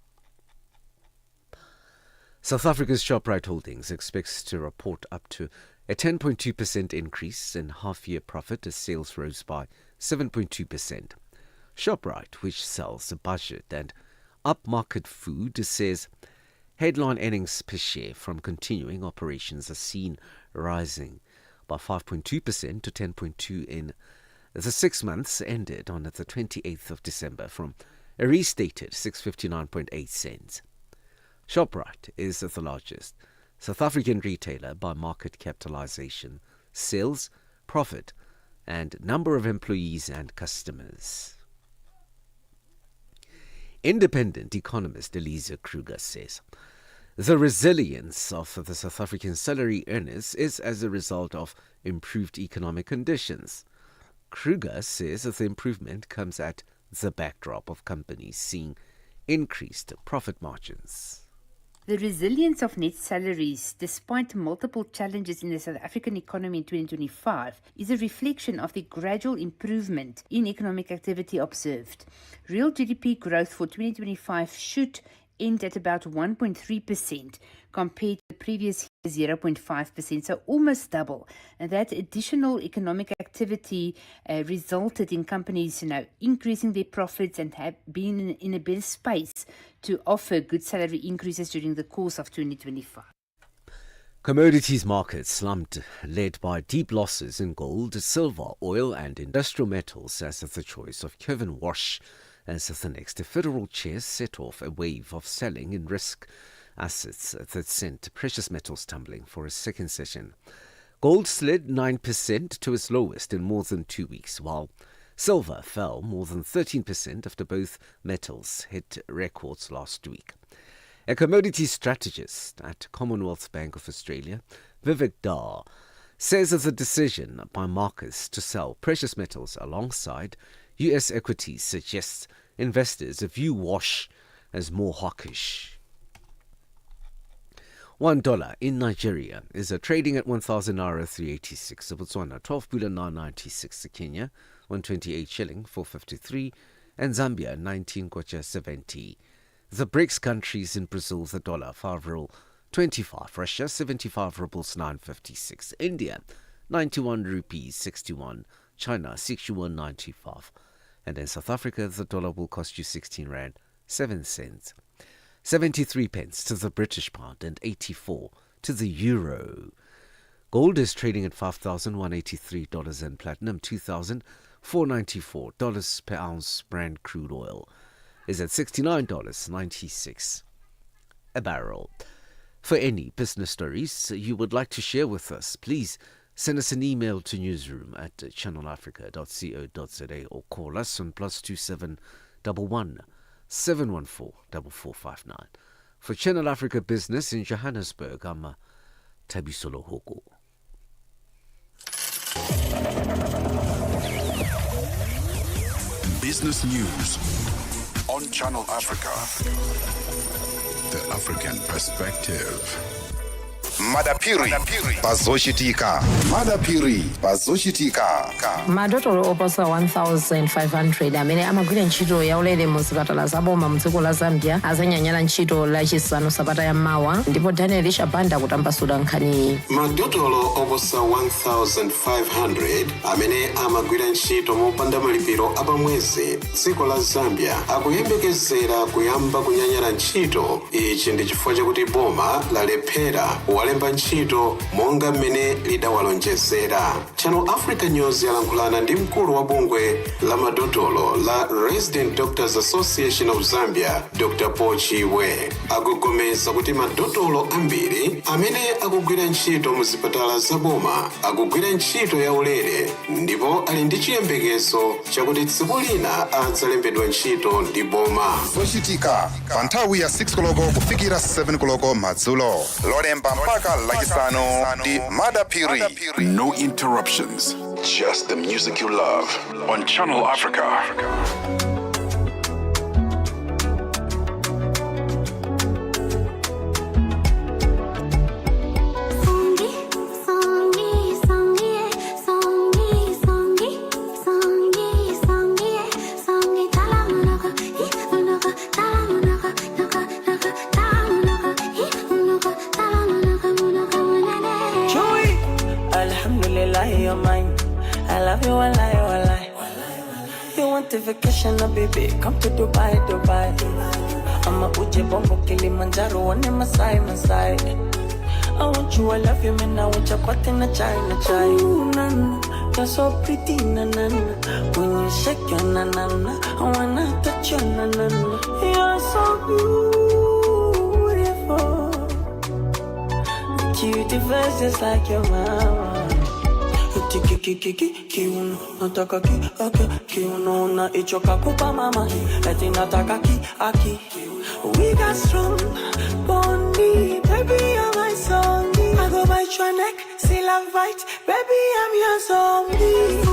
South Africa's Shoprite Holdings expects to report up to a 10.2% increase in half-year profit as sales rose by 7.2%. Shoprite, which sells budget and upmarket food, says headline earnings per share from continuing operations are seen rising by 5.2% to 10.2 in the 6 months ended on the 28th of December from a restated 659.8 cents. Shoprite is the largest South African retailer by market capitalization, sales, profit, and number of employees and customers. Independent economist Elisa Kruger says the resilience of the South African salary earners is as a result of improved economic conditions. Kruger says that the improvement comes at the backdrop of companies seeing increased profit margins. The resilience of net salaries, despite multiple challenges in the South African economy in 2025, is a reflection of the gradual improvement in economic activity observed. Real GDP growth for 2025 should end at about 1.3% compared to the previous year 0.5%, so almost double. And that additional economic activity resulted in companies, increasing their profits and have been in a better space to offer good salary increases during the course of 2025. Commodities markets slumped, led by deep losses in gold, silver, oil and industrial metals as the choice of Kevin Walsh as the next federal chair set off a wave of selling in risk assets that sent precious metals tumbling for a second session. Gold slid 9% to its lowest in more than 2 weeks, while silver fell more than 13% after both metals hit records last week. A commodities strategist at Commonwealth Bank of Australia, Vivek Dar, says that the decision by markets to sell precious metals alongside U.S. equities suggests investors view Walsh as more hawkish. $1 in Nigeria is trading at 1,000 naira 386. Botswana 12.996. Kenya 128 shilling 453, and Zambia 19 kwacha 70. The BRICS countries in Brazil, the dollar 5 ruble 25, Russia 75 rubles 956, India 91 rupees 61, China 61.95, and in South Africa the dollar will cost you 16 rand 7 cents. 73 pence to the British pound and 84 to the euro. Gold is trading at $5,183 and platinum $2,494 per ounce. Brent crude oil is at $69.96 a barrel. For any business stories you would like to share with us, please send us an email to newsroom@channelafrica.co.za or call us on +27 11 714 4459. For Channel Africa Business in Johannesburg, I'm Tabisolo Hoko. Business News on Channel Africa. The African Perspective. Madapiri pazoshitika. Madapiri pazoshitika. Madotolo oposa 1,500 amene amagwira ntchito yaulere mu zipatala zaboma mu dziko la Zambia azanyanyala ntchito lachisanu sabata ya mawa, ndipo Daniel Shabanda kutambasula nkhani. Madotolo oposa 1,500 amene amagwira ntchito mopanda malipiro apamwezi dziko la Zambia akuyembekezera kuyamba kunyanyala ntchito. Ichi ndi chifukwa chakuti boma lalephera walemba ntchito monga mmene lidawalonjezera. Channel Africa News yalankhulana ndi mkulu wa bungwe la madotolo la Resident Doctors Association of Zambia, Dr. Paul Chiwe. Akugomeza kuti madotolo ambiri amene akugwira ntchito mu zipatala zaboma akugwira ntchito yaulere, ndipo ali ndi chiyembekezo chakuti tsiku lina adzalembedwa ntchito ndi boma. Zochitika pa nthawi ya 6 koloko kufikira 7 koloko madzulo. Lolemba mpaka lachisanu ndi Madapiri. No interruptions, just the music you love on Channel Africa. You're mine. I love you, wallahi, wallahi. You want a vacation, baby? Come to Dubai, Dubai. I'ma uje bongo Kilimanjaro, one in Masai, Masai. I want you, I love you, man. I want you, kwati na chai, na chai. Ooh, nana, you're so pretty, nana. When you shake your nana, I wanna touch your nana. You're so beautiful. Cute face just like your mama. Kiuno nataka kiuno na ichoka kupa mama eti nataka aki. We got strong bonding, baby you're my zombie. I go bite your neck, still I fight, baby I'm your zombie.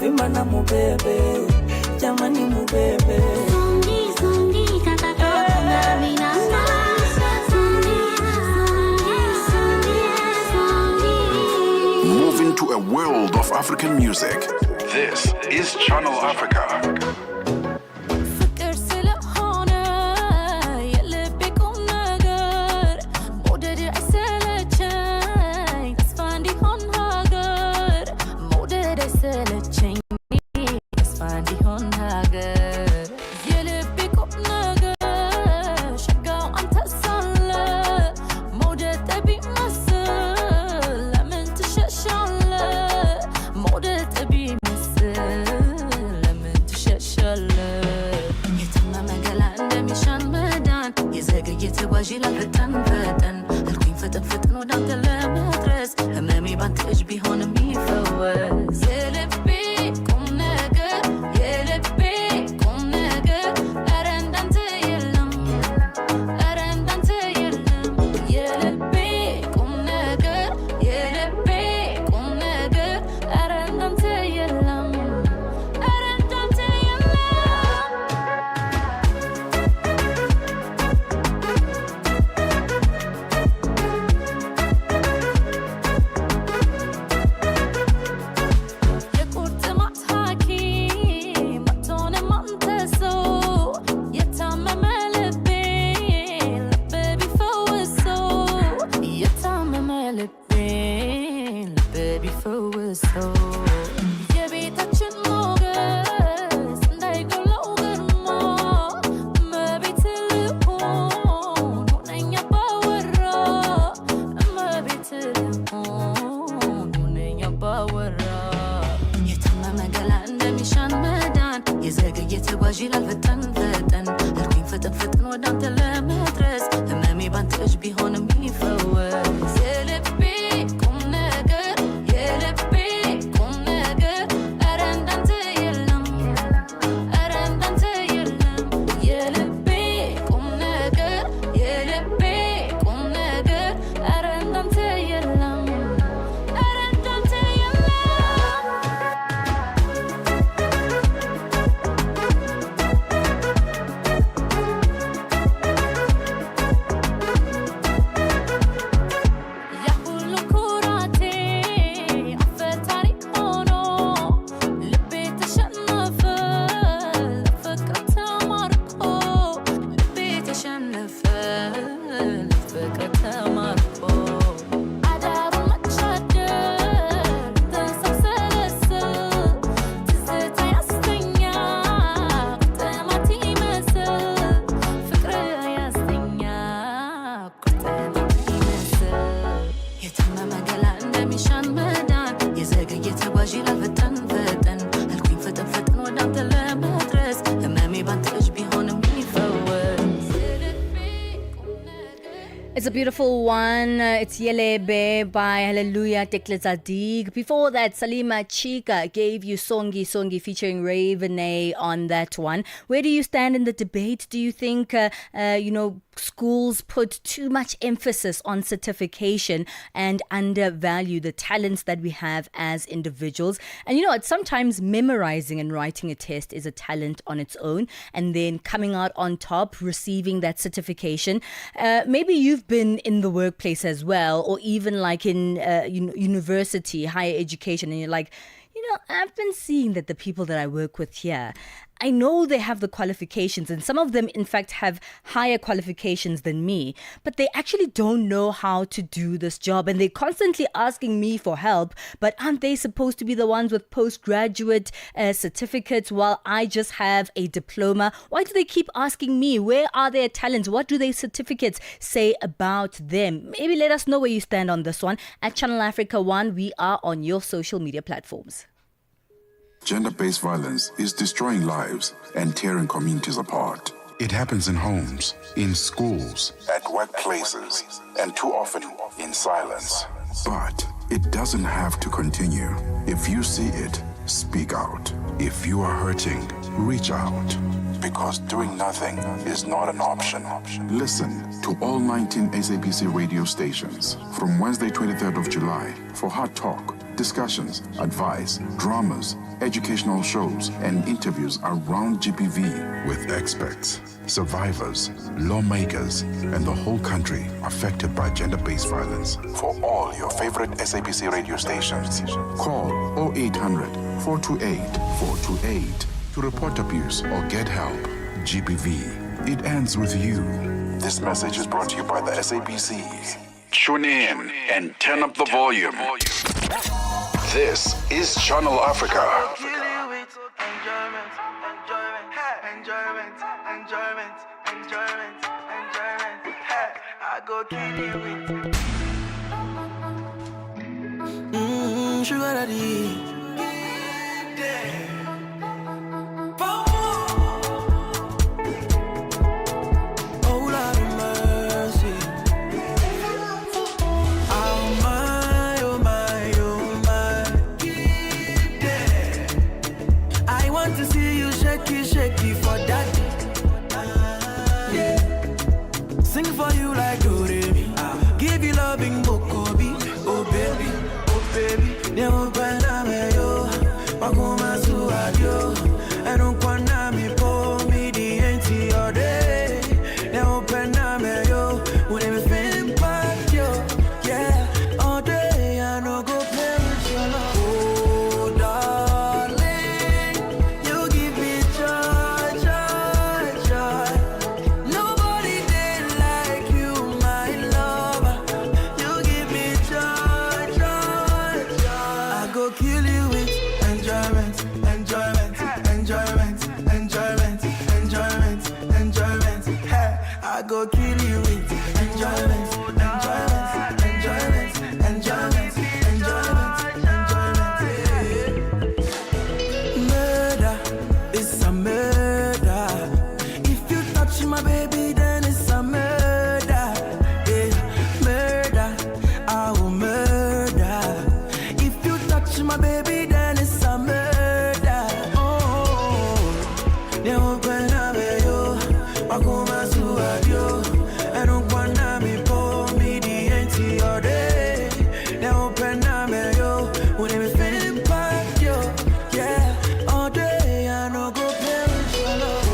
vimba na mubebe, jamani mubebe. Moving to a world of African music. This is Channel Africa. It's a beautiful one. It's Yelebe by Hallelujah Teklezadig. Before that, Salima Chika gave you Songi Songi featuring Ravenay on that one. Where do you stand in the debate? Do you think, schools put too much emphasis on certification and undervalue the talents that we have as individuals? And sometimes memorizing and writing a test is a talent on its own, and then coming out on top, receiving that certification. Maybe you've been in the workplace as well, or even like in university, higher education, and you're like, I've been seeing that the people that I work with here, I know they have the qualifications, and some of them, in fact, have higher qualifications than me, but they actually don't know how to do this job, and they're constantly asking me for help. But aren't they supposed to be the ones with postgraduate certificates while I just have a diploma? Why do they keep asking me? Where are their talents? What do their certificates say about them? Maybe let us know where you stand on this one. At Channel Africa 1, we are on your social media platforms. Gender-based violence is destroying lives and tearing communities apart. It happens in homes, in schools, at workplaces, and too often in silence. But it doesn't have to continue. If you see it, speak out. If you are hurting, reach out. Because doing nothing is not an option. Listen to all 19 SABC radio stations from Wednesday, 23rd of July for Hard Talk discussions, advice, dramas, educational shows, and interviews around GBV with experts, survivors, lawmakers, and the whole country affected by gender-based violence. For all your favorite SABC radio stations, call 0800 428 428 to report abuse or get help. GBV, it ends with you. This message is brought to you by the SABC. Tune in and turn up the volume. This is Channel Africa. I go kill you with sugar daddy. Oh Lord of mercy. Oh my, oh my, oh my. I want to see you shaky, shaky for that. Yeah. Sing for you like Doremi. Give you loving Bokobi. Oh baby, oh baby. Nemo Paname yo. Wakuma Suadio. And Ukwanami po mi di enti ode. Nemo Paname yo. When it feel back yo. Yeah. All day I no go play with your love. Oh darling. You give me joy, joy, joy. Nobody did like you, my lover. You give me joy, joy, joy. I go kill you with enjoyment, enjoyment, enjoyment, enjoyment, enjoyment, enjoyment. Hey, I go kill you with enjoyment, enjoyment, enjoyment, enjoyment, enjoyment, enjoyment. Murder is a murder. If you touch my baby, then it's a murder. Yeah, murder, I will murder. If you touch my baby, then it's a murder. Oh, they open up yo, wakuma suadio, and ukwana mi po mi di enti ode. They open up yo, when they feel back yo, yeah. All day I no go play with your love.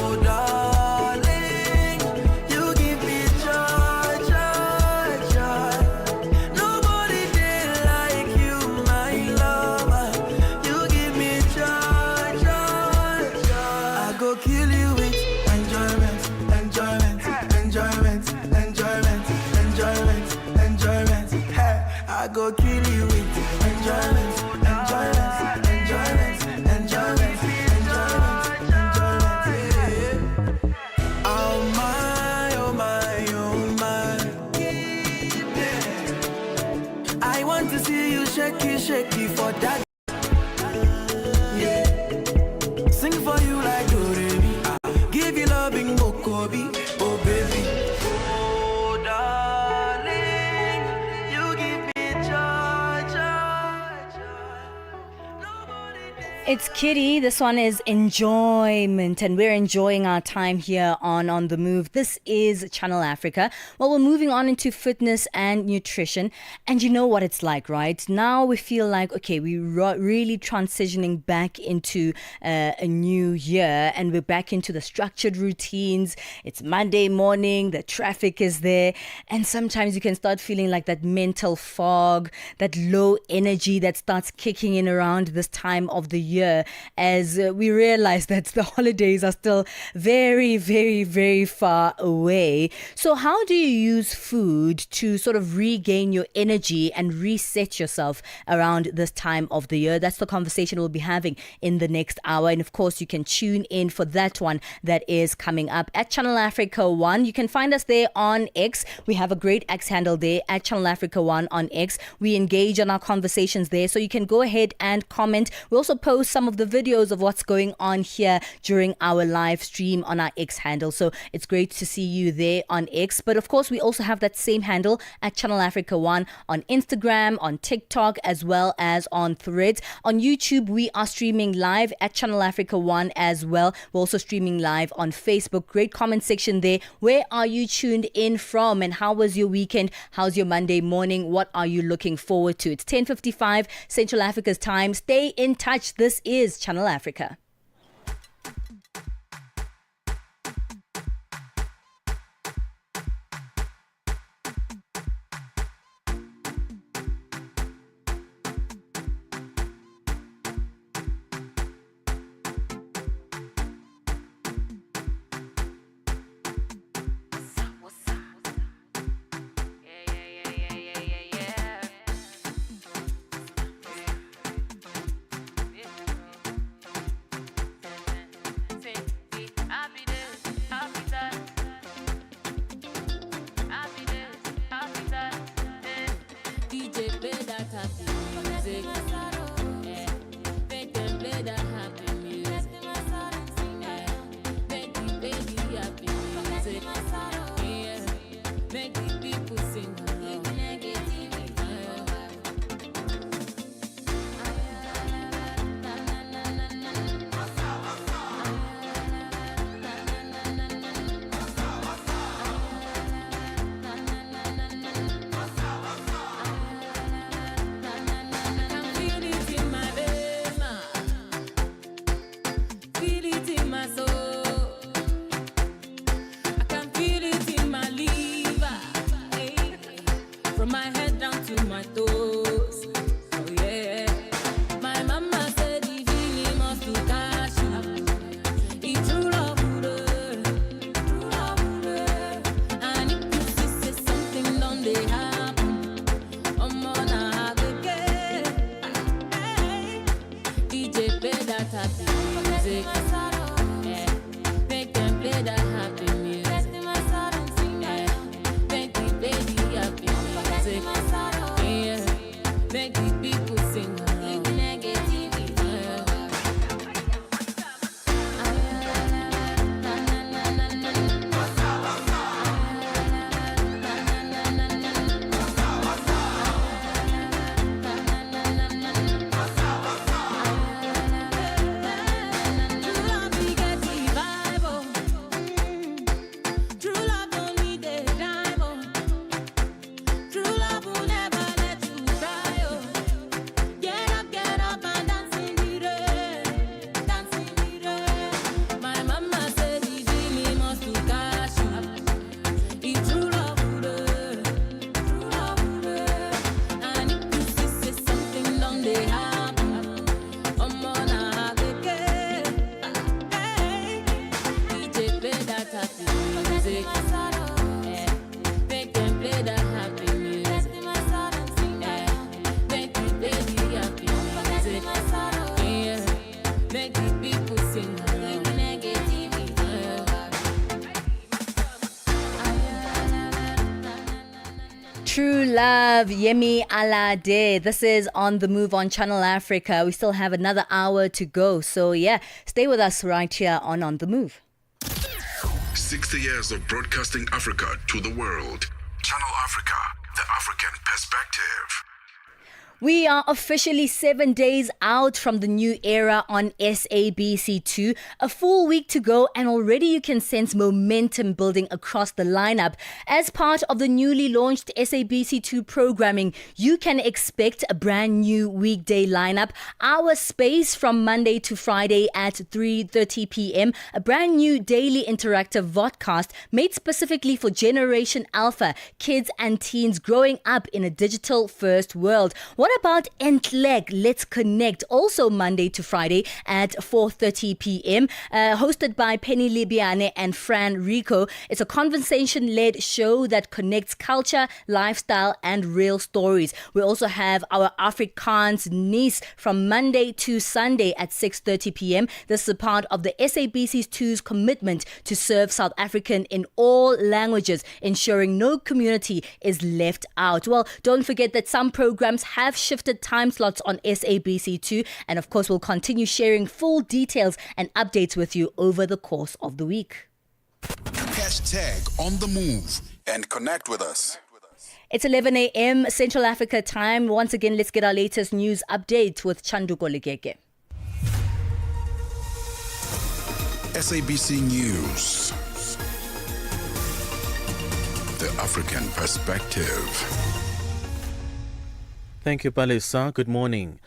Oh darling, you give me joy, joy, joy. Nobody did like you, my lover. You give me joy, joy, joy. I go kill you with enjoyment, enjoyment, enjoyment, enjoyment, enjoyment, enjoyment. Hey, I go kill you with enjoyment, enjoyment, enjoyment, enjoyment, enjoyment, enjoyment. Oh my, oh my, oh my. I want to see you shaky, shaky for that. Yeah. Sing for you like Doremi. Give you loving Bokobi. Oh baby. Oh darling. You give me joy, joy, It's Kitty. This one is Enjoyment, and we're enjoying our time here on The Move. This is Channel Africa. Well, we're moving on into fitness and nutrition, and you know what it's like, right? Now we feel like, okay, we're really transitioning back into a new year, and we're back into the structured routines. It's Monday morning, the traffic is there, and sometimes you can start feeling like that mental fog, that low energy that starts kicking in around this time of the year, as we realize that the holidays are still very, very, very far away. So how do you use food to sort of regain your energy and reset yourself around this time of the year? That's the conversation we'll be having in the next hour. And of course, you can tune in for that one that is coming up at Channel Africa 1. You can find us there on X. We have a great X handle there at Channel Africa 1 on X. We engage on our conversations there, so you can go ahead and comment. We also post some of the videos of what's going on here during our live stream on our X handle. So it's great to see you there on X. But of course, we also have that same handle at Channel Africa 1 on Instagram, on TikTok, as well as on Threads. On YouTube, we are streaming live at Channel Africa 1 as well. We're also streaming live on Facebook. Great comment section there. Where are you tuned in from, and how was your weekend? How's your Monday morning? What are you looking forward to? It's 10:55 Central Africa's time. Stay in touch. This is Channel Africa. True Love, Yemi Alade. This is On the Move on Channel Africa. We still have another hour to go. So yeah, stay with us right here on the Move. 60 years of broadcasting Africa to the world. Channel Africa, the African perspective. We are officially 7 days out from the new era on SABC2. A full week to go, and already you can sense momentum building across the lineup. As part of the newly launched SABC2 programming, you can expect a brand new weekday lineup. Our space from Monday to Friday at 3:30 p.m. A brand new daily interactive vodcast made specifically for Generation Alpha, kids and teens growing up in a digital-first world. What about Entleg? Let's Connect, also Monday to Friday at 4:30 p.m. Hosted by Penny Libiane and Fran Rico. It's a conversation-led show that connects culture, lifestyle, and real stories. We also have our Afrikaans Niece from Monday to Sunday at 6:30 p.m. This is a part of the SABC2's commitment to serve South African in all languages, ensuring no community is left out. Well, don't forget that some programs have shifted time slots on SABC2. And of course, we'll continue sharing full details and updates with you over the course of the week. Hashtag on the move and connect with us. It's 11 a.m. Central Africa time. Once again, let's get our latest news update with Chanduko Ligege. SABC News. The African Perspective. Thank you, Palesa. Good morning.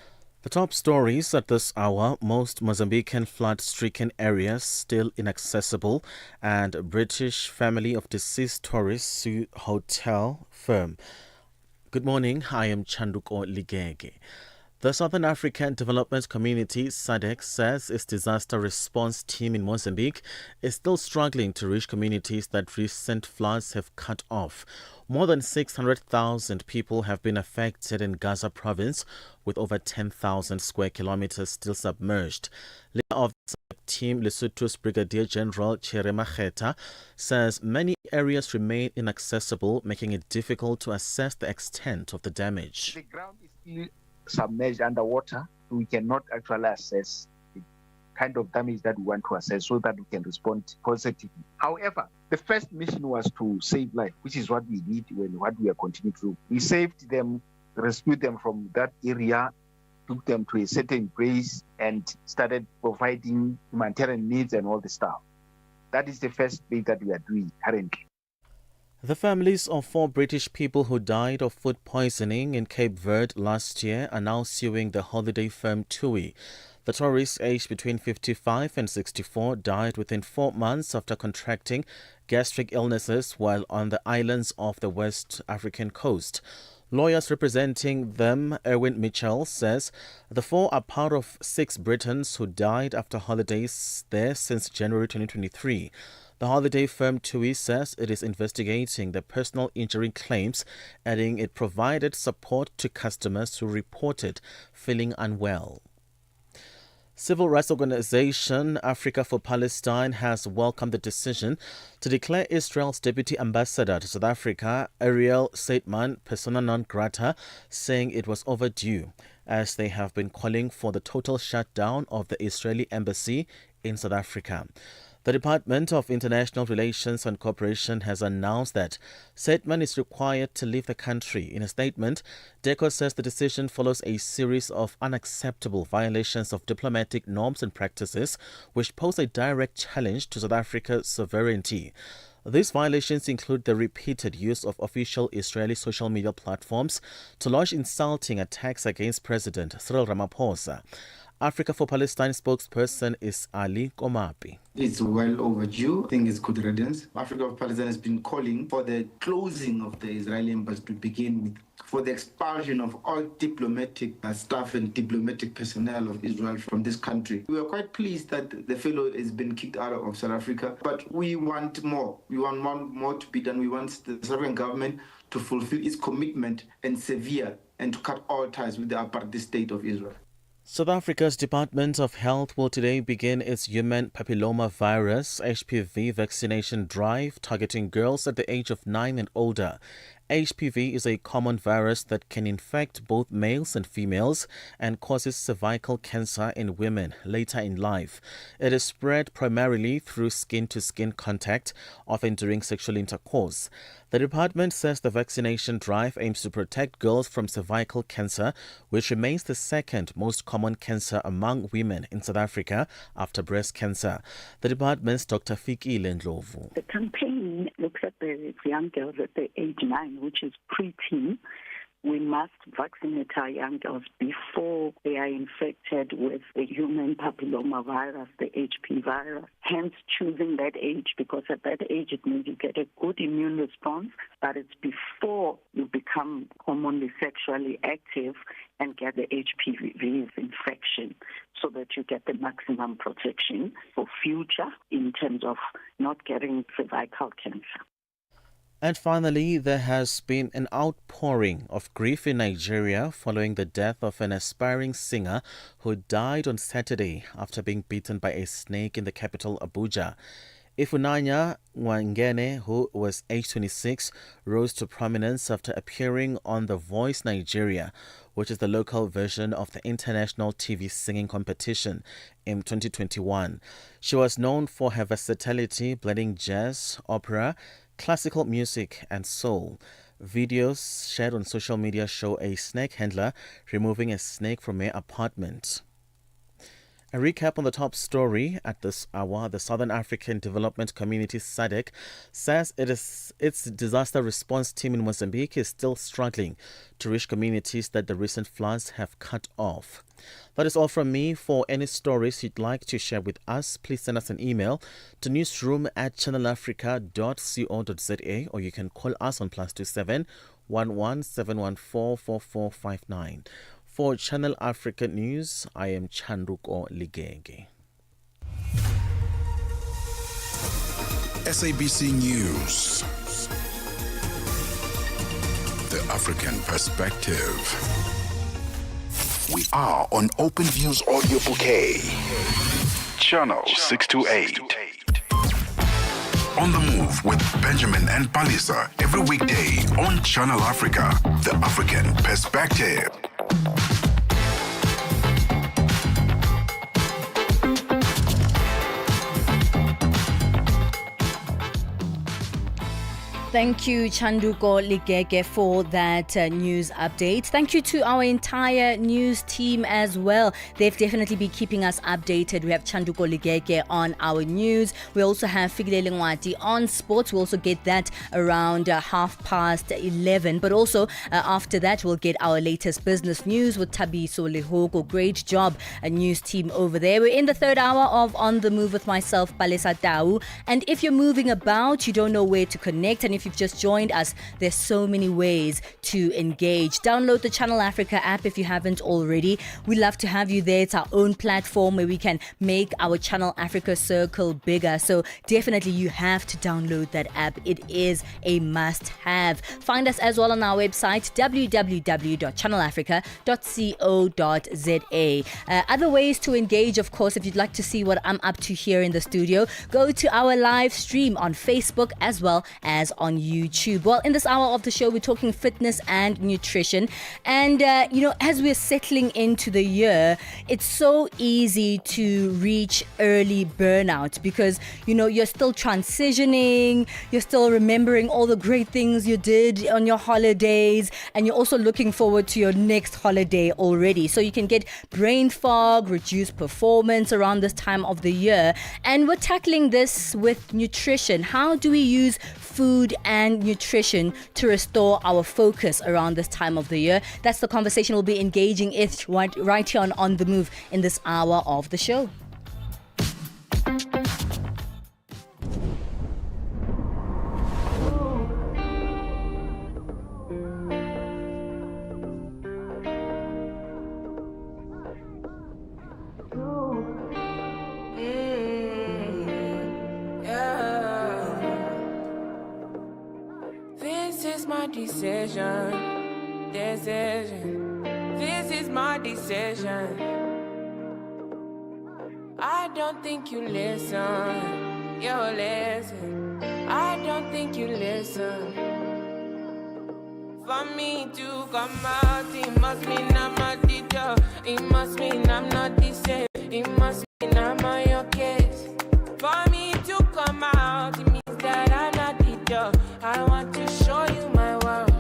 The top stories at this hour: most Mozambican flood-stricken areas still inaccessible, and British family of deceased tourists sue hotel firm. Good morning, I am Chanduko Ligege. The Southern African Development Community, SADC, says its disaster response team in Mozambique is still struggling to reach communities that recent floods have cut off. More than 600,000 people have been affected in Gaza province, with over 10,000 square kilometers still submerged. Leader of the SADC team, Lesotho's Brigadier General Cherema Kheta, says many areas remain inaccessible, making it difficult to assess the extent of the damage. The ground is still submerged underwater. We cannot actually assess the kind of damage that we want to assess so that we can respond positively. However, the first mission was to save life, which is what we did when what we are continuing to do. We saved them, rescued them from that area, took them to a certain place, and started providing humanitarian needs and all the stuff. That is the first bit that we are doing currently. The families of 4 British people who died of food poisoning in Cape Verde last year are now suing the holiday firm TUI. The tourists, aged between 55 and 64, died within 4 months after contracting gastric illnesses while on the islands of the West African coast. Lawyers representing them, Erwin Mitchell, says the 4 are part of 6 Britons who died after holidays there since January 2023. The holiday firm TUI says it is investigating the personal injury claims, adding it provided support to customers who reported feeling unwell. Civil rights organization Africa for Palestine has welcomed the decision to declare Israel's deputy ambassador to South Africa, Ariel Seidman, persona non grata, saying it was overdue, as they have been calling for the total shutdown of the Israeli embassy in South Africa. The Department of International Relations and Cooperation has announced that Seidman is required to leave the country. In a statement, DECO says the decision follows a series of unacceptable violations of diplomatic norms and practices, which pose a direct challenge to South Africa's sovereignty. These violations include the repeated use of official Israeli social media platforms to launch insulting attacks against President Cyril Ramaphosa. Africa for Palestine spokesperson is Ali Komapi. It's well overdue. I think it's good riddance. Africa for Palestine has been calling for the closing of the Israeli embassy to begin with, for the expulsion of all diplomatic staff and diplomatic personnel of Israel from this country. We are quite pleased that the fellow has been kicked out of South Africa, but we want more. We want more to be done. We want the South African government to fulfill its commitment and severe and to cut all ties with the apartheid state of Israel. South Africa's Department of Health will today begin its human papillomavirus HPV vaccination drive targeting girls at the age of 9 and older. HPV is a common virus that can infect both males and females and causes cervical cancer in women later in life. It is spread primarily through skin-to-skin contact, often during sexual intercourse. The department says the vaccination drive aims to protect girls from cervical cancer, which remains the second most common cancer among women in South Africa after breast cancer. The department's Dr. Fikile Ndlovu. The campaign looks at the young girls at the age 9, which is preteen. We must vaccinate our young girls before they are infected with the human papillomavirus, the HP virus. Hence choosing that age, because at that age it means you get a good immune response, but it's before you become commonly sexually active and get the HPV infection, so that you get the maximum protection for future in terms of not getting cervical cancer. And finally, there has been an outpouring of grief in Nigeria following the death of an aspiring singer who died on Saturday after being bitten by a snake in the capital, Abuja. Ifunanya Nwangene, who was age 26, rose to prominence after appearing on The Voice Nigeria, which is the local version of the international TV singing competition, in 2021. She was known for her versatility, blending jazz, opera, classical music, and soul. Videos shared on social media show a snake handler removing a snake from her apartment. A recap on the top story at this hour. The Southern African Development Community SADC says its disaster response team in Mozambique is still struggling to reach communities that the recent floods have cut off. That is all from me. For any stories you'd like to share with us, please send us an email to newsroom@channelafrica.co.za, or you can call us on +27 11 714 4459. For Channel Africa News, I am Chanduko Ligenge. SABC News. The African Perspective. We are on Open Views Audio Bouquet. Channel 628. On the Move with Benjamin and Palesa every weekday on Channel Africa. The African Perspective. Thank you, Chanduko Ligege, for that news update. Thank you to our entire news team as well. They've definitely been keeping us updated. We have Chanduko Ligege on our news. We also have Figile Lengwati on sports. We'll also get that around 11:30. But also after that, we'll get our latest business news with Tabiso Lehoko. Great job, a news team over there. We're in the third hour of On the Move with myself, Palesa Tau. And if you're moving about, you don't know where to connect, and if you've just joined us, there's so many ways to engage. Download the Channel Africa app if you haven't already. We love to have you there. It's our own platform where we can make our Channel Africa circle bigger. So definitely you have to download that app. It is a must-have. Find us as well on our website, www.channelafrica.co.za. Other ways to engage, of course, if you'd like to see what I'm up to here in the studio, go to our live stream on Facebook as well as on YouTube. Well, in this hour of the show, we're talking fitness and nutrition. And, as we're settling into the year, it's so easy to reach early burnout because, you're still transitioning, you're still remembering all the great things you did on your holidays, and you're also looking forward to your next holiday already. So you can get brain fog, reduced performance around this time of the year. And we're tackling this with nutrition. How do we use food and nutrition to restore our focus around this time of the year? That's the conversation we'll be engaging with right here on The Move in this hour of the show. Decision. This is my decision. I don't think you listen. You listen. I don't think you listen. For me to come out, it must mean I'm a teacher. It must mean I'm not the same. It must mean I'm on your case. For me to come out, it means that I'm not the teacher. I want to show you my world.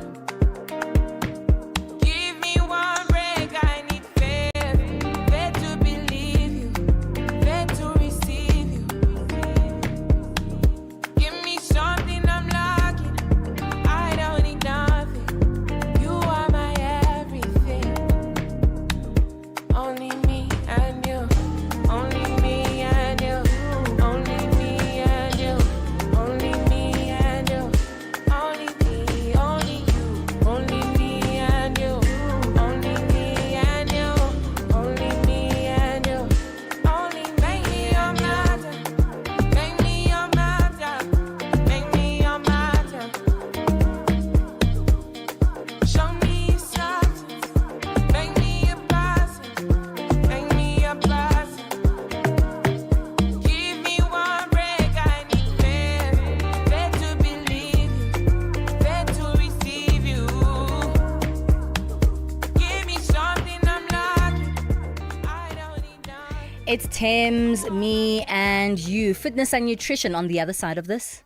It's Thames, me, and you. Fitness and nutrition on the other side of this.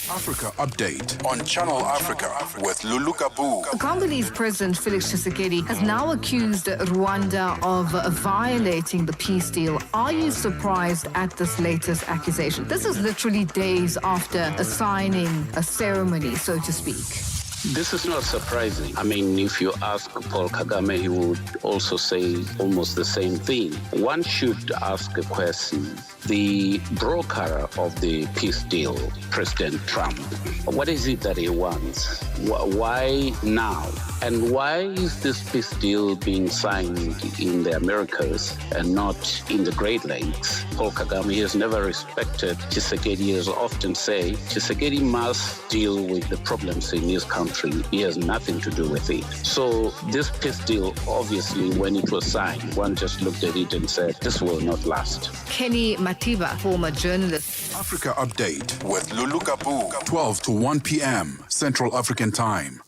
Africa Update on Channel Africa with Lulu Kabu. Congolese President Felix Tshisekedi has now accused Rwanda of violating the peace deal. Are you surprised at this latest accusation? This is literally days after a signing, a ceremony, so to speak. This is not surprising. I mean, if you ask Paul Kagame, he would also say almost the same thing. One should ask a question. The broker of the peace deal, President Trump, what is it that he wants? Why now? And why is this peace deal being signed in the Americas and not in the Great Lakes? Paul Kagame has never respected Tshisekedi, as often say. Tshisekedi must deal with the problems in his country. He has nothing to do with it. So this peace deal, obviously, when it was signed, one just looked at it and said, this will not last. Kenny Matiba, former journalist. Africa Update with Lulu Kabu, 12 to 1 p.m. Central African Time.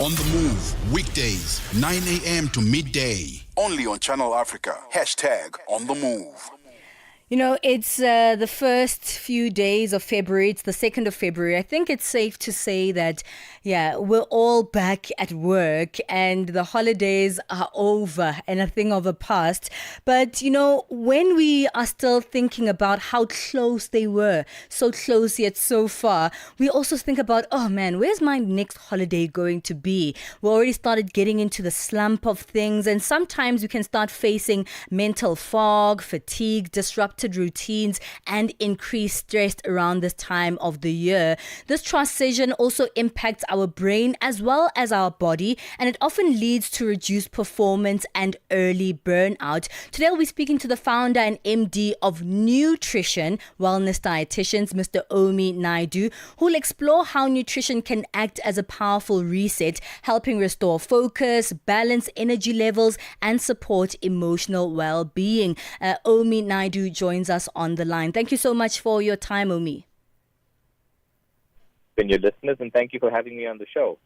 On the Move, weekdays, 9 a.m. to midday. Only on Channel Africa. Hashtag On the Move. You know, it's the first few days of February. It's the 2nd of February. I think it's safe to say that, yeah, we're all back at work and the holidays are over and a thing of the past. But, you know, when we are still thinking about how close they were, so close yet so far, we also think about, oh man, where's my next holiday going to be? We already started getting into the slump of things, and sometimes we can start facing mental fog, fatigue, disrupted routines, and increased stress around this time of the year. This transition also impacts our brain as well as our body, and it often leads to reduced performance and early burnout. Today we'll be speaking to the founder and MD of Nutrition Wellness Dietitians, Mr. Omi Naidu, who will explore how nutrition can act as a powerful reset, helping restore focus, balance energy levels, and support emotional well-being. Omi Naidu joins us on the line. Thank you so much for your time, Omi. And your listeners, and thank you for having me on the show.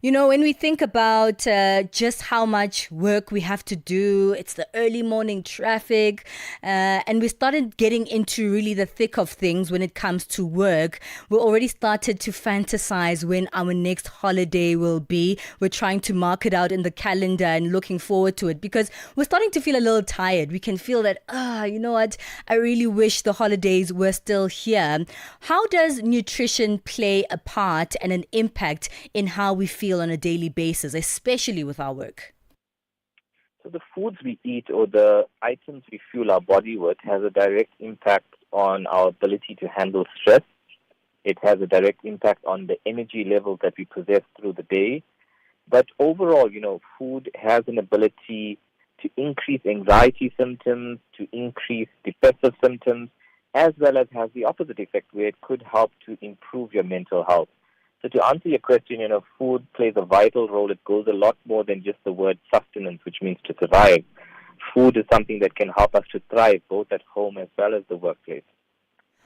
You know, when we think about just how much work we have to do, it's the early morning traffic, and we started getting into really the thick of things when it comes to work. We already started to fantasize when our next holiday will be. We're trying to mark it out in the calendar and looking forward to it because we're starting to feel a little tired. We can feel that, you know what, I really wish the holidays were still here. How does nutrition play a part and an impact in how we feel on a daily basis, especially with our work? So the foods we eat or the items we fuel our body with has a direct impact on our ability to handle stress. It has a direct impact on the energy levels that we possess through the day. But overall, you know, food has an ability to increase anxiety symptoms, to increase depressive symptoms, as well as has the opposite effect where it could help to improve your mental health. So to answer your question, you know, food plays a vital role. It goes a lot more than just the word sustenance, which means to survive. Food is something that can help us to thrive both at home as well as the workplace.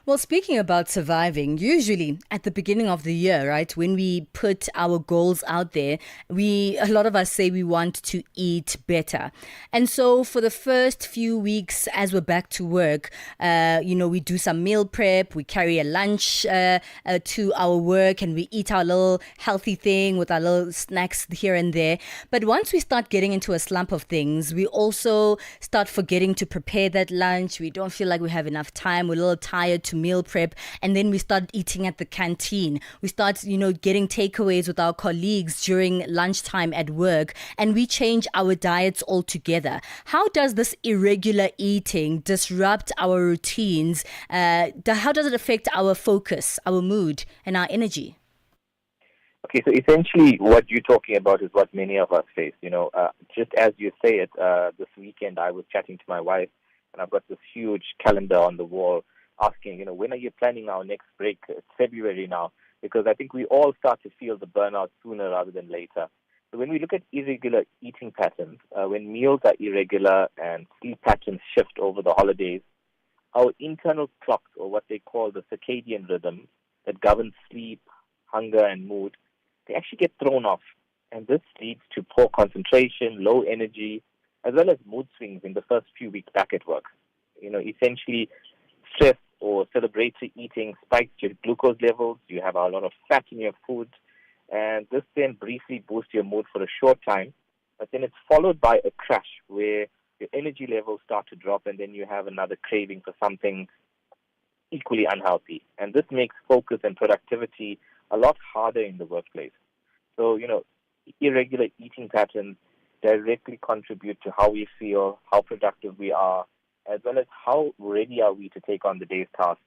Well, speaking about surviving, usually at the beginning of the year, right, when we put our goals out there, a lot of us say we want to eat better. And so for the first few weeks as we're back to work, you know, we do some meal prep, we carry a lunch to our work, and we eat our little healthy thing with our little snacks here and there. But once we start getting into a slump of things, we also start forgetting to prepare that lunch. We don't feel like we have enough time. We're a little tired to meal prep, and then we start eating at the canteen. We start, you know, getting takeaways with our colleagues during lunchtime at work, and we change our diets altogether. How does this irregular eating disrupt our routines? How does it affect our focus, our mood, and our energy? Okay, so essentially what you're talking about is what many of us face. You know, just as you say it, this weekend I was chatting to my wife, and I've got this huge calendar on the wall asking, you know, when are you planning our next break? It's February now, because I think we all start to feel the burnout sooner rather than later. So when we look at irregular eating patterns, when meals are irregular and sleep patterns shift over the holidays, our internal clocks, or what they call the circadian rhythm that governs sleep, hunger, and mood, they actually get thrown off. And this leads to poor concentration, low energy, as well as mood swings in the first few weeks back at work. Essentially, stress or celebratory eating spikes your glucose levels. You have a lot of fat in your food, and this then briefly boosts your mood for a short time, but then it's followed by a crash where your energy levels start to drop, and then you have another craving for something equally unhealthy. And this makes focus and productivity a lot harder in the workplace. So, irregular eating patterns directly contribute to how we feel, how productive we are, as well as how ready are we to take on the day's tasks.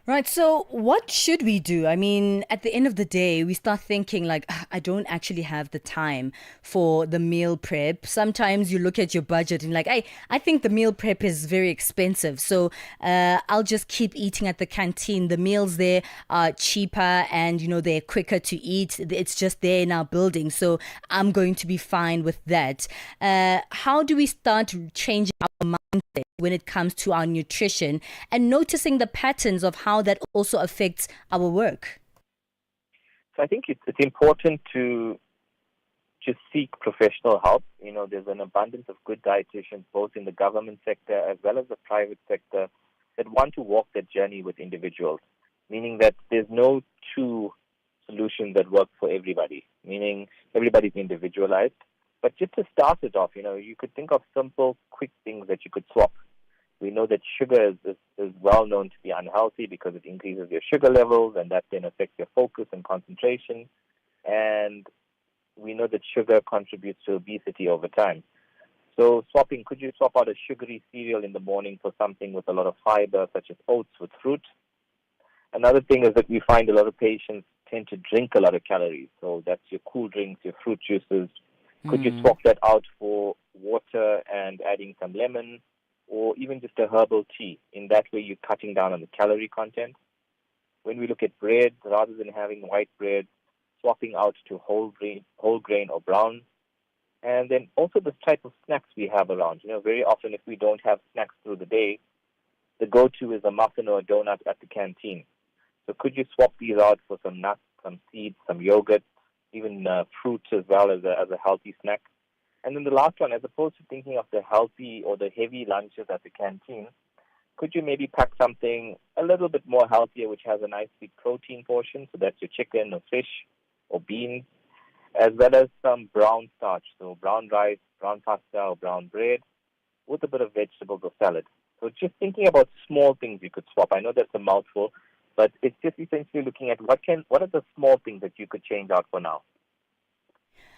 Right, so what should we do? I mean, at the end of the day, we start thinking like, I don't actually have the time for the meal prep. Sometimes you look at your budget and like, I think the meal prep is very expensive. So I'll just keep eating at the canteen. The meals there are cheaper and, they're quicker to eat. It's just there in our building. So I'm going to be fine with that. How do we start changing our mindset when it comes to our nutrition and noticing the patterns of how that also affects our work? So I think it's important to just seek professional help. There's an abundance of good dietitians, both in the government sector as well as the private sector, that want to walk that journey with individuals, meaning that there's no two solutions that work for everybody, meaning everybody's individualized. But just to start it off, you could think of simple, quick things that you could swap. We know that sugar is well known to be unhealthy because it increases your sugar levels, and that then affects your focus and concentration. And we know that sugar contributes to obesity over time. So could you swap out a sugary cereal in the morning for something with a lot of fiber, such as oats with fruit? Another thing is that we find a lot of patients tend to drink a lot of calories. So that's your cool drinks, your fruit juices. Could you swap that out for water and adding some lemon, or even just a herbal tea? In that way, you're cutting down on the calorie content. When we look at bread, rather than having white bread, swapping out to whole grain or brown. And then also the type of snacks we have around. Very often if we don't have snacks through the day, the go-to is a muffin or a donut at the canteen. So could you swap these out for some nuts, some seeds, some yogurt, even fruit as well as a healthy snack? And then the last one, as opposed to thinking of the healthy or the heavy lunches at the canteen, could you maybe pack something a little bit more healthier, which has a nice big protein portion? So that's your chicken or fish or beans, as well as some brown starch, so brown rice, brown pasta, or brown bread, with a bit of vegetables or salad. So just thinking about small things you could swap. I know that's a mouthful, but it's just essentially looking at what are the small things that you could change out for now.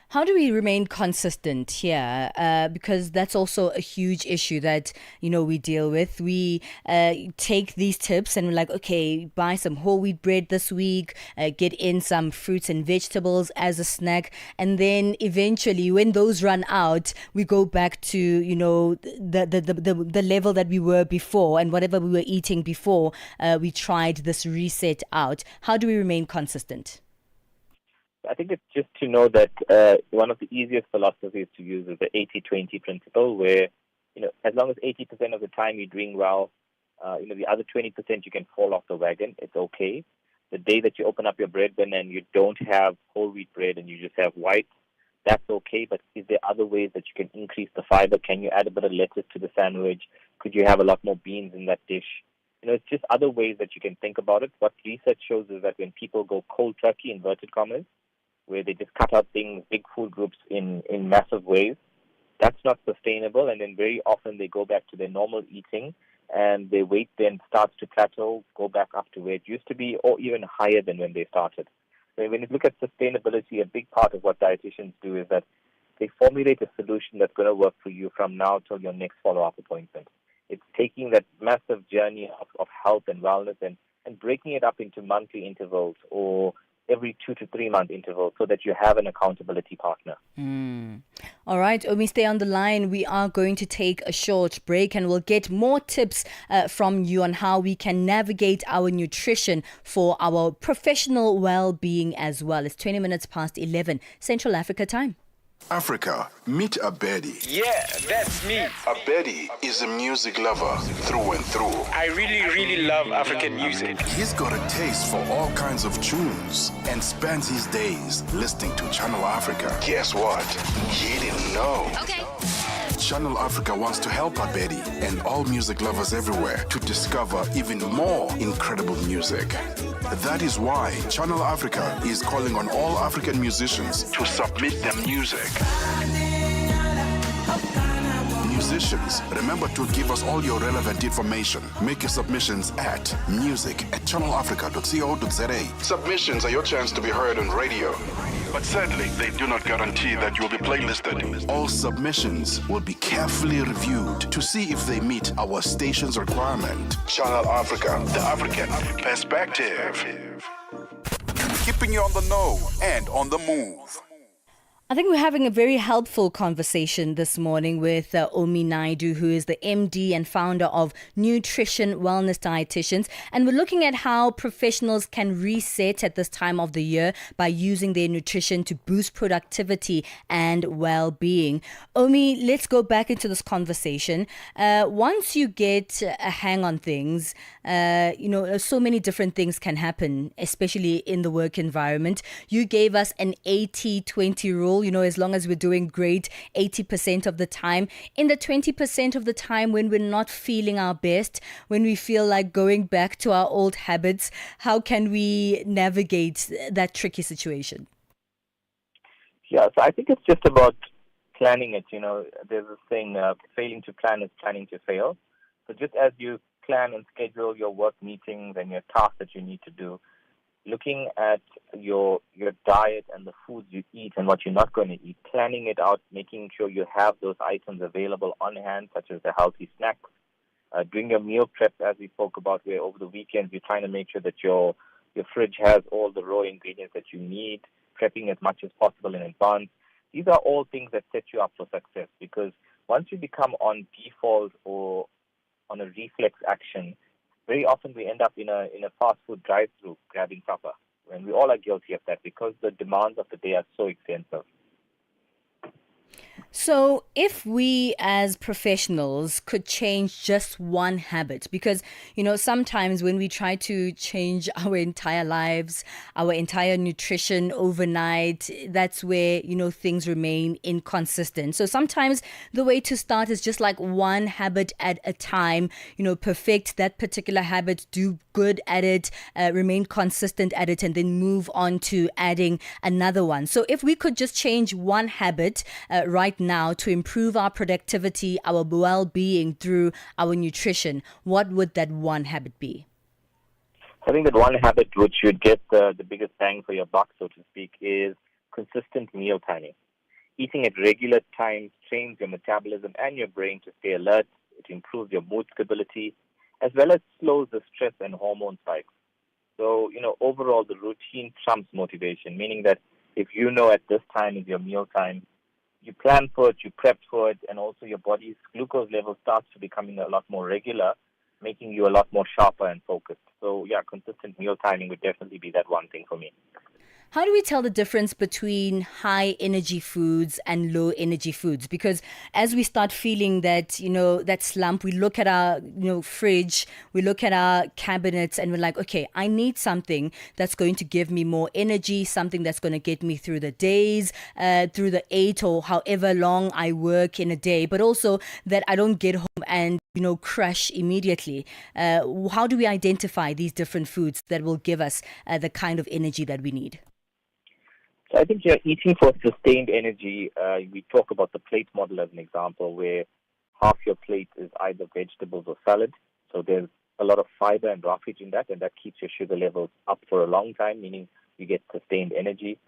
How do we remain consistent here? Because that's also a huge issue that, we deal with. We take these tips and we're like, okay, buy some whole wheat bread this week, get in some fruits and vegetables as a snack. And then eventually when those run out, we go back to, the level that we were before, and whatever we were eating before, we tried this reset out. How do we remain consistent? I think it's just to know that one of the easiest philosophies to use is the 80-20 principle, where, as long as 80% of the time you're doing well, the other 20% you can fall off the wagon, it's okay. The day that you open up your bread bin and you don't have whole wheat bread and you just have white, that's okay. But is there other ways that you can increase the fiber? Can you add a bit of lettuce to the sandwich? Could you have a lot more beans in that dish? It's just other ways that you can think about it. What research shows is that when people go cold turkey, inverted commas, where they just cut out things, big food groups in massive ways, that's not sustainable. And then very often they go back to their normal eating, and their weight then starts to plateau, go back up to where it used to be, or even higher than when they started. So when you look at sustainability, a big part of what dietitians do is that they formulate a solution that's going to work for you from now till your next follow-up appointment. It's taking that massive journey of health and wellness and breaking it up into monthly intervals or every 2 to 3 month intervals, so that you have an accountability partner. All right, Omi, stay on the line. We are going to take a short break and we'll get more tips from you on how we can navigate our nutrition for our professional well-being as well. It's 20 minutes past 11 Central Africa time. Africa, meet Abedi. Yeah, that's me. Abedi is a music lover through and through. I really love African music. He's got a taste for all kinds of tunes and spends his days listening to Channel Africa. Guess what? He didn't know. Okay. Channel Africa wants to help Abedi and all music lovers everywhere to discover even more incredible music. That is why Channel Africa is calling on all African musicians to submit their music. Musicians, remember to give us all your relevant information. Make your submissions at music@channelafrica.co.za. Submissions are your chance to be heard on radio. But sadly, they do not guarantee that you'll be playlisted. All submissions will be carefully reviewed to see if they meet our station's requirement. Channel Africa, the African perspective. Keeping you on the know and on the move. I think we're having a very helpful conversation this morning with Omi Naidu, who is the MD and founder of Nutrition Wellness Dietitians. And we're looking at how professionals can reset at this time of the year by using their nutrition to boost productivity and well-being. Omi, let's go back into this conversation. Once you get a hang on things, so many different things can happen, especially in the work environment. You gave us an 80-20 rule. As long as we're doing great 80% of the time. In the 20% of the time when we're not feeling our best, when we feel like going back to our old habits, how can we navigate that tricky situation? Yeah, so I think it's just about planning it. There's this saying, failing to plan is planning to fail. So just as you plan and schedule your work meetings and your tasks that you need to do, looking at your diet and the foods you eat and what you're not going to eat, planning it out, making sure you have those items available on hand, such as the healthy snacks, doing your meal prep, as we spoke about, where over the weekends you're trying to make sure that your fridge has all the raw ingredients that you need, prepping as much as possible in advance. These are all things that set you up for success, because once you become on default or on a reflex action, very often we end up in a fast food drive-through grabbing supper, and we all are guilty of that because the demands of the day are so extensive. So if we as professionals could change just one habit, because, sometimes when we try to change our entire lives, our entire nutrition overnight, that's where, things remain inconsistent. So sometimes the way to start is just like one habit at a time, perfect that particular habit, do good at it, remain consistent at it, and then move on to adding another one. So if we could just change one habit right now to improve our productivity, our well-being through our nutrition, what would that one habit be? I think that one habit which would get the biggest bang for your buck, so to speak, is consistent meal timing. Eating at regular times trains your metabolism and your brain to stay alert. It improves your mood stability, as well as slows the stress and hormone spikes. So, overall, the routine trumps motivation, meaning that if at this time is your meal time, you plan for it, you prep for it, and also your body's glucose level starts to becoming a lot more regular, making you a lot more sharper and focused. So, consistent meal timing would definitely be that one thing for me. How do we tell the difference between high energy foods and low energy foods? Because as we start feeling that, that slump, we look at our, fridge, we look at our cabinets, and we're like, okay, I need something that's going to give me more energy, something that's going to get me through the days, through the 8 or however long I work in a day, but also that I don't get home and, crash immediately. How do we identify these different foods that will give us the kind of energy that we need? So I think eating for sustained energy, we talk about the plate model as an example, where half your plate is either vegetables or salad. So there's a lot of fiber and roughage in that, and that keeps your sugar levels up for a long time, meaning you get sustained energy.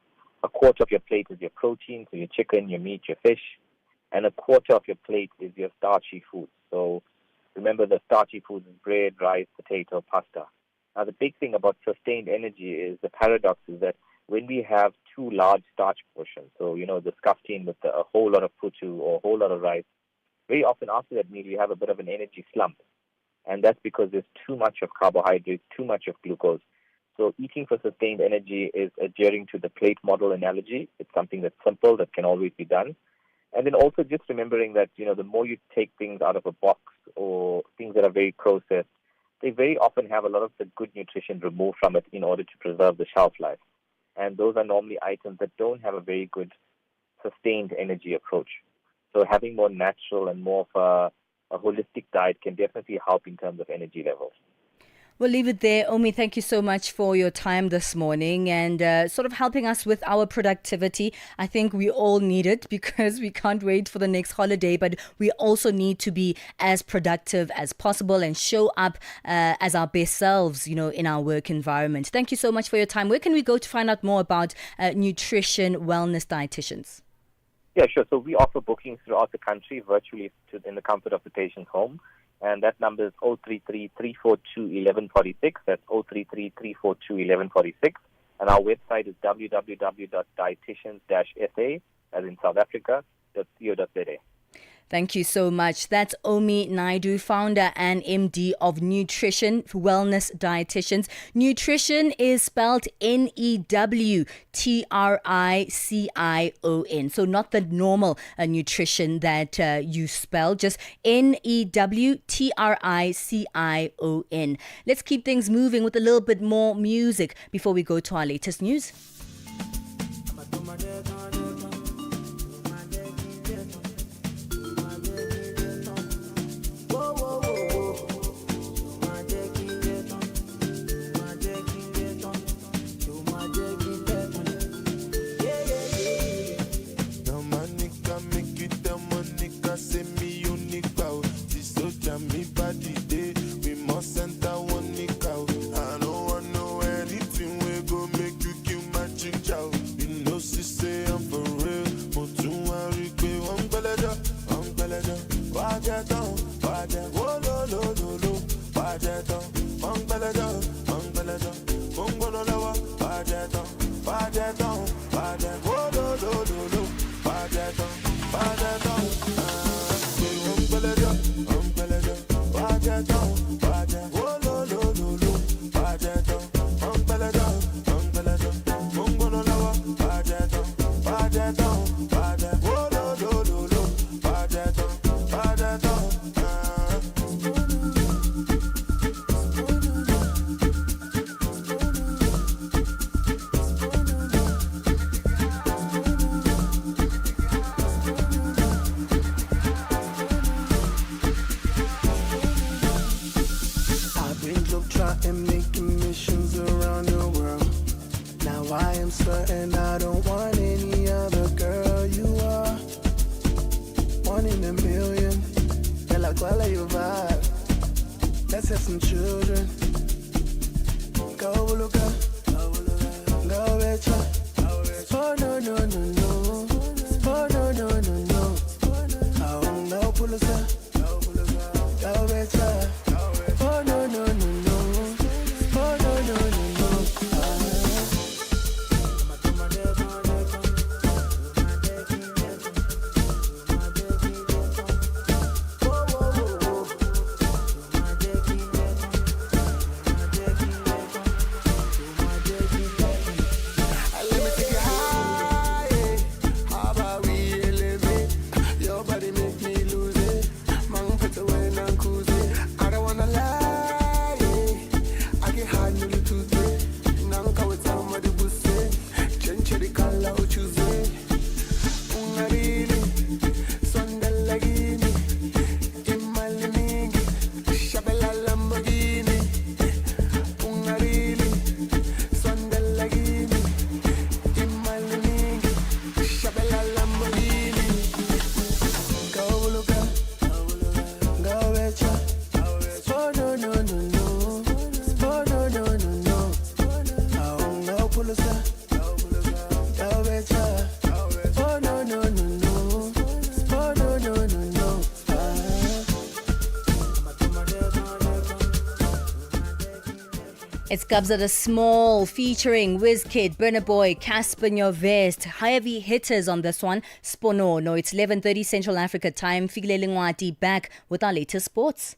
A quarter of your plate is your protein, so your chicken, your meat, your fish, and a quarter of your plate is your starchy foods. So remember, the starchy foods is bread, rice, potato, pasta. Now the big thing about sustained energy is the paradox is that when we have too large starch portions, so, the stuffed in with a whole lot of putu or a whole lot of rice, very often after that meal you have a bit of an energy slump. And that's because there's too much of carbohydrates, too much of glucose. So eating for sustained energy is adhering to the plate model analogy. It's something that's simple, that can always be done. And then also just remembering that, the more you take things out of a box or things that are very processed, they very often have a lot of the good nutrition removed from it in order to preserve the shelf life. And those are normally items that don't have a very good sustained energy approach. So having more natural and more of a holistic diet can definitely help in terms of energy levels. We'll leave it there. Omi, thank you so much for your time this morning and sort of helping us with our productivity. I think we all need it because we can't wait for the next holiday, but we also need to be as productive as possible and show up as our best selves, in our work environment. Thank you so much for your time. Where can we go to find out more about nutrition wellness dietitians? Yeah, sure. So we offer bookings throughout the country virtually in the comfort of the patient's home. And that number is 033-342-1146. That's 033-342-1146. And our website is www.dietitians-sa, as in South Africa, .co.za. Thank you so much. That's Omi Naidu, founder and MD of Nutrition Wellness Dietitians. Nutrition is spelled N-E-W-T-R-I-C-I-O-N. So not the normal nutrition that you spell, just N-E-W-T-R-I-C-I-O-N. Let's keep things moving with a little bit more music before we go to our latest news. It's Gabza the Small featuring Wizkid, Burna Boy, Casper Nyovest. Heavy hitters on this one. Spono. No, it's 11:30 Central Africa time. Fikile Lingwati back with our latest sports.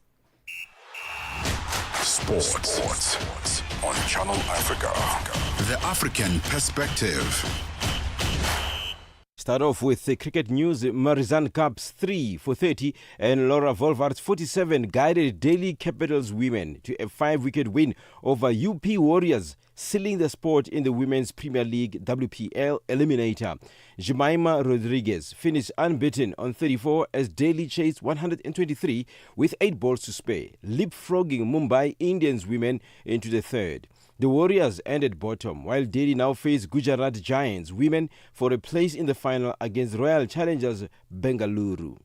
Sports. on Channel Africa. The African Perspective. Start off with the cricket news. Marizan Cup's 3 for 30 and Laura Volvart's 47 guided Delhi Capitals women to a 5-wicket win over UP Warriors, sealing the sport in the Women's Premier League WPL Eliminator. Jemima Rodriguez finished unbeaten on 34 as Delhi chased 123 with 8 balls to spare, leapfrogging Mumbai Indians women into the third. The Warriors ended bottom, while Delhi now face Gujarat Giants women for a place in the final against Royal Challengers Bengaluru.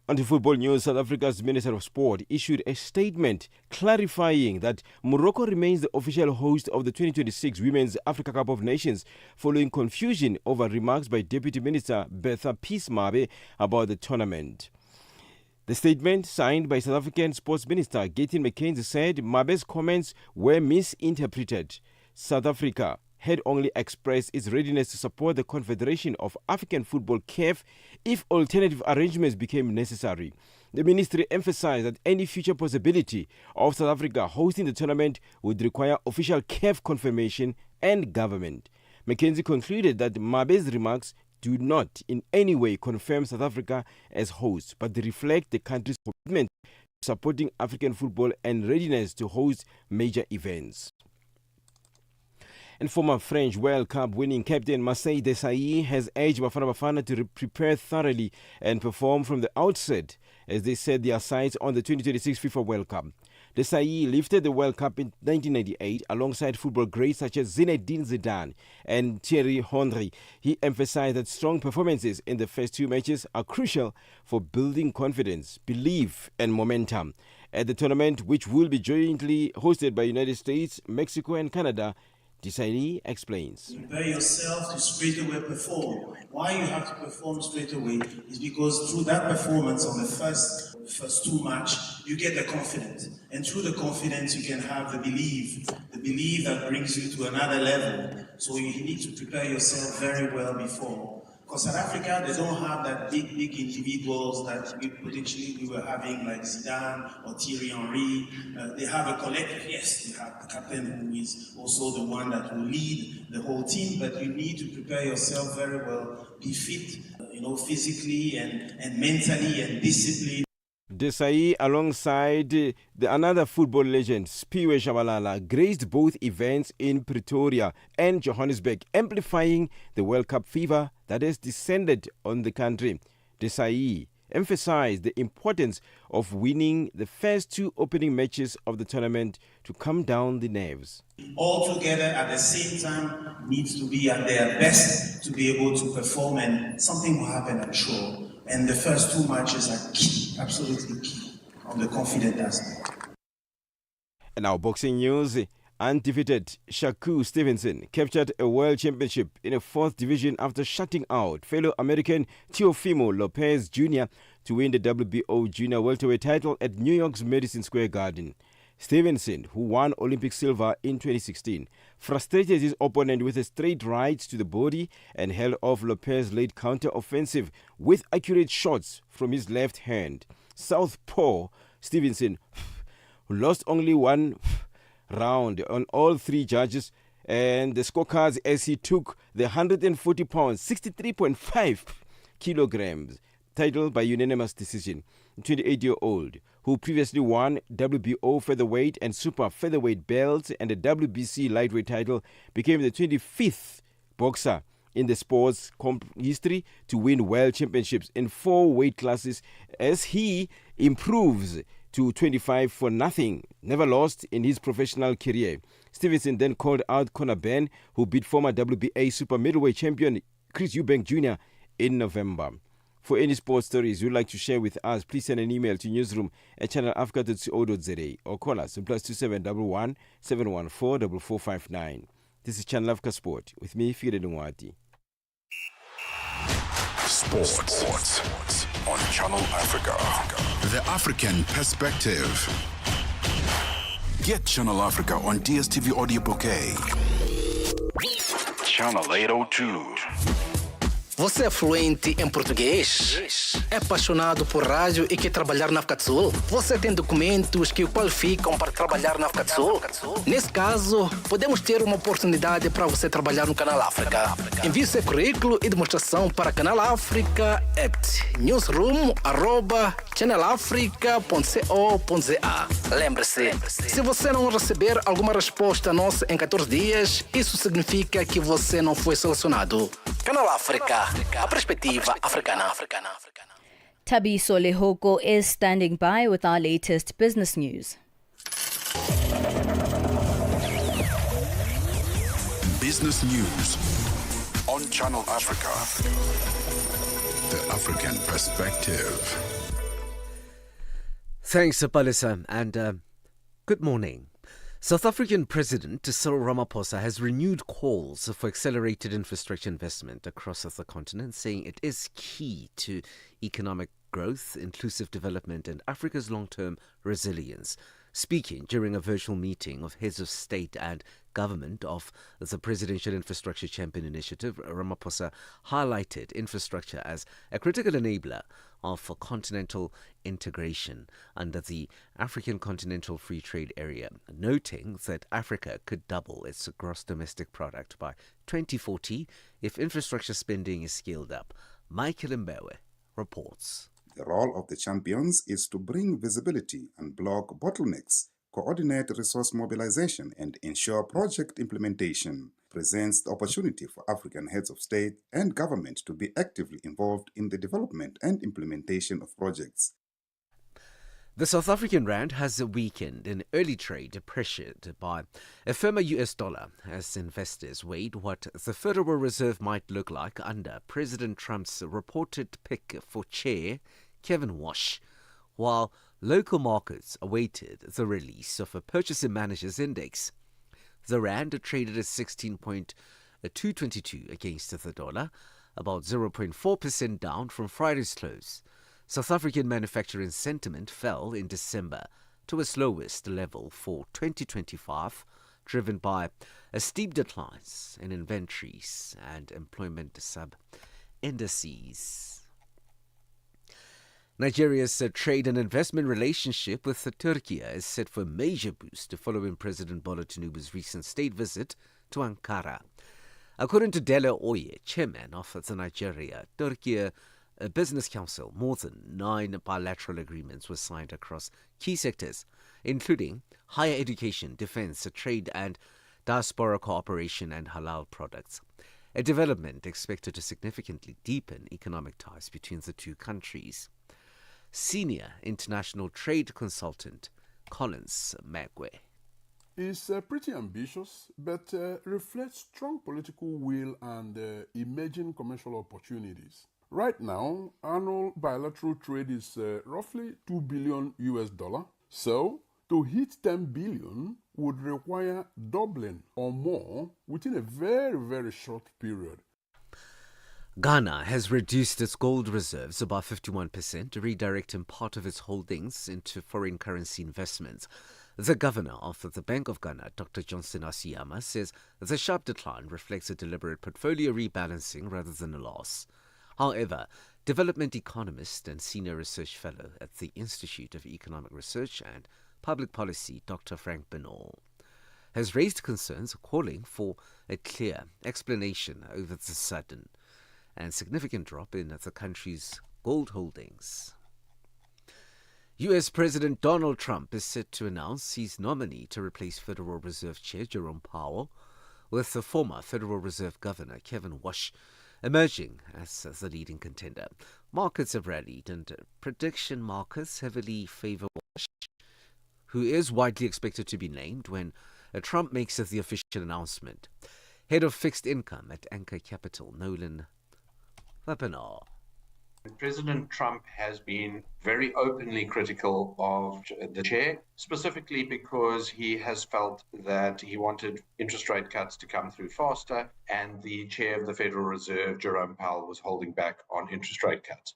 On to football news, South Africa's Minister of Sport issued a statement clarifying that Morocco remains the official host of the 2026 Women's Africa Cup of Nations following confusion over remarks by Deputy Minister Bertha Peace-Mabe about the tournament. The statement, signed by South African Sports Minister Gaten McKenzie, said Mabe's comments were misinterpreted. South Africa had only expressed its readiness to support the Confederation of African Football (CAF) if alternative arrangements became necessary. The ministry emphasized that any future possibility of South Africa hosting the tournament would require official CAF confirmation and government. McKenzie concluded that Mabe's remarks do not in any way confirm South Africa as host, but they reflect the country's commitment to supporting African football and readiness to host major events. And former French World Cup winning captain Marseille Desailly has urged Bafana Bafana to prepare thoroughly and perform from the outset as they set their sights on the 2026 FIFA World Cup. Desailly lifted the World Cup in 1998 alongside football greats such as Zinedine Zidane and Thierry Henry. He emphasized that strong performances in the first 2 matches are crucial for building confidence, belief and momentum. At the tournament, which will be jointly hosted by United States, Mexico and Canada, Desailly explains. Prepare yourself to straight away perform. Why you have to perform straight away is because through that performance on the first 2 matches, you get the confidence. And through the confidence, you can have the belief that brings you to another level. So you need to prepare yourself very well before. Because South Africa, they don't have that big individuals that we were having like Zidane or Thierry Henry. They have a collective, yes, they have the captain who is also the one that will lead the whole team, but you need to prepare yourself very well, be fit, physically and mentally and disciplined. Desailly, alongside another football legend, Spiwe Shabalala, graced both events in Pretoria and Johannesburg, amplifying the World Cup fever that has descended on the country. Desailly emphasized the importance of winning the first 2 opening matches of the tournament to calm down the nerves. All together at the same time needs to be at their best to be able to perform, and something will happen, I'm sure. And the first 2 matches are key, absolutely key, on the confident aspect. And now boxing news. Undefeated Shakur Stevenson captured a world championship in a 4th division after shutting out fellow American Teofimo Lopez Jr. to win the WBO junior welterweight title at New York's Madison Square Garden. Stevenson, who won Olympic silver in 2016, frustrated his opponent with a straight right to the body and held off Lopez's late counter-offensive with accurate shots from his left hand. Southpaw Stevenson, who lost only 1 round on all 3 judges and the scorecards as he took the 140 pounds, 63.5 kilograms title by unanimous decision. 28-year-old, who previously won WBO featherweight and super featherweight belts and the WBC lightweight title, became the 25th boxer in the sport's history to win world championships in 4 weight classes as he improves to 25 for nothing, never lost in his professional career. Stevenson then called out Conor Benn, who beat former WBA super middleweight champion Chris Eubank Jr. in November. For any sports stories you'd like to share with us, please send an email to newsroom@channelafrica.co.za or call us on +2711 714 4459. This is Channel Africa Sport with me, Fire Dungwati. Sports on Channel Africa. The African Perspective. Get Channel Africa on DSTV Audio Bouquet. Channel 802. Você é fluente em português? É apaixonado por rádio e quer trabalhar na África do Sul? Você tem documentos que o qualificam para trabalhar na África do Sul? Nesse caso, podemos ter uma oportunidade para você trabalhar no Canal África. Envie seu currículo e demonstração para Canal África at newsroom@channelafrica.co.za. Lembre-se, se você não receber alguma resposta nossa em 14 dias, isso significa que você não foi selecionado. Canal África, a perspectiva africana. Tabiso Lehoko is standing by with our latest business news. Business News on Channel Africa. The African Perspective. Thanks, Palesa, and good morning. South African President Cyril Ramaphosa has renewed calls for accelerated infrastructure investment across the continent, saying it is key to economic growth, inclusive development, and Africa's long-term resilience. Speaking during a virtual meeting of heads of state and government of the Presidential Infrastructure Champion Initiative, Ramaphosa highlighted infrastructure as a critical enabler of continental integration under the African Continental Free Trade Area, noting that Africa could double its gross domestic product by 2040 if infrastructure spending is scaled up. Michael Mbewe reports. The role of the champions is to bring visibility and block bottlenecks, coordinate resource mobilization, and ensure project implementation. Presents the opportunity for African heads of state and government to be actively involved in the development and implementation of projects. The South African rand has weakened in early trade, pressured by a firmer US dollar, as investors weighed what the Federal Reserve might look like under President Trump's reported pick for chair, Kevin Walsh, while local markets awaited the release of a Purchasing Managers Index. The rand traded at 16.222 against the dollar, about 0.4% down from Friday's close. South African manufacturing sentiment fell in December to its lowest level for 2025, driven by a steep declines in inventories and employment sub-indices. Nigeria's trade and investment relationship with Turkey is set for a major boost following President Bola Tinubu's recent state visit to Ankara. According to Dele Oye, chairman of the Nigeria-Turkey Business Council, more than 9 bilateral agreements were signed across key sectors, including higher education, defense, trade and diaspora cooperation and halal products. A development expected to significantly deepen economic ties between the two countries. Senior international trade consultant Collins Magwe. It's pretty ambitious, but reflects strong political will and emerging commercial opportunities. Right now, annual bilateral trade is roughly $2 billion. So, to hit 10 billion would require doubling or more within a very, very short period. Ghana has reduced its gold reserves by 51%, redirecting part of its holdings into foreign currency investments. The governor of the Bank of Ghana, Dr. Johnson Asiyama, says the sharp decline reflects a deliberate portfolio rebalancing rather than a loss. However, development economist and senior research fellow at the Institute of Economic Research and Public Policy, Dr. Frank Benoit, has raised concerns calling for a clear explanation over the sudden and significant drop in the country's gold holdings. U.S. President Donald Trump is set to announce his nominee to replace Federal Reserve Chair Jerome Powell, with the former Federal Reserve Governor Kevin Walsh emerging as the leading contender. Markets have rallied and prediction markers heavily favor Walsh, who is widely expected to be named when Trump makes the official announcement. Head of fixed income at Anchor Capital, Nolan Webinar. President Trump has been very openly critical of the chair, specifically because he has felt that he wanted interest rate cuts to come through faster, and the chair of the Federal Reserve, Jerome Powell, was holding back on interest rate cuts.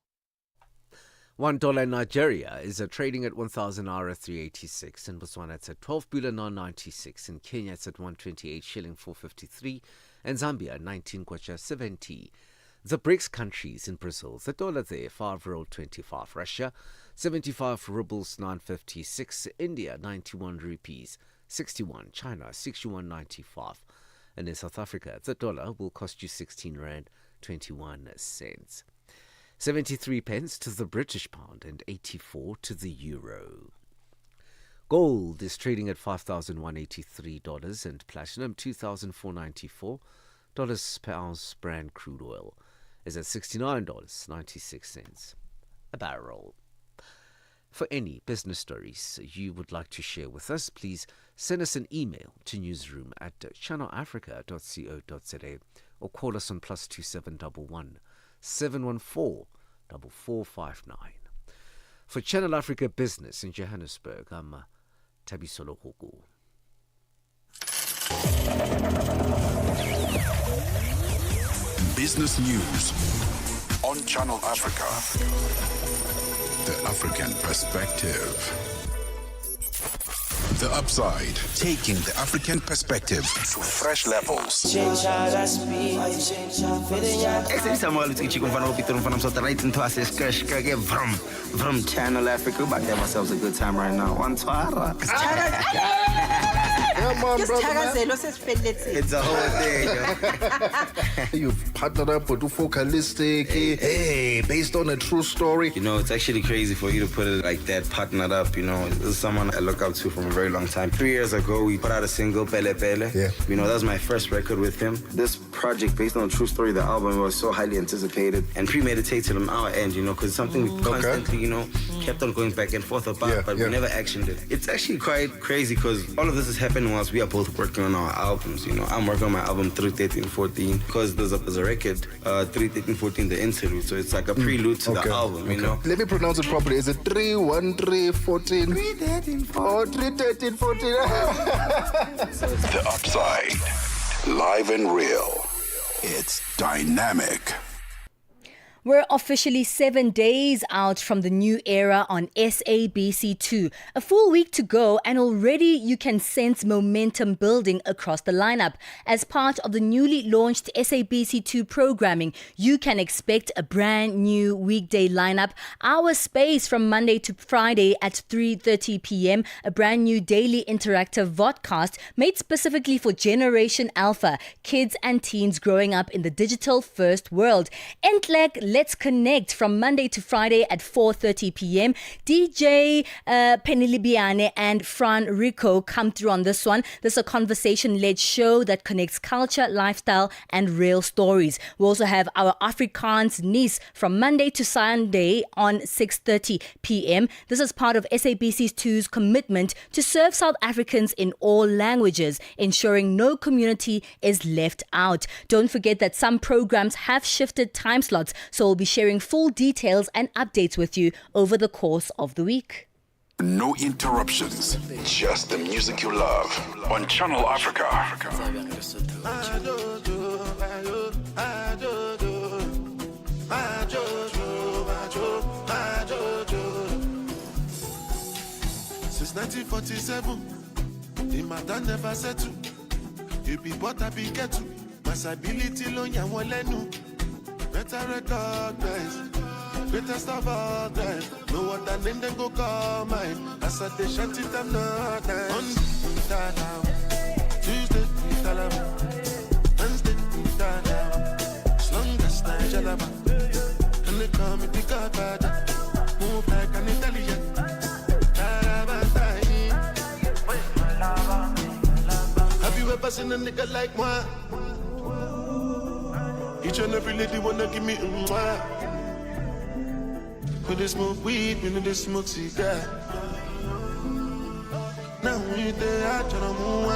$1 in Nigeria is trading at 1,000 naira 386, in Botswana it's at 12 Bula 996, in Kenya it's at 128 shilling 453, and Zambia 19 kwacha 70. The BRICS countries in Brazil, the dollar there, 5.25. Russia, 75 rubles, 9.56. India, 91 rupees, 61. China, 61.95. And in South Africa, the dollar will cost you 16 rand, 21 cents. 73 pence to the British pound and 84 to the euro. Gold is trading at $5,183 and platinum $2,494 per ounce. Brand crude oil is at $69.96 a barrel. For any business stories you would like to share with us, please send us an email to newsroom@channelafrica.co.za or call us on +2711 714 4459. For Channel Africa Business in Johannesburg, I'm Tabisolo Hoku. Business news on Channel Africa. The African perspective. The Upside, taking the African perspective to fresh levels. From Channel Africa, about to have ourselves a good time right now. It's a whole thing. You've partnered up with Focalistic, based on a true story. You know, it's actually crazy for you to put it like that, partnered up. You know, this is someone I look up to from a very long time. 3 years ago, we put out a single, Pele Pele. Yeah. You know, that was my first record with him. This project, based on a true story, the album was so highly anticipated and premeditated on our end, you know, because something we constantly, you know, kept on going back and forth about, but we never actioned it. It's actually quite crazy because all of this is happening whilst we are both working on our albums. You know, I'm working on my album 31314 because there's a record, 31314, the interlude. So it's like a prelude to the album, you know. Let me pronounce it properly. Is it 31314? 31314. The Upside, live and real. It's dynamic. We're officially 7 days out from the new era on SABC2. A full week to go, and already you can sense momentum building across the lineup. As part of the newly launched SABC2 programming, you can expect a brand new weekday lineup. Our space from Monday to Friday at 3:30 p.m. A brand new daily interactive vodcast made specifically for Generation Alpha, kids and teens growing up in the digital-first world. Entlek Let's Connect from Monday to Friday at 4:30 p.m. DJ Penilibiane and Fran Rico come through on this one. This is a conversation-led show that connects culture, lifestyle, and real stories. We also have our Afrikaans Niece from Monday to Sunday on 6:30 p.m. This is part of SABC2's commitment to serve South Africans in all languages, ensuring no community is left out. Don't forget that some programs have shifted time slots, so we'll be sharing full details and updates with you over the course of the week. No interruptions, just the music you love on Channel Africa. Since 1947, the matter never settled. You be what I be get to. Masability loan ya walenu. Better recognize, greatest of all time. No other name then go call mine. As I they shut it, I'm not nice. Monday, Tuesday, Wednesday, as long as I jalaba, and they call me the Godfather. Move like an Italian. Have you ever seen a nigga like moi? Each and every lady wanna give me mwah. When they smoke weed, when they smoke cigar. Now we there, I try to move.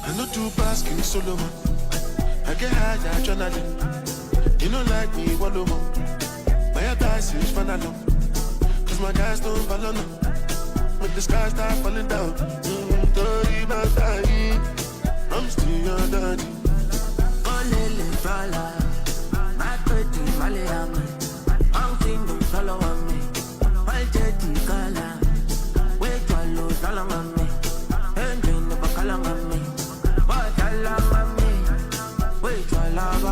I know two basking solo man. I get high, I journaling. You know like me, one more. My advice is fun alone. Cause my guys don't follow now. When the sky start falling down. I'm still your daddy. Lele fala, my pretty Malayami, I'm thinking follow on me, my jetty color, wait to lose all on me, and drink the bacala on me, but I love me, wait to love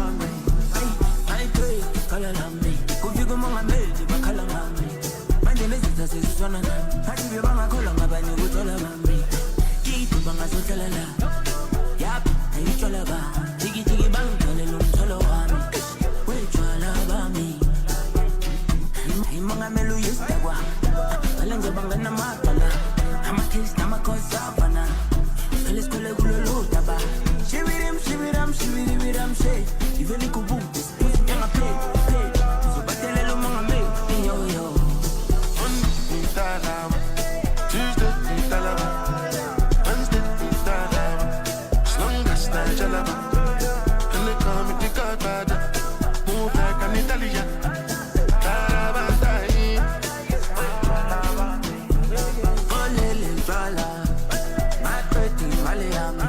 yami.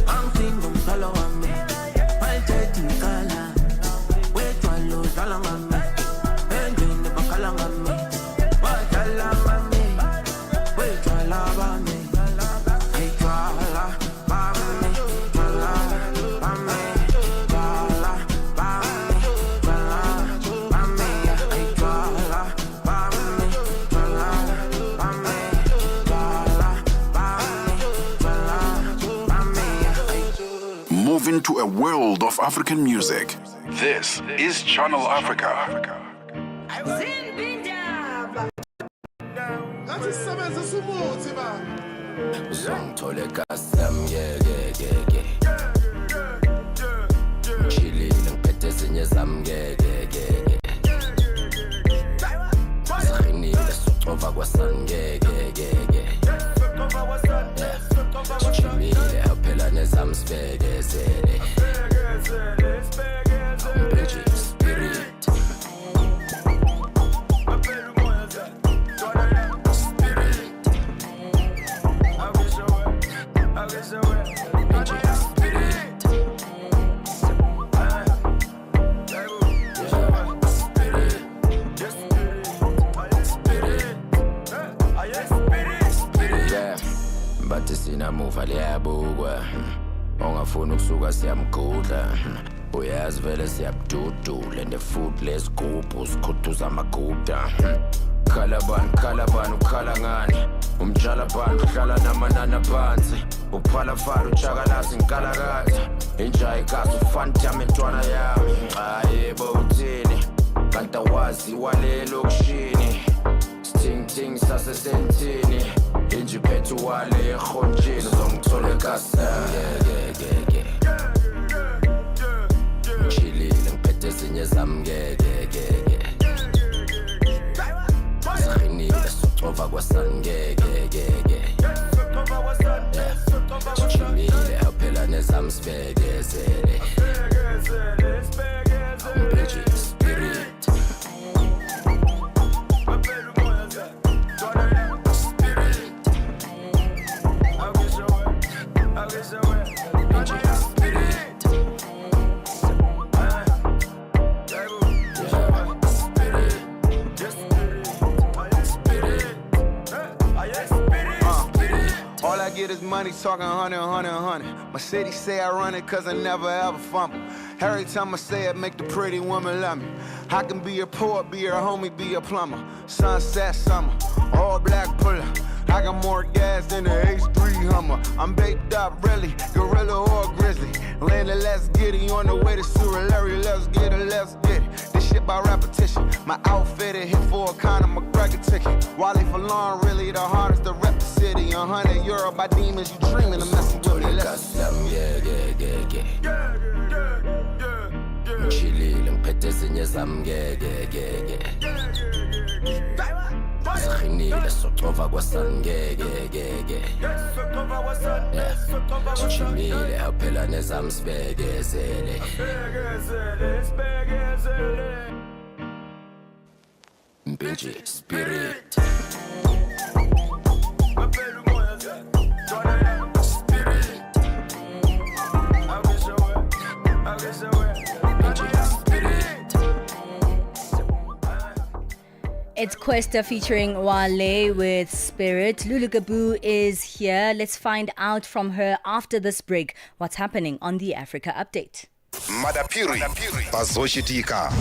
I'm single, follow me. My dirty color. Wait while you tell on me. And in the bacalang on me. What I love on me. Wait while love on me. Hey, Twala, Bami, Twala, Bami, Twala, Bami, Twala, Bami, hey, Twala, Bami, Twala, Bami, Twala, Bami, hey. Moving to a world of African music. This is Channel Africa. Uzongithole kasam ngeke Chilile ngiphethe ezinye zami ngeke Siqinile sucova kwasani ngeke Sichimile aphela nezami sibekezele Spirit bathi sinamuva liyabukwa ongafuna ukusuka siyamgudla uyazi vele siyabududula and the food lesigubhu sikhuthuza amaguda khalabani ukhala ngani umjala bani uhlala namanani aphansi uphala fara ujakalazi ngikalakatha injayi kazi ufantame ntwana yami yebo uthini kanti awazi walelokishini sting sasesentini inji phethu wale ekhonjini uzongithola ekasam ngeke chilile ngiphethe ezinye zami ngeke siqinile sucova kwasani ngeke sichimile aphela nezami sibekezele Spirit All I get is money, talking 100. My city say I run it cause I never ever fumble. Every time I say it, make the pretty woman love me. I can be a poet, be her homie, be a plumber. Sunset summer, all black puller. I got more gas than the H3 Hummer. I'm baked up, really, gorilla or grizzly. Landed, let's get it, on the way to Surulere, let's get it. This shit by repetition. My outfit hit for a Conor McGregor ticket. Wally for long, really the hardest to rep the city. 100 euro by demons, you dreaming of messing with me. Chilile ngiphethe ezinye zami ngeke siqinile sucova kwasani ngeke sichimile aphela nezami sibekezele Mpinji Spirit It's Questa featuring Wale with Spirit. Lulu Gabu is here. Let's find out from her after this break what's happening on the Africa Update. Madapiri bazoshitika.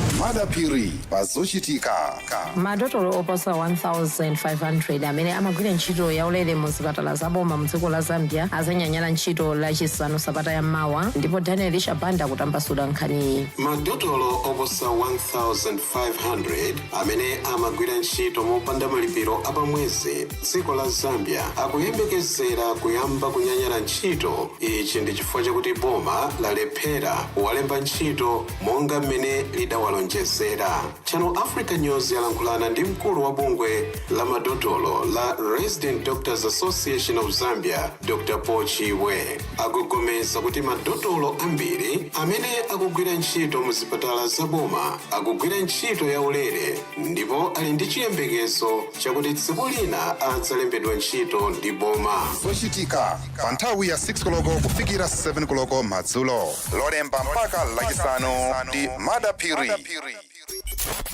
madotolo oposa 1500 amene amagwira ntchito yaulere mu zipatala zaboma mdziko la Zambia azanyanyala ntchito lachisanu sabata ya mawa ndipo Daniel Shabanda kutambasula nkhani. Madotolo oposa 1500 amene amagwira ntchito mopanda malipiro apamwezi dziko la Zambia akuyembekezera kuyamba kunyanyala ntchito. Ichi ndi chifukwa chakuti boma lalephera kuwalemba kuyamba ntchito monga mmene lidawalonjezera. Channel Africa News yalankhulana ndi mkulu wa bungwe la madotolo la Resident Doctors Association of Zambia, Dr. Paul Chiwe. Akugomeza kuti madotolo ambiri amene akugwira ntchito mu zipatala zaboma akugwira ntchito yaulere ndipo ali ndi chiyembekezo chakuti tsiku lina adzalembedwa ntchito ndi boma. Zochitika pa nthawi ya 6 koloko kufikira 7 koloko madzulo. Lolemba mpaka lachisanu ndi Madapiri.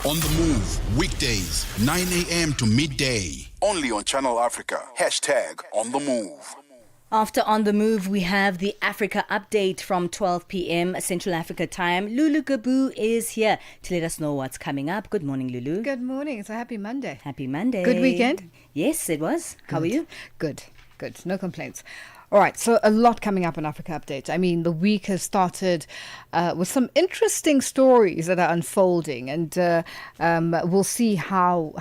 On the Move, weekdays, 9 a.m. to midday. Only on Channel Africa. #On the Move. After On the Move, we have the Africa Update from 12 p.m. Central Africa time. Lulu Gabu is here to let us know what's coming up. Good morning, Lulu. Good morning. It's a happy Monday. Happy Monday. Good weekend? Yes, it was. How are you? Good. No complaints. All right, so a lot coming up on Africa Update. I mean, the week has started with some interesting stories that are unfolding, and we'll see how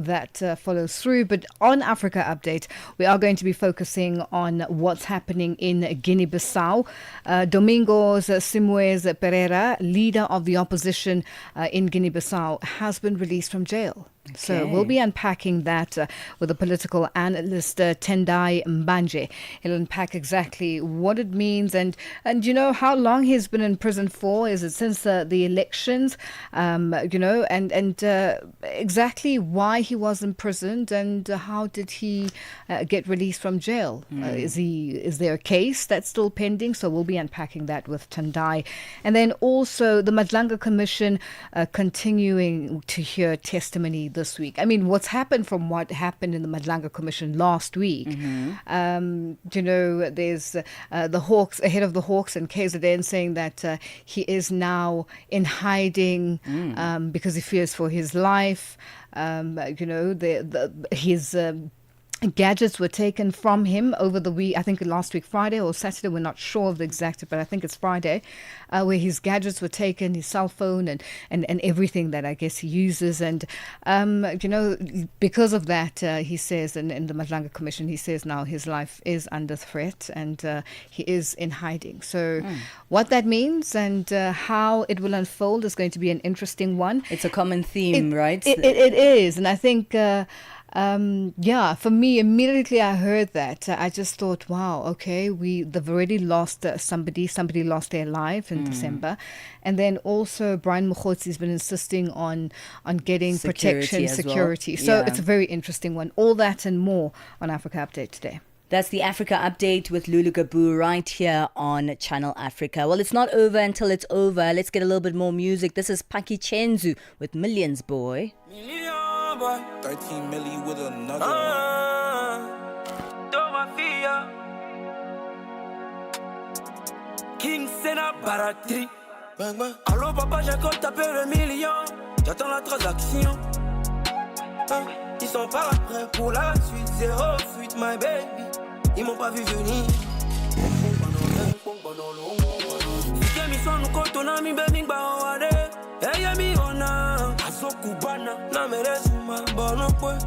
that follows through. But on Africa Update, we are going to be focusing on what's happening in Guinea-Bissau. Domingos Simoes Pereira, leader of the opposition in Guinea-Bissau, has been released from jail. So we'll be unpacking that with the political analyst Tendai Mbanje. He'll unpack exactly what it means and you know how long he's been in prison for. Is it since the elections? You know, and exactly why he was imprisoned and how did he get released from jail? Is there a case that's still pending? So we'll be unpacking that with Tendai, and then also the Madlanga Commission continuing to hear testimony this week. I mean, what's happened from what happened in the Madlanga Commission last week? You know, there's the Hawks, ahead of the Hawks and KZN saying that he is now in hiding because he fears for his life. You know, his gadgets were taken from him over the week, I think last week, Friday or Saturday, we're not sure of the exact, but I think it's Friday, where his gadgets were taken, his cell phone and everything that I guess he uses. And, you know, because of that, he says, and in the Madlanga Commission, he says now his life is under threat and he is in hiding. So what that means and how it will unfold is going to be an interesting one. It's a common theme, right? It is. And I think... yeah, for me, immediately I heard that, I just thought, wow, okay, they've already lost somebody lost their life in December. And then also Brian Mukhotsi's been insisting on getting protection, security. Well. So it's a very interesting one. All that and more on Africa Update today. That's the Africa Update with Lulu Gabu right here on Channel Africa. Well, it's not over until it's over. Let's get a little bit more music. This is Paki Chenzu with Millions Boy. 13 milli with another King Sena Baratri. Allô papa, j'ai compte taper le million. J'attends la transaction. Ils sont pas prêts pour la suite. Zéro fuite, my baby. Ils m'ont pas vu venir. Si mission nous compte, on a mis Bening Baoade. Hey, yami, on a Azokubana. Non, mais laisse-moi, bon, au point.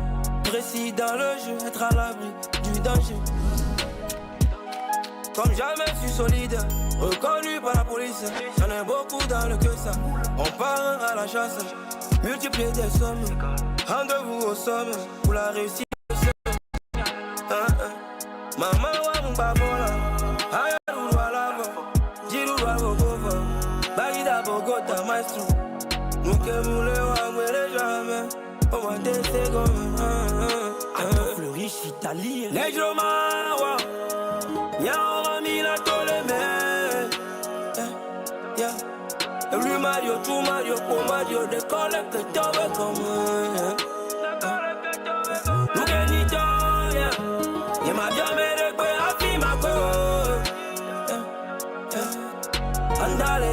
Précis dans le jeu, être à l'abri du danger. Comme jamais, je suis solide. Reconnu par la police. J'en ai beaucoup dans le que ça. On part à la chasse. Multiplier des sommes. Rendez-vous au sommet. Pour la réussite. Maman, wa mon babola. Ayarou à la voix. Jirou à Bogova. Baïda Bogota, maestro. Nous que moulé wa mwele jamais. On va tester comme un fleuriche italien. Negro Mawa. Y'a on mis la tolé Every Mario, true Mario, pour Mario, they collect the double comme Look at it all, yeah. You might be made a feel my girl. Andale,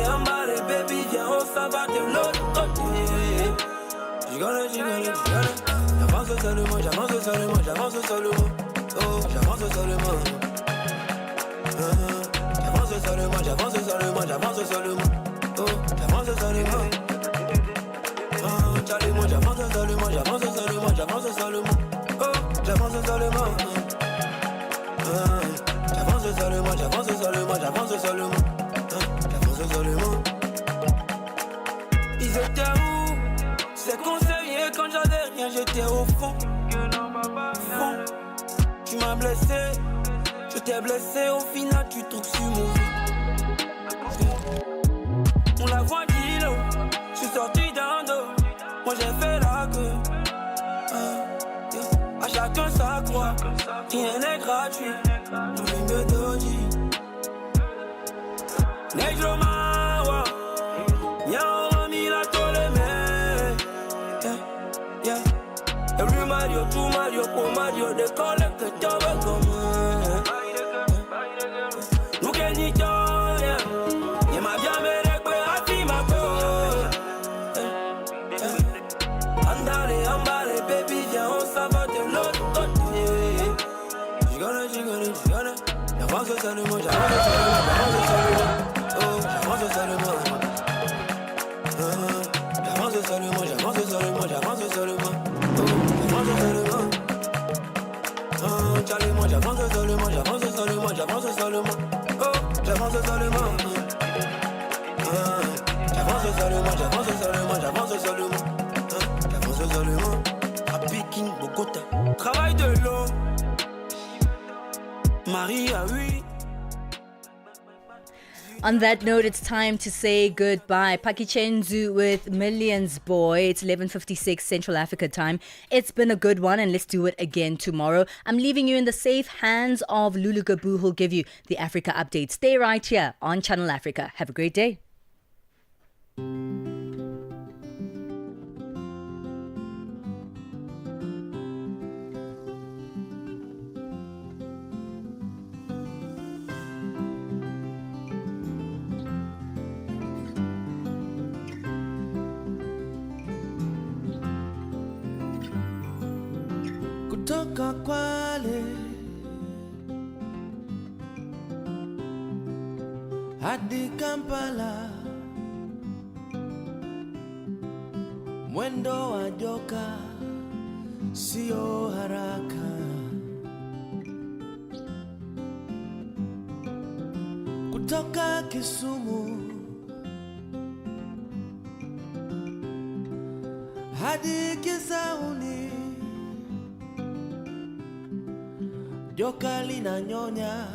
baby, viens, on s'en va de l'autre côté. J'avance seulement, j'avance seulement, j'avance seulement. Oh, j'avance seulement. J'avance seulement, j'avance seulement, j'avance seulement. Oh, j'avance seulement. Charlie, moi j'avance seulement, j'avance seulement, j'avance seulement. Oh, j'avance seulement. J'avance seulement, j'avance seulement, j'avance seulement. J'avance seulement. m'as blessé. Je t'ai blessé, au final tu trouves sur mon vie. On la voit kilo, je suis sorti d'un dos. Moi j'ai fait la queue. À chacun sa croix, rien n'est gratuit. Tout le mieux dit. Negro Mawa, Yao Ramila Toleme. Yeah. Every Mario, two Mario, four Mario, they collect the job and come. Look at each other. You might be a better way, I see my boy. Andale, baby, viens, on s'en va de l'autre côté. J'gonna. J'avance seulement, j'avance seulement. Oh, j'avance seulement. J'avance seulement. Oh, j'avance seulement. Charlie, moi j'avance seulement. Oh, j'avance seulement. J'avance seulement. À Pékin, Bogota. Travail de l'eau. Marie a oui. On that note, it's time to say goodbye. Pakichenzu with Millions Boy. It's 11:56 Central Africa time. It's been a good one, and let's do it again tomorrow. I'm leaving you in the safe hands of Lulu Gabu, who'll give you the Africa update. Stay right here on Channel Africa. Have a great day. Kutoka Kwale hadi Kampala, mwendo wa joka sio haraka. Kutoka Kisumu hadi Kisauni, joka linanyonya